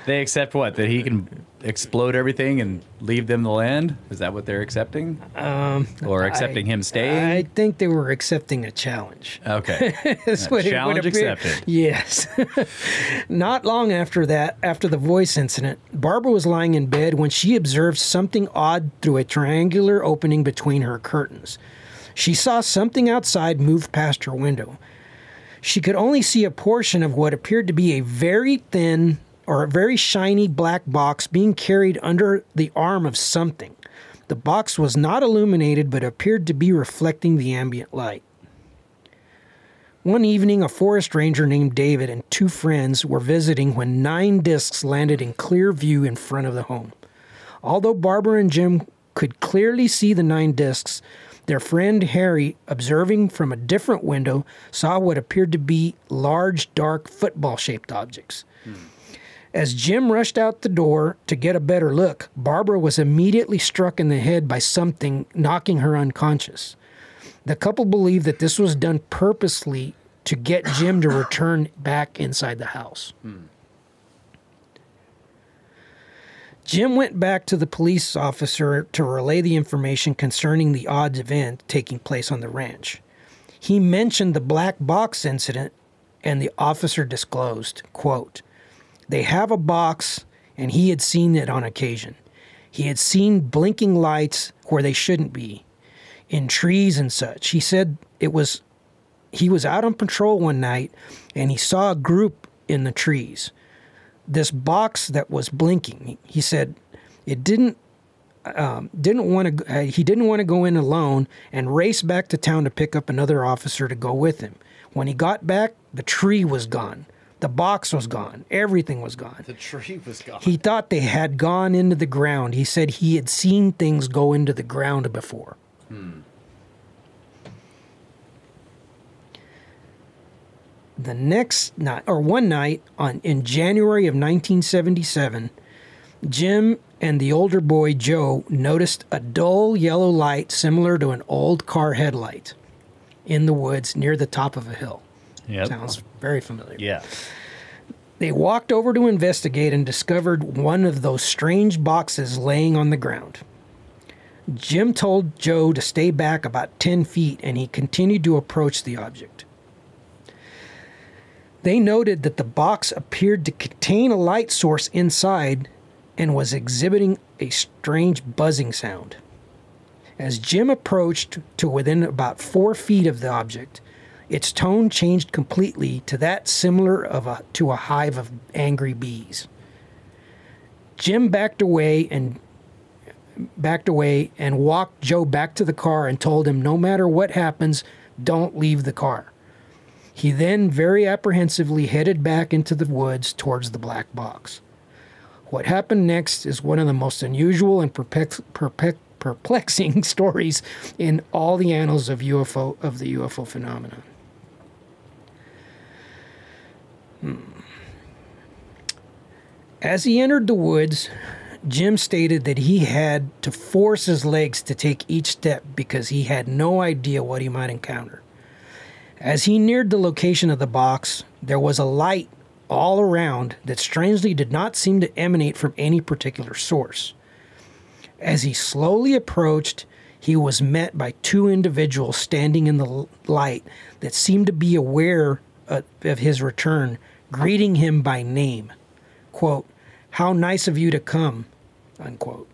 They accept what? That he can explode everything and leave them the land? Is that what they're accepting? Or accepting him staying? I think they were accepting a challenge. Okay. That's what Challenge it would appear. accepted. Yes. Not long after that, after the voice incident, Barbara was lying in bed when she observed something odd through a triangular opening between her curtains. She saw something outside move past her window. She could only see a portion of what appeared to be a very thin or a very shiny black box being carried under the arm of something. The box was not illuminated but appeared to be reflecting the ambient light. One evening, a forest ranger named David and 2 friends were visiting when 9 discs landed in clear view in front of the home. Although Barbara and Jim could clearly see the 9 discs, their friend Harry, observing from a different window, saw what appeared to be large, dark, football-shaped objects. As Jim rushed out the door to get a better look, Barbara was immediately struck in the head by something, knocking her unconscious. The couple believed that this was done purposely to get Jim to return back inside the house. Jim went back to the police officer to relay the information concerning the odd event taking place on the ranch. He mentioned the black box incident, and the officer disclosed, quote, "They have a box, and he had seen it on occasion. He had seen blinking lights where they shouldn't be, in trees and such. He said he was out on patrol one night, and he saw a group in the trees. This box that was blinking, he said, he didn't want to go in alone and race back to town to pick up another officer to go with him. When he got back, the tree was gone. The box was gone. Everything was gone. The tree was gone. He thought they had gone into the ground. He said he had seen things go into the ground before." The next night, or one night in January of 1977, Jim and the older boy Joe noticed a dull yellow light similar to an old car headlight in the woods near the top of a hill. Yep. Sounds very familiar. Yeah. They walked over to investigate and discovered one of those strange boxes laying on the ground. Jim told Joe to stay back about 10 feet, and he continued to approach the object. They noted that the box appeared to contain a light source inside and was exhibiting a strange buzzing sound. As Jim approached to within about 4 feet of the object, its tone changed completely to that similar to a hive of angry bees. Jim backed away and walked Joe back to the car and told him, no matter what happens, don't leave the car. He then very apprehensively headed back into the woods towards the black box. What happened next is one of the most unusual and perplexing stories in all the annals of the UFO phenomenon. As he entered the woods, Jim stated that he had to force his legs to take each step because he had no idea what he might encounter. As he neared the location of the box, there was a light all around that strangely did not seem to emanate from any particular source. As he slowly approached, he was met by two individuals standing in the light that seemed to be aware of his return, greeting him by name. Quote, "How nice of you to come," unquote.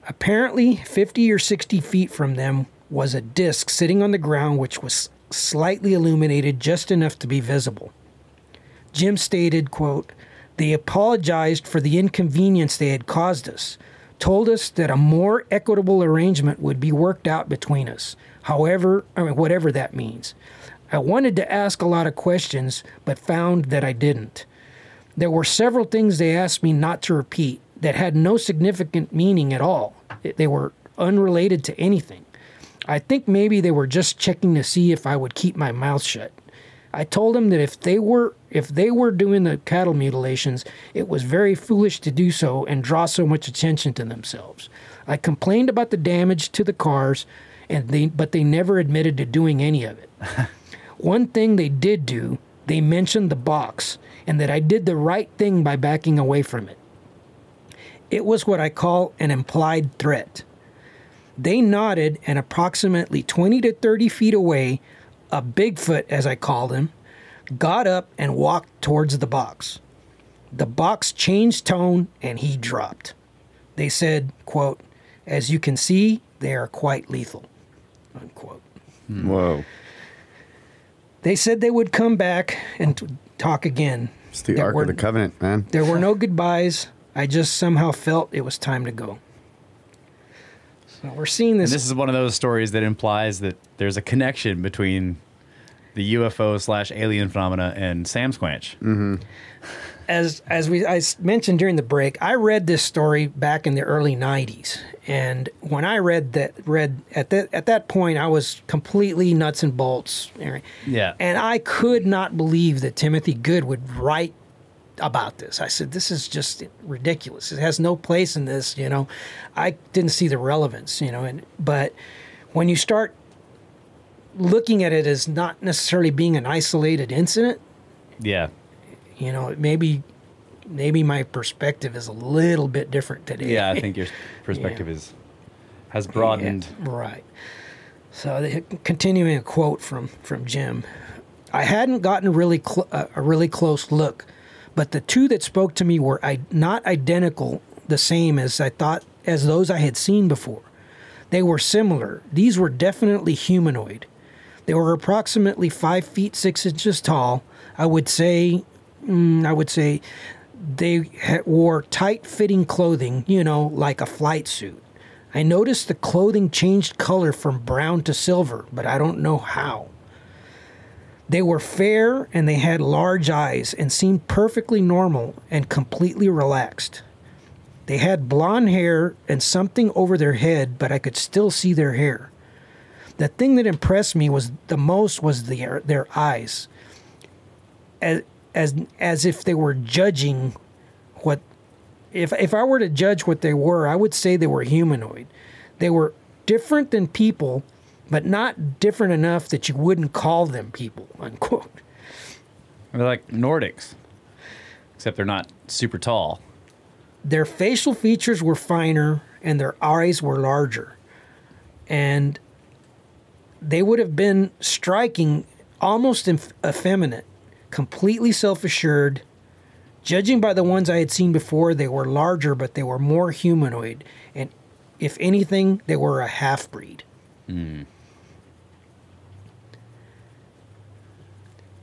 Apparently, 50 or 60 feet from them was a disc sitting on the ground which was slightly illuminated just enough to be visible. Jim stated, quote, "They apologized for the inconvenience they had caused us, told us that a more equitable arrangement would be worked out between us, whatever that means. I wanted to ask a lot of questions, but found that I didn't. There were several things they asked me not to repeat that had no significant meaning at all. They were unrelated to anything. I think maybe they were just checking to see if I would keep my mouth shut. I told them that if they were doing the cattle mutilations, it was very foolish to do so and draw so much attention to themselves. I complained about the damage to the cars, but they never admitted to doing any of it. One thing they did do, they mentioned the box, and that I did the right thing by backing away from it. It was what I call an implied threat. They nodded, and approximately 20 to 30 feet away, a Bigfoot, as I called him, got up and walked towards the box. The box changed tone, and he dropped. They said, quote, "As you can see, they are quite lethal," unquote. Whoa. They said they would come back and talk again. It's the Ark of the Covenant, man. There were no goodbyes. I just somehow felt it was time to go. So we're seeing this. And this is one of those stories that implies that there's a connection between the UFO/alien phenomena and Sam Squanch. Mm-hmm. As I mentioned during the break, I read this story back in the early 90s. And when I read at that point, I was completely nuts and bolts. Yeah. And I could not believe that Timothy Good would write about this. I said, this is just ridiculous. It has no place in this, you know. I didn't see the relevance, you know. But when you start looking at it as not necessarily being an isolated incident, yeah, you know, maybe my perspective is a little bit different today. Yeah, I think your perspective has broadened. Yeah, right. So continuing a quote from Jim, "I hadn't gotten a really close look, but the two that spoke to me were not identical, the same as those I had seen before. They were similar. These were definitely humanoid. They were approximately 5 feet 6 inches tall. I would say they wore tight-fitting clothing, you know, like a flight suit. I noticed the clothing changed color from brown to silver, but I don't know how. They were fair and they had large eyes and seemed perfectly normal and completely relaxed. They had blonde hair and something over their head, but I could still see their hair. The thing that impressed me the most was their eyes, as if they were judging what. If I were to judge what they were, I would say they were humanoid. They were different than people, but not different enough that you wouldn't call them people," unquote. They're like Nordics, except they're not super tall. Their facial features were finer and their eyes were larger. And they would have been striking, almost effeminate, completely self-assured. Judging by the ones I had seen before, they were larger, but they were more humanoid. And if anything, they were a half-breed. Mm.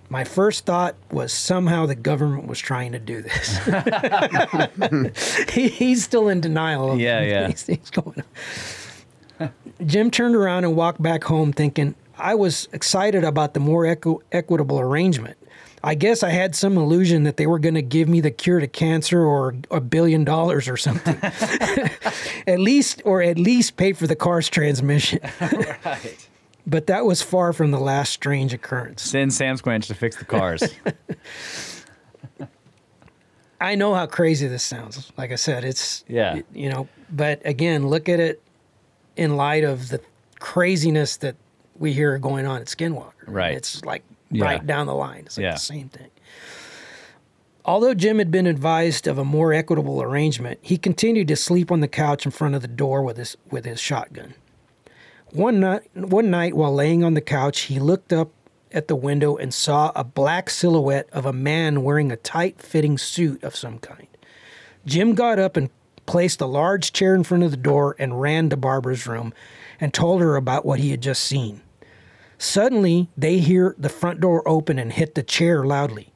My first thought was somehow the government was trying to do this. He's still in denial of these things going on. Jim turned around and walked back home thinking, I was excited about the more equitable arrangement. I guess I had some illusion that they were going to give me the cure to cancer or $1 billion or something. at least pay for the car's transmission. Right. But that was far from the last strange occurrence. Send Sam Squinch to fix the cars. I know how crazy this sounds. Like I said, it's, Yeah. you know, but again, look at it in light of the craziness that we hear going on at Skinwalker. Right. It's like Yeah. right down the line. It's like Yeah. the same thing. Although Jim had been advised of a more equitable arrangement, he continued to sleep on the couch in front of the door with his shotgun. One night while laying on the couch, he looked up at the window and saw a black silhouette of a man wearing a tight-fitting suit of some kind. Jim got up and placed a large chair in front of the door and ran to Barbara's room and told her about what he had just seen. Suddenly, they hear the front door open and hit the chair loudly.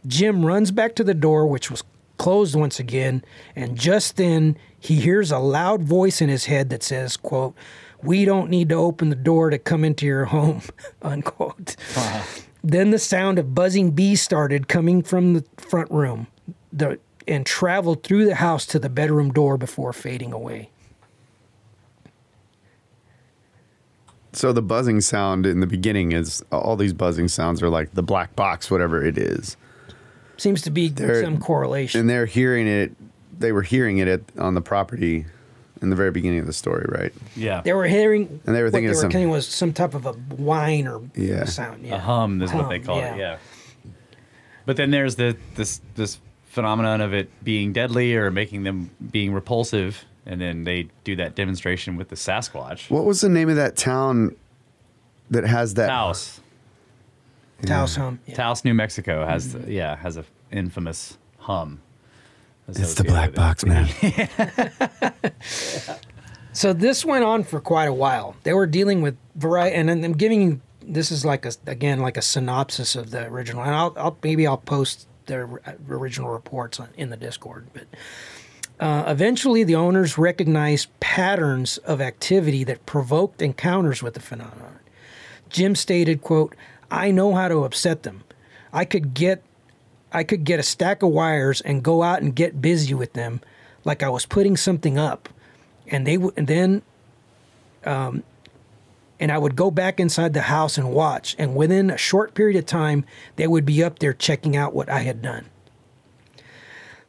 Jim runs back to the door, which was closed once again, and just then he hears a loud voice in his head that says, quote, "We don't need to open the door to come into your home," unquote. Wow. Then the sound of buzzing bees started coming from the front room and traveled through the house to the bedroom door before fading away. So the buzzing sound in the beginning is, all these buzzing sounds are like the black box, whatever it is. Seems to be some correlation. And they're hearing it, they were hearing it on the property in the very beginning of the story, right? Yeah. They were hearing, And they were thinking what of they were thinking was some type of a whine or sound. Yeah. A hum is what they call it, yeah. But then there's this phenomenon of it being deadly or making them being repulsive, and then they do that demonstration with the Sasquatch. What was the name of that town that has that? Taos. Taos hum. Yeah. Taos, New Mexico has has a infamous hum. It's the black box, man. So this went on for quite a while. They were dealing with variety, and I'm giving you, this is like a synopsis of the original. And I'll post the original reports in the Discord. But eventually, the owners recognized patterns of activity that provoked encounters with the phenomenon. Jim stated, quote, "I know how to upset them. I could get a stack of wires and go out and get busy with them like I was putting something up. And I would go back inside the house and watch. And within a short period of time, they would be up there checking out what I had done."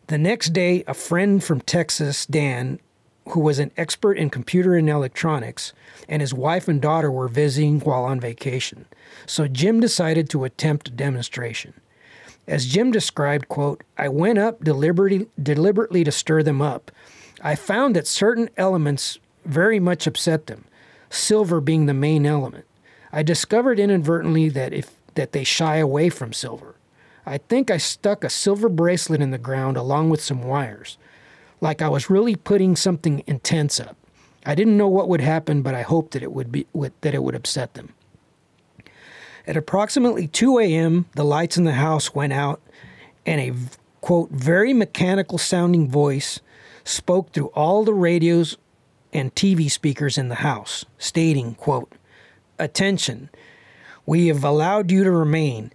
The next day, a friend from Texas, Dan, who was an expert in computer and electronics, and his wife and daughter were visiting while on vacation. So Jim decided to attempt a demonstration. As Jim described, quote, "I went up deliberately to stir them up. I found that certain elements very much upset them, silver being the main element. I discovered inadvertently that they shy away from silver. I think I stuck a silver bracelet in the ground along with some wires, like I was really putting something intense up. I didn't know what would happen, but I hoped that it would upset them." At approximately 2 a.m., the lights in the house went out, and a, quote, "very mechanical sounding voice spoke through all the radios and TV speakers in the house, stating, quote, "Attention, we have allowed you to remain.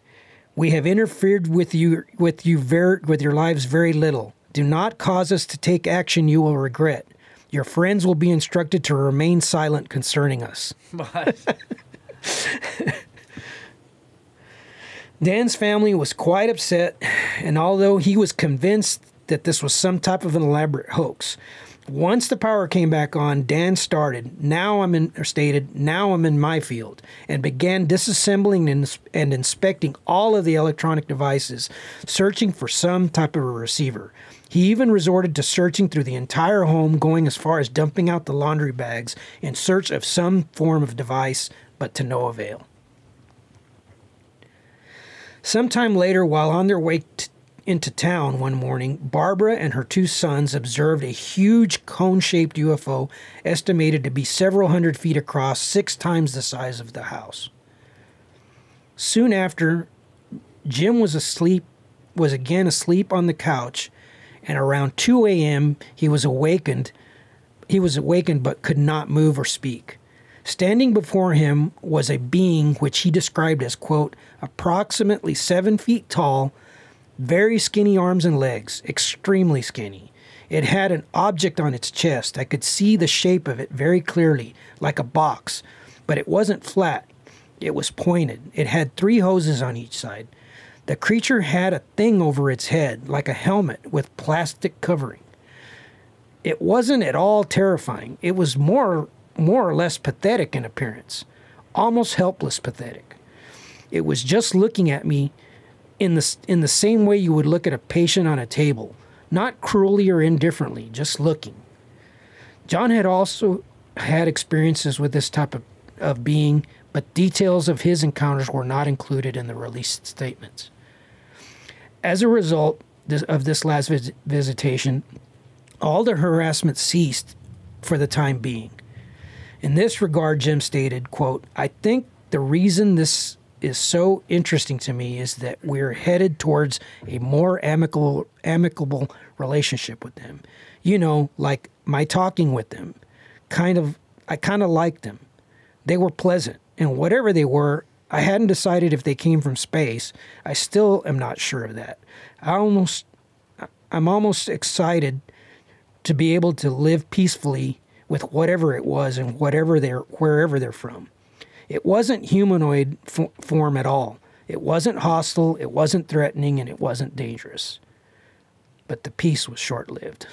We have interfered with your lives very little. Do not cause us to take action you will regret. Your friends will be instructed to remain silent concerning us." Dan's family was quite upset, and although he was convinced that this was some type of an elaborate hoax, once the power came back on, Dan stated, "Now I'm in my field," and began disassembling and inspecting all of the electronic devices, searching for some type of a receiver. He even resorted to searching through the entire home, going as far as dumping out the laundry bags in search of some form of device, but to no avail. Sometime later, while on their way into town one morning, Barbara and her two sons observed a huge cone-shaped UFO estimated to be several hundred feet across, 6 times the size of the house. Soon after, Jim was again asleep on the couch, and around 2 a.m. he was awakened but could not move or speak. Standing before him was a being which he described as, quote, approximately 7 feet tall, very skinny arms and legs, extremely skinny. It had an object on its chest. I could see the shape of it very clearly, like a box, but it wasn't flat. It was pointed. It had 3 hoses on each side. The creature had a thing over its head, like a helmet with plastic covering. It wasn't at all terrifying. It was more or less pathetic in appearance, almost helpless pathetic. It was just looking at me in the same way you would look at a patient on a table, not cruelly or indifferently, just looking. John had also had experiences with this type of being, but details of his encounters were not included in the released statements. As a result of this last visitation, all the harassment ceased for the time being. In this regard, Jim stated, quote, I think the reason this is so interesting to me is that we're headed towards a more amicable relationship with them. You know, like my talking with them. I kind of liked them. They were pleasant, and whatever they were, I hadn't decided if they came from space. I still am not sure of that. I'm almost excited to be able to live peacefully with whatever it was and wherever they're from. It wasn't humanoid form at all. It wasn't hostile, it wasn't threatening, and it wasn't dangerous. But the peace was short-lived.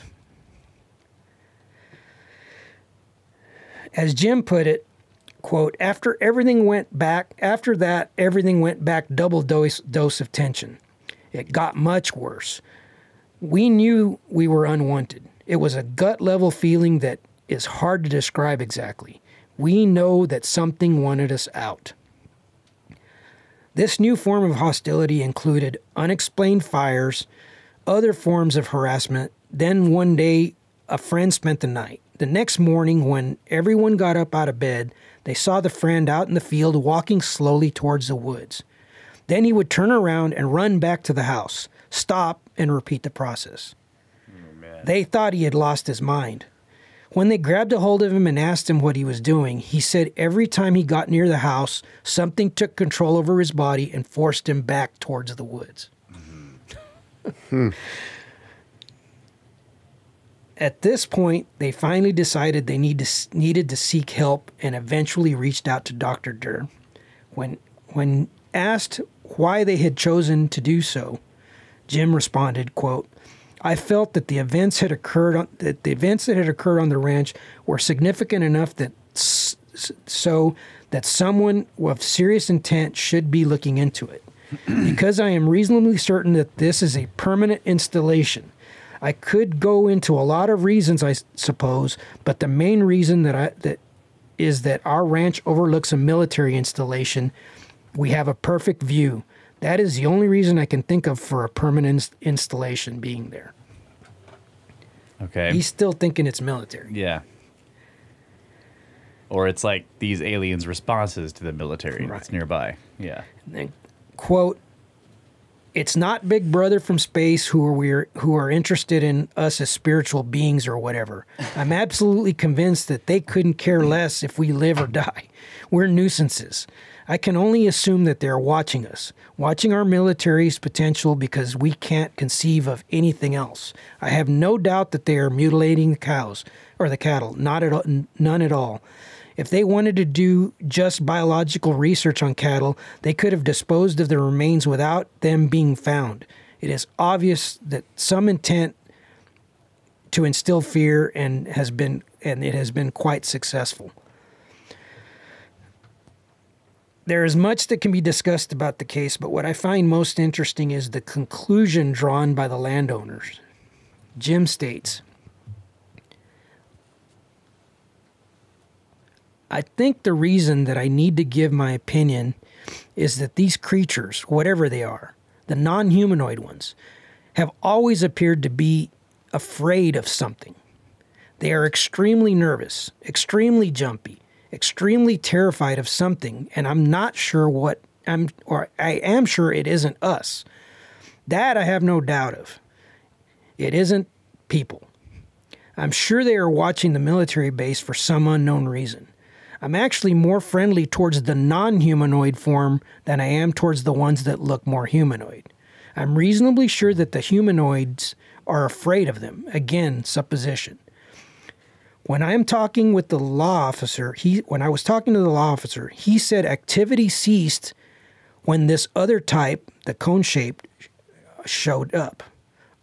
As Jim put it, quote, after that, everything went back double dose of tension. It got much worse. We knew we were unwanted. It was a gut-level feeling that is hard to describe exactly. We know that something wanted us out. This new form of hostility included unexplained fires, other forms of harassment. Then one day, a friend spent the night. The next morning, when everyone got up out of bed, they saw the friend out in the field walking slowly towards the woods. Then he would turn around and run back to the house, stop, and repeat the process. They thought he had lost his mind. When they grabbed a hold of him and asked him what he was doing, he said every time he got near the house, something took control over his body and forced him back towards the woods. At this point, they finally decided they needed to seek help and eventually reached out to Dr. Durr. When asked why they had chosen to do so, Jim responded, quote, I felt that the events that had occurred on the ranch were significant enough that someone of serious intent should be looking into it. Because I am reasonably certain that this is a permanent installation. I could go into a lot of reasons, I suppose, but the main reason is that our ranch overlooks a military installation. We have a perfect view. That is the only reason I can think of for a permanent installation being there. Okay. He's still thinking it's military. Yeah. Or it's like these aliens' responses to the military that's nearby. Yeah. And then, quote, it's not Big Brother from space who are interested in us as spiritual beings or whatever. I'm absolutely convinced that they couldn't care less if we live or die. We're nuisances. I can only assume that they're watching us, watching our military's potential because we can't conceive of anything else. I have no doubt that they are mutilating the cows or the cattle, none at all. If they wanted to do just biological research on cattle, they could have disposed of the remains without them being found. It is obvious that some intent to instill fear and it has been quite successful. There is much that can be discussed about the case, but what I find most interesting is the conclusion drawn by the landowners. Jim states, I think the reason that I need to give my opinion is that these creatures, whatever they are, the non-humanoid ones, have always appeared to be afraid of something. They are extremely nervous, extremely jumpy, extremely terrified of something, and I'm not sure I am sure it isn't us. That I have no doubt of. It isn't people. I'm sure they are watching the military base for some unknown reason. I'm actually more friendly towards the non-humanoid form than I am towards the ones that look more humanoid. I'm reasonably sure that the humanoids are afraid of them. Again, supposition. When I'm talking with the law officer, when I was talking to the law officer, he said activity ceased when this other type, the cone-shaped, showed up.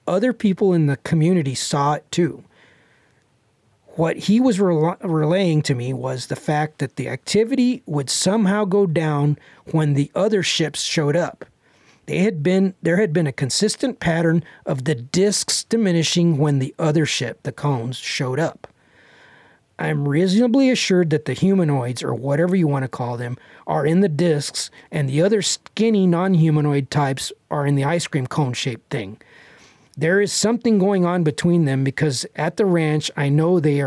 Other people in the community saw it too. What he was relaying to me was the fact that the activity would somehow go down when the other ships showed up. There had been a consistent pattern of the discs diminishing when the other ship, the cones, showed up. I'm reasonably assured that the humanoids, or whatever you want to call them, are in the discs, and the other skinny non-humanoid types are in the ice cream cone-shaped thing. There is something going on between them because at the ranch, I know they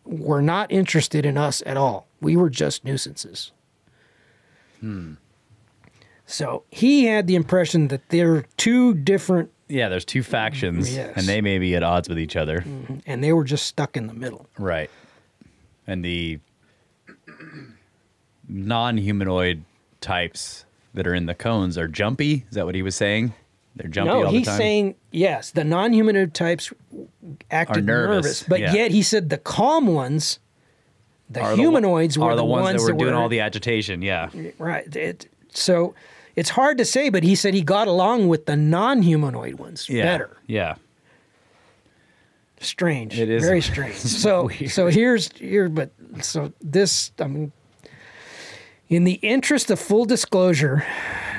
were not interested in us at all. We were just nuisances. So he had the impression that there are two different... Yeah, there's two factions, yes. and they may be at odds with each other. Mm-hmm. And they were just stuck in the middle. Right. And the non-humanoid types that are in the cones are jumpy? Is that what he was saying? They're jumpy all the time? No, he's saying, yes, the non-humanoid types acted nervous. But yet he said the calm ones, the humanoids were the ones that were doing all the agitation, yeah. Right. So it's hard to say, but he said he got along with the non-humanoid ones better. Yeah. Strange. It is very strange. So this, I mean, in the interest of full disclosure,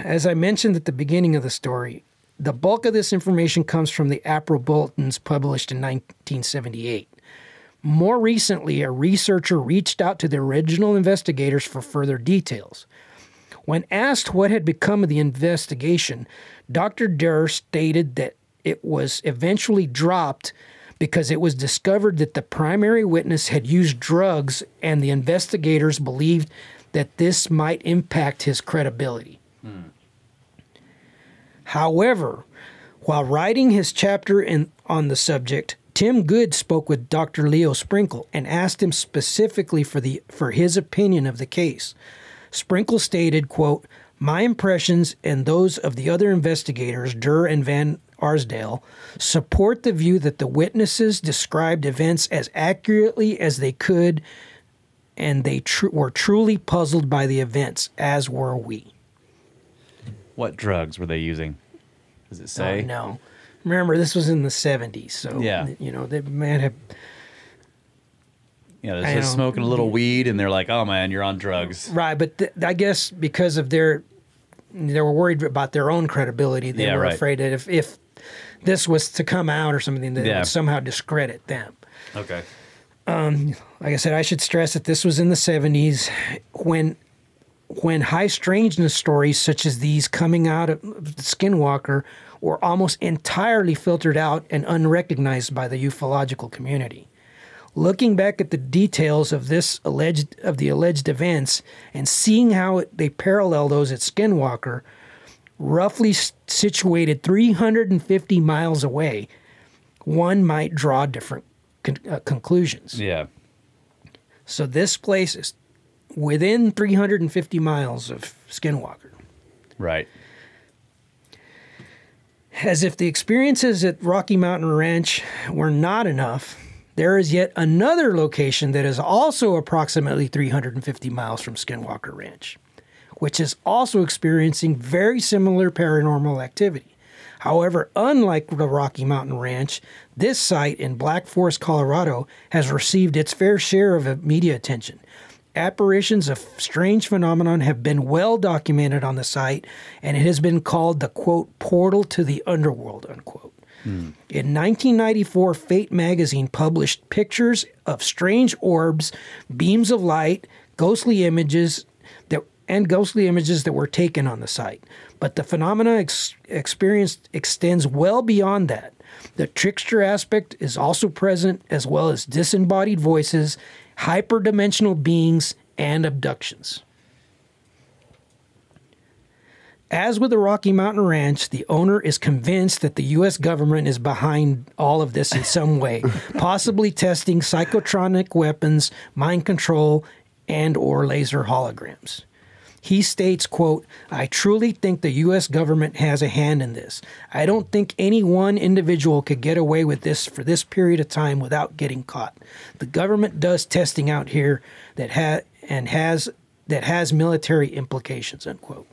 as I mentioned at the beginning of the story, the bulk of this information comes from the April bulletins published in 1978. More recently, a researcher reached out to the original investigators for further details. When asked what had become of the investigation, Dr. Durr stated that it was eventually dropped because it was discovered that the primary witness had used drugs and the investigators believed that this might impact his credibility. However, while writing his chapter on the subject, Tim Good spoke with Dr. Leo Sprinkle and asked him specifically for his opinion of the case. Sprinkle stated, quote, "My impressions and those of the other investigators, Durr and Van Arsdale, support the view that the witnesses described events as accurately as they could, and they were truly puzzled by the events, as were we." What drugs were they using? Does it say? No. Remember, this was in the 70s, so yeah. They might have... Yeah, they're just smoking a little weed, and they're like, "Oh man, you're on drugs." Right, but I guess because of they were worried about their own credibility. They were afraid that if this was to come out or something, that it would somehow discredit them. Okay. Like I said, I should stress that this was in the 70s when high strangeness stories such as these coming out of Skinwalker were almost entirely filtered out and unrecognized by the ufological community. Looking back at the details of the alleged events and seeing how they parallel those at Skinwalker, roughly situated 350 miles away, one might draw different conclusions. Yeah. So this place is within 350 miles of Skinwalker. Right. As if the experiences at Rocky Mountain Ranch were not enough, there is yet another location that is also approximately 350 miles from Skinwalker Ranch, which is also experiencing very similar paranormal activity. However, unlike the Rocky Mountain Ranch, this site in Black Forest, Colorado, has received its fair share of media attention. Apparitions of strange phenomenon have been well documented on the site, and it has been called the, quote, portal to the underworld, unquote. In 1994, Fate magazine published pictures of strange orbs, beams of light, ghostly images that were taken on the site. But the phenomena experienced extends well beyond that. The trickster aspect is also present, as well as disembodied voices, hyperdimensional beings, and abductions. As with the Rocky Mountain Ranch, the owner is convinced that the U.S. government is behind all of this in some way, possibly testing psychotronic weapons, mind control, and or laser holograms. He states, quote, "I truly think the U.S. government has a hand in this. I don't think any one individual could get away with this for this period of time without getting caught. The government does testing out here that has military implications," unquote.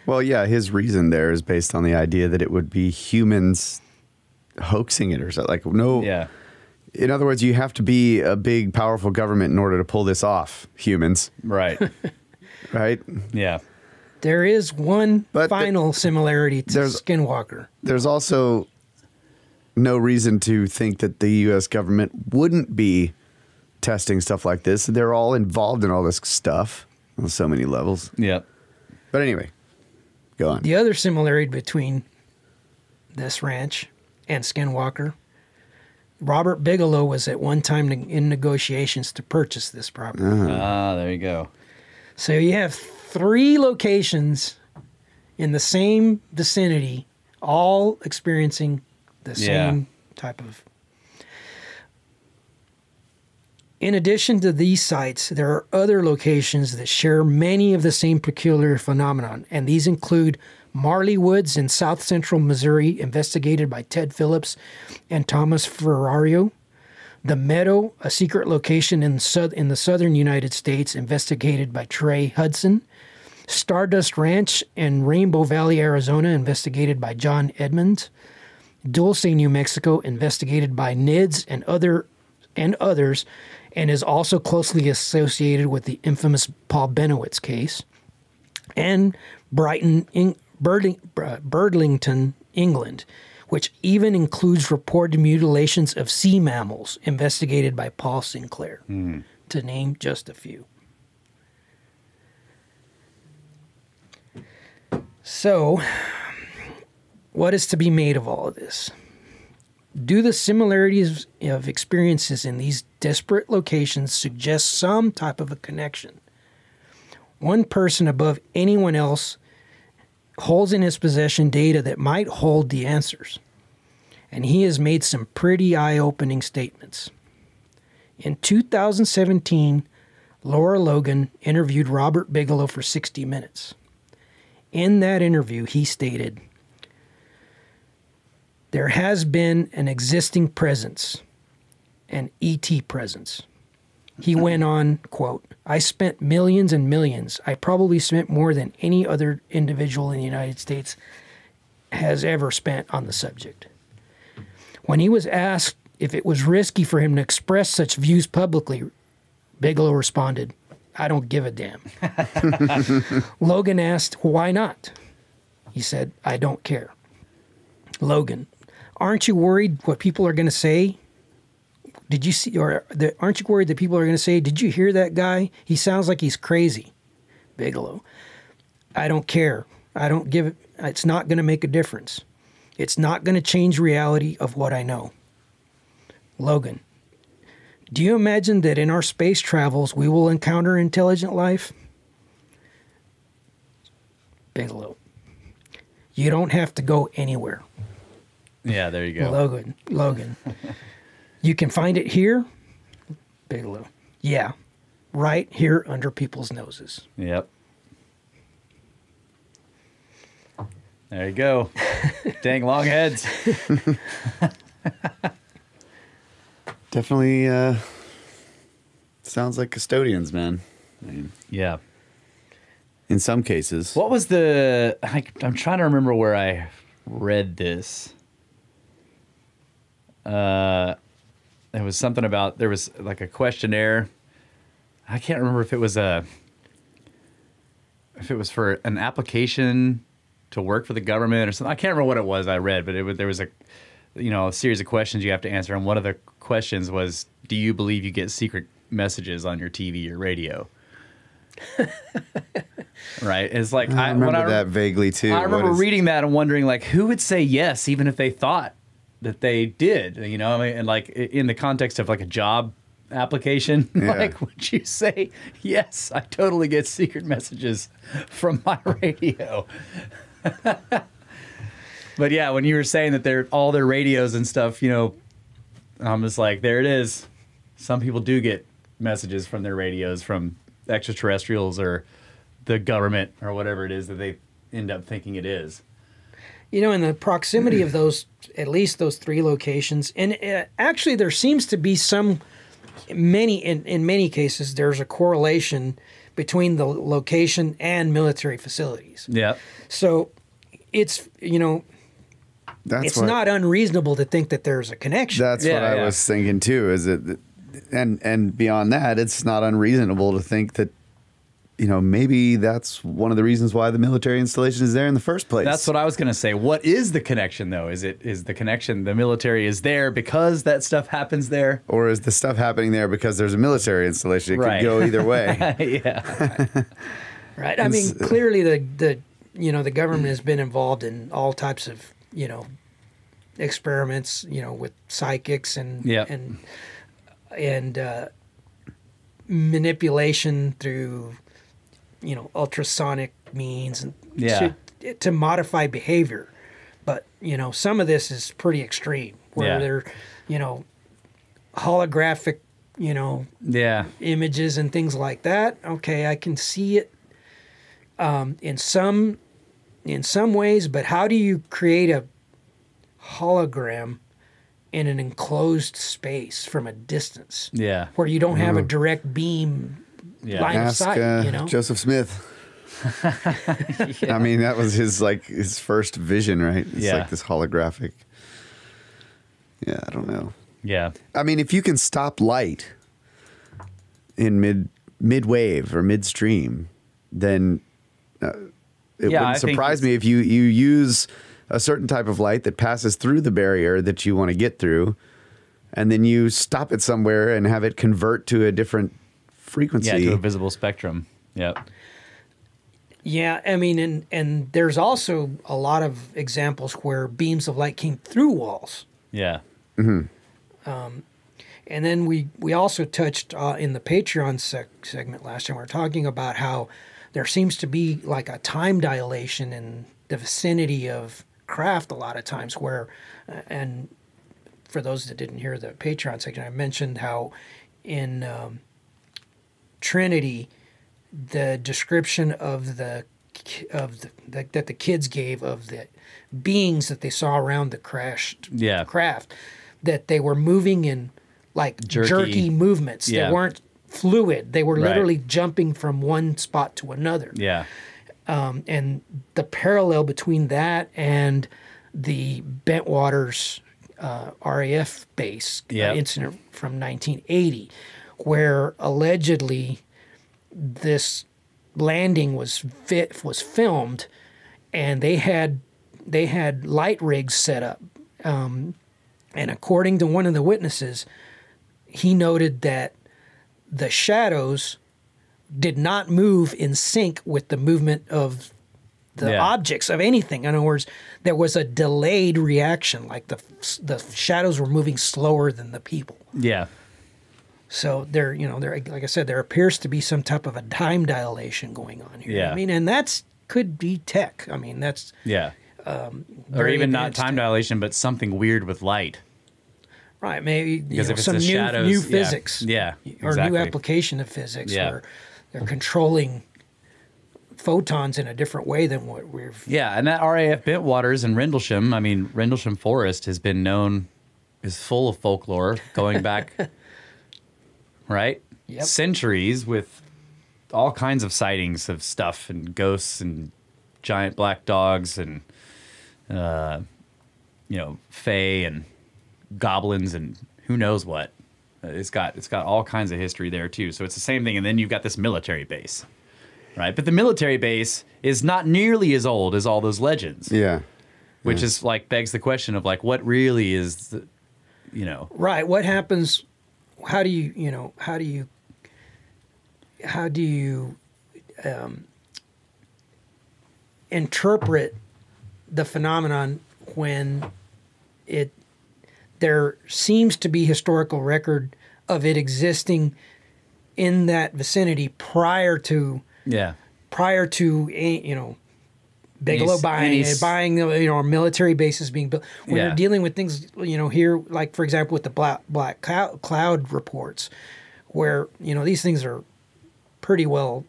Well, yeah, his reason there is based on the idea that it would be humans hoaxing it or something. Like, no. Yeah. In other words, you have to be a big, powerful government in order to pull this off, humans. Right. Right? Yeah. There is one final similarity to Skinwalker. There's also no reason to think that the U.S. government wouldn't be testing stuff like this. They're all involved in all this stuff on so many levels. Yeah. But anyway, go on. The other similarity between this ranch and Skinwalker, Robert Bigelow was at one time in negotiations to purchase this property. There you go. So you have 3 locations in the same vicinity, all experiencing the same type of... In addition to these sites, there are other locations that share many of the same peculiar phenomenon, and these include Marley Woods in south central Missouri, investigated by Ted Phillips and Thomas Ferrario. The Meadow, a secret location in the southern United States, investigated by Trey Hudson. Stardust Ranch in Rainbow Valley, Arizona, investigated by John Edmonds. Dulce, New Mexico, investigated by NIDS and others, and is also closely associated with the infamous Paul Benowitz case. And Birdlington, England, which even includes reported mutilations of sea mammals, investigated by Paul Sinclair, to name just a few. So, what is to be made of all of this? Do the similarities of experiences in these disparate locations suggest some type of a connection? One person above anyone else holds in his possession data that might hold the answers, and he has made some pretty eye-opening statements. In 2017, Laura Logan interviewed Robert Bigelow for 60 Minutes. In that interview, he stated, "There has been an existing presence, an ET presence." He went on, quote, "I spent millions and millions. I probably spent more than any other individual in the United States has ever spent on the subject." When he was asked if it was risky for him to express such views publicly, Bigelow responded, "I don't give a damn." Logan asked, "Why not?" He said, "I don't care." Logan, "Aren't you worried what people are going to say? Did you see, aren't you worried that people are going to say, 'Did you hear that guy? He sounds like he's crazy'?" Bigelow, "I don't care. I don't give it. It's not going to make a difference. It's not going to change reality of what I know." Logan, "Do you imagine that in our space travels we will encounter intelligent life?" Bigelow, "You don't have to go anywhere." Yeah, there you go. Logan, "You can find it here?" Bigelow, "Yeah, right here under people's noses." Yep. There you go. Dang long heads. Definitely sounds like custodians, man. I mean, Yeah. in some cases. What was I'm trying to remember where I read this. It was something about, there was like a questionnaire. I can't remember if it was for an application to work for the government or something. I can't remember what it was I read, but there was a series of questions you have to answer. And one of the questions was, do you believe you get secret messages on your TV or radio? Right? It's like, I remember that vaguely too. I remember reading that and wondering, like, who would say yes, even if they thought that they did, I mean, and like in the context of like a job application, like, would you say, yes, I totally get secret messages from my radio? But yeah, when you were saying that all their radios and stuff, I'm just like, there it is. Some people do get messages from their radios from extraterrestrials or the government or whatever it is that they end up thinking it is. You know, in the proximity of those, at least those 3 locations, and actually there seems to be in many cases, there's a correlation between the location and military facilities. Yeah. So it's, you know, it's not unreasonable to think that there's a connection. That's what I was thinking too. Is it, and beyond that, it's not unreasonable to think that, you know, maybe that's one of the reasons why the military installation is there in the first place. That's what I was going to say. What is the connection, though? Is the connection the military is there because that stuff happens there? Or is the stuff happening there because there's a military installation? It could go either way. Yeah. Right. I mean, clearly the government has been involved in all types of, you know, experiments, you know, with psychics and manipulation through, you know, ultrasonic means and to modify behavior. But, you know, some of this is pretty extreme where they're, you know, holographic, you know, images and things like that. Okay, I can see it in some ways, but how do you create a hologram in an enclosed space from a distance? Yeah. Where you don't have a direct beam line of sight, you know? Joseph Smith. I mean, that was his first vision, right? It's like this holographic. Yeah, I don't know. Yeah. I mean, if you can stop light in mid wave or midstream, then it wouldn't surprise me if you use a certain type of light that passes through the barrier that you want to get through, and then you stop it somewhere and have it convert to a different frequency. Yeah, to a visible spectrum. Yep. Yeah, I mean, and there's also a lot of examples where beams of light came through walls. Yeah. Mm-hmm. And then we also touched in the Patreon segment last time, we were talking about how there seems to be like a time dilation in the vicinity of craft a lot of times where, and for those that didn't hear the Patreon section, I mentioned how in Trinity, the description of that the kids gave of the beings that they saw around the crashed craft, that they were moving in like jerky movements. They weren't fluid. They were literally jumping from one spot to another. Yeah. And the parallel between that and the Bentwaters RAF base incident from 1980, where allegedly this landing was filmed, and they had light rigs set up. And according to one of the witnesses, he noted that the shadows did not move in sync with the movement of the objects of anything. In other words, there was a delayed reaction, like the shadows were moving slower than the people. Yeah. So there, like I said, there appears to be some type of a time dilation going on here. Yeah. I mean, and could be tech. I mean, that's or even not time dilation, but something weird with light. Right, maybe because if it's some the shadows, new physics, or new application of physics, where they're controlling photons in a different way than what we've. Yeah, and that RAF Bentwaters in Rendlesham, I mean, Rendlesham Forest has been known, is full of folklore going back, right? Yep. Centuries, with all kinds of sightings of stuff and ghosts and giant black dogs and, fae and goblins and who knows what. It's got all kinds of history there too. So it's the same thing. And then you've got this military base, right? But the military base is not nearly as old as all those legends. Yeah. Which is like begs the question of like what really is the, right. What happens? How do you interpret the phenomenon when there seems to be historical record of it existing in that vicinity prior to Bigelow buying military bases being built. When you're dealing with things, here, like for example with the black cloud reports, where these things are pretty well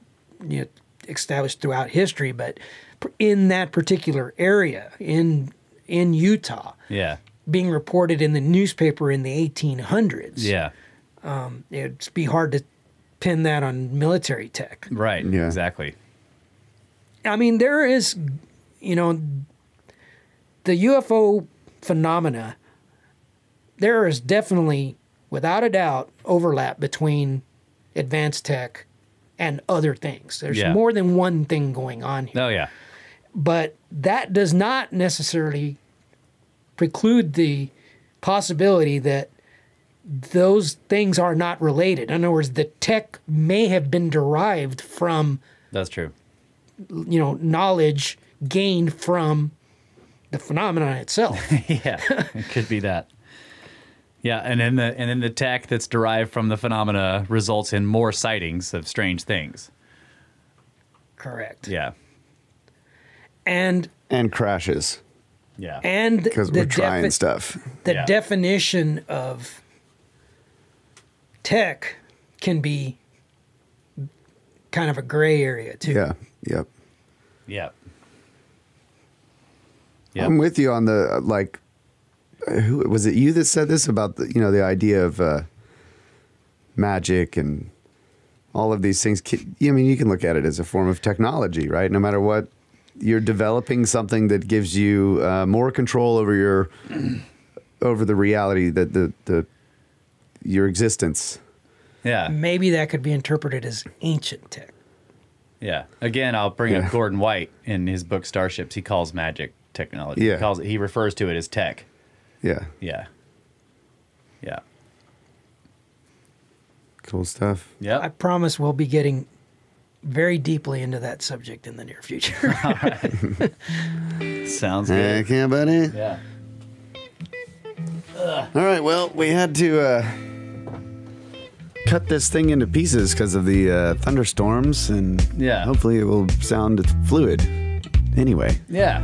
established throughout history, but in that particular area in Utah, being reported in the newspaper in the 1800s, it'd be hard to pin that on military tech. Right. Yeah. Exactly. I mean, there is, the UFO phenomena. There is definitely, without a doubt, overlap between advanced tech and other things. There's more than one thing going on here. Oh, yeah. But that does not necessarily preclude the possibility that those things are not related. In other words, the tech may have been derived from... That's true. Knowledge gained from the phenomenon itself. Yeah, it could be that. Yeah, and then the tech that's derived from the phenomena results in more sightings of strange things. Correct. Yeah. And crashes. Yeah. And because we're trying stuff. The definition of tech can be kind of a gray area too. Yeah. Yep. Yep. I'm with you on the who was it? You that said this about the idea of magic and all of these things. I mean, you can look at it as a form of technology, right? No matter what, you're developing something that gives you more control over the reality that your existence. Yeah. Maybe that could be interpreted as ancient tech. Yeah. Again, I'll bring up Gordon White in his book Starships. He calls magic technology. Yeah. He refers to it as tech. Yeah. Yeah. Yeah. Cool stuff. Yeah. I promise we'll be getting very deeply into that subject in the near future. All right. Sounds good. Heck yeah, buddy. Yeah. All right. Well, we had to cut this thing into pieces because of the thunderstorms, and hopefully it will sound fluid. Anyway. Yeah.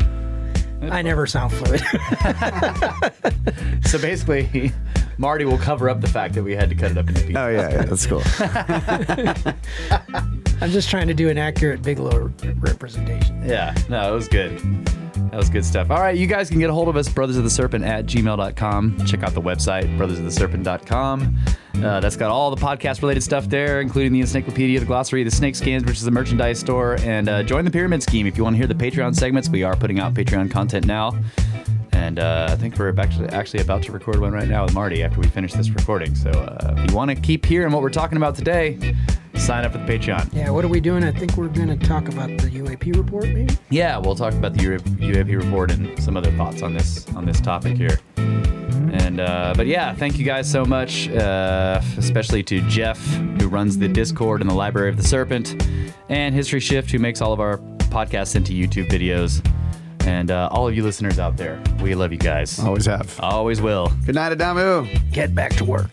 I never sound fluid. So basically, Marty will cover up the fact that we had to cut it up into pieces. Oh, yeah, that's cool. I'm just trying to do an accurate Bigelow representation. Yeah, no, it was good. That was good stuff. All right, you guys can get a hold of us, brothersoftheserpent@gmail.com. Check out the website, brothersoftheserpent.com. That's got all the podcast-related stuff there, including the encyclopedia, the glossary, the snake scans, which is a merchandise store, and join the Pyramid Scheme. If you want to hear the Patreon segments, we are putting out Patreon content now. And I think we're actually about to record one right now with Marty after we finish this recording. So if you want to keep hearing what we're talking about today, sign up for the Patreon. Yeah, what are we doing? I think we're going to talk about the UAP report, maybe? Yeah, we'll talk about the UAP report and some other thoughts on this topic here. And but yeah, thank you guys so much, especially to Jeff, who runs the Discord and the Library of the Serpent, and History Shift, who makes all of our podcasts into YouTube videos. And all of you listeners out there, we love you guys. Always have. Always will. Good night, Adamu. Get back to work.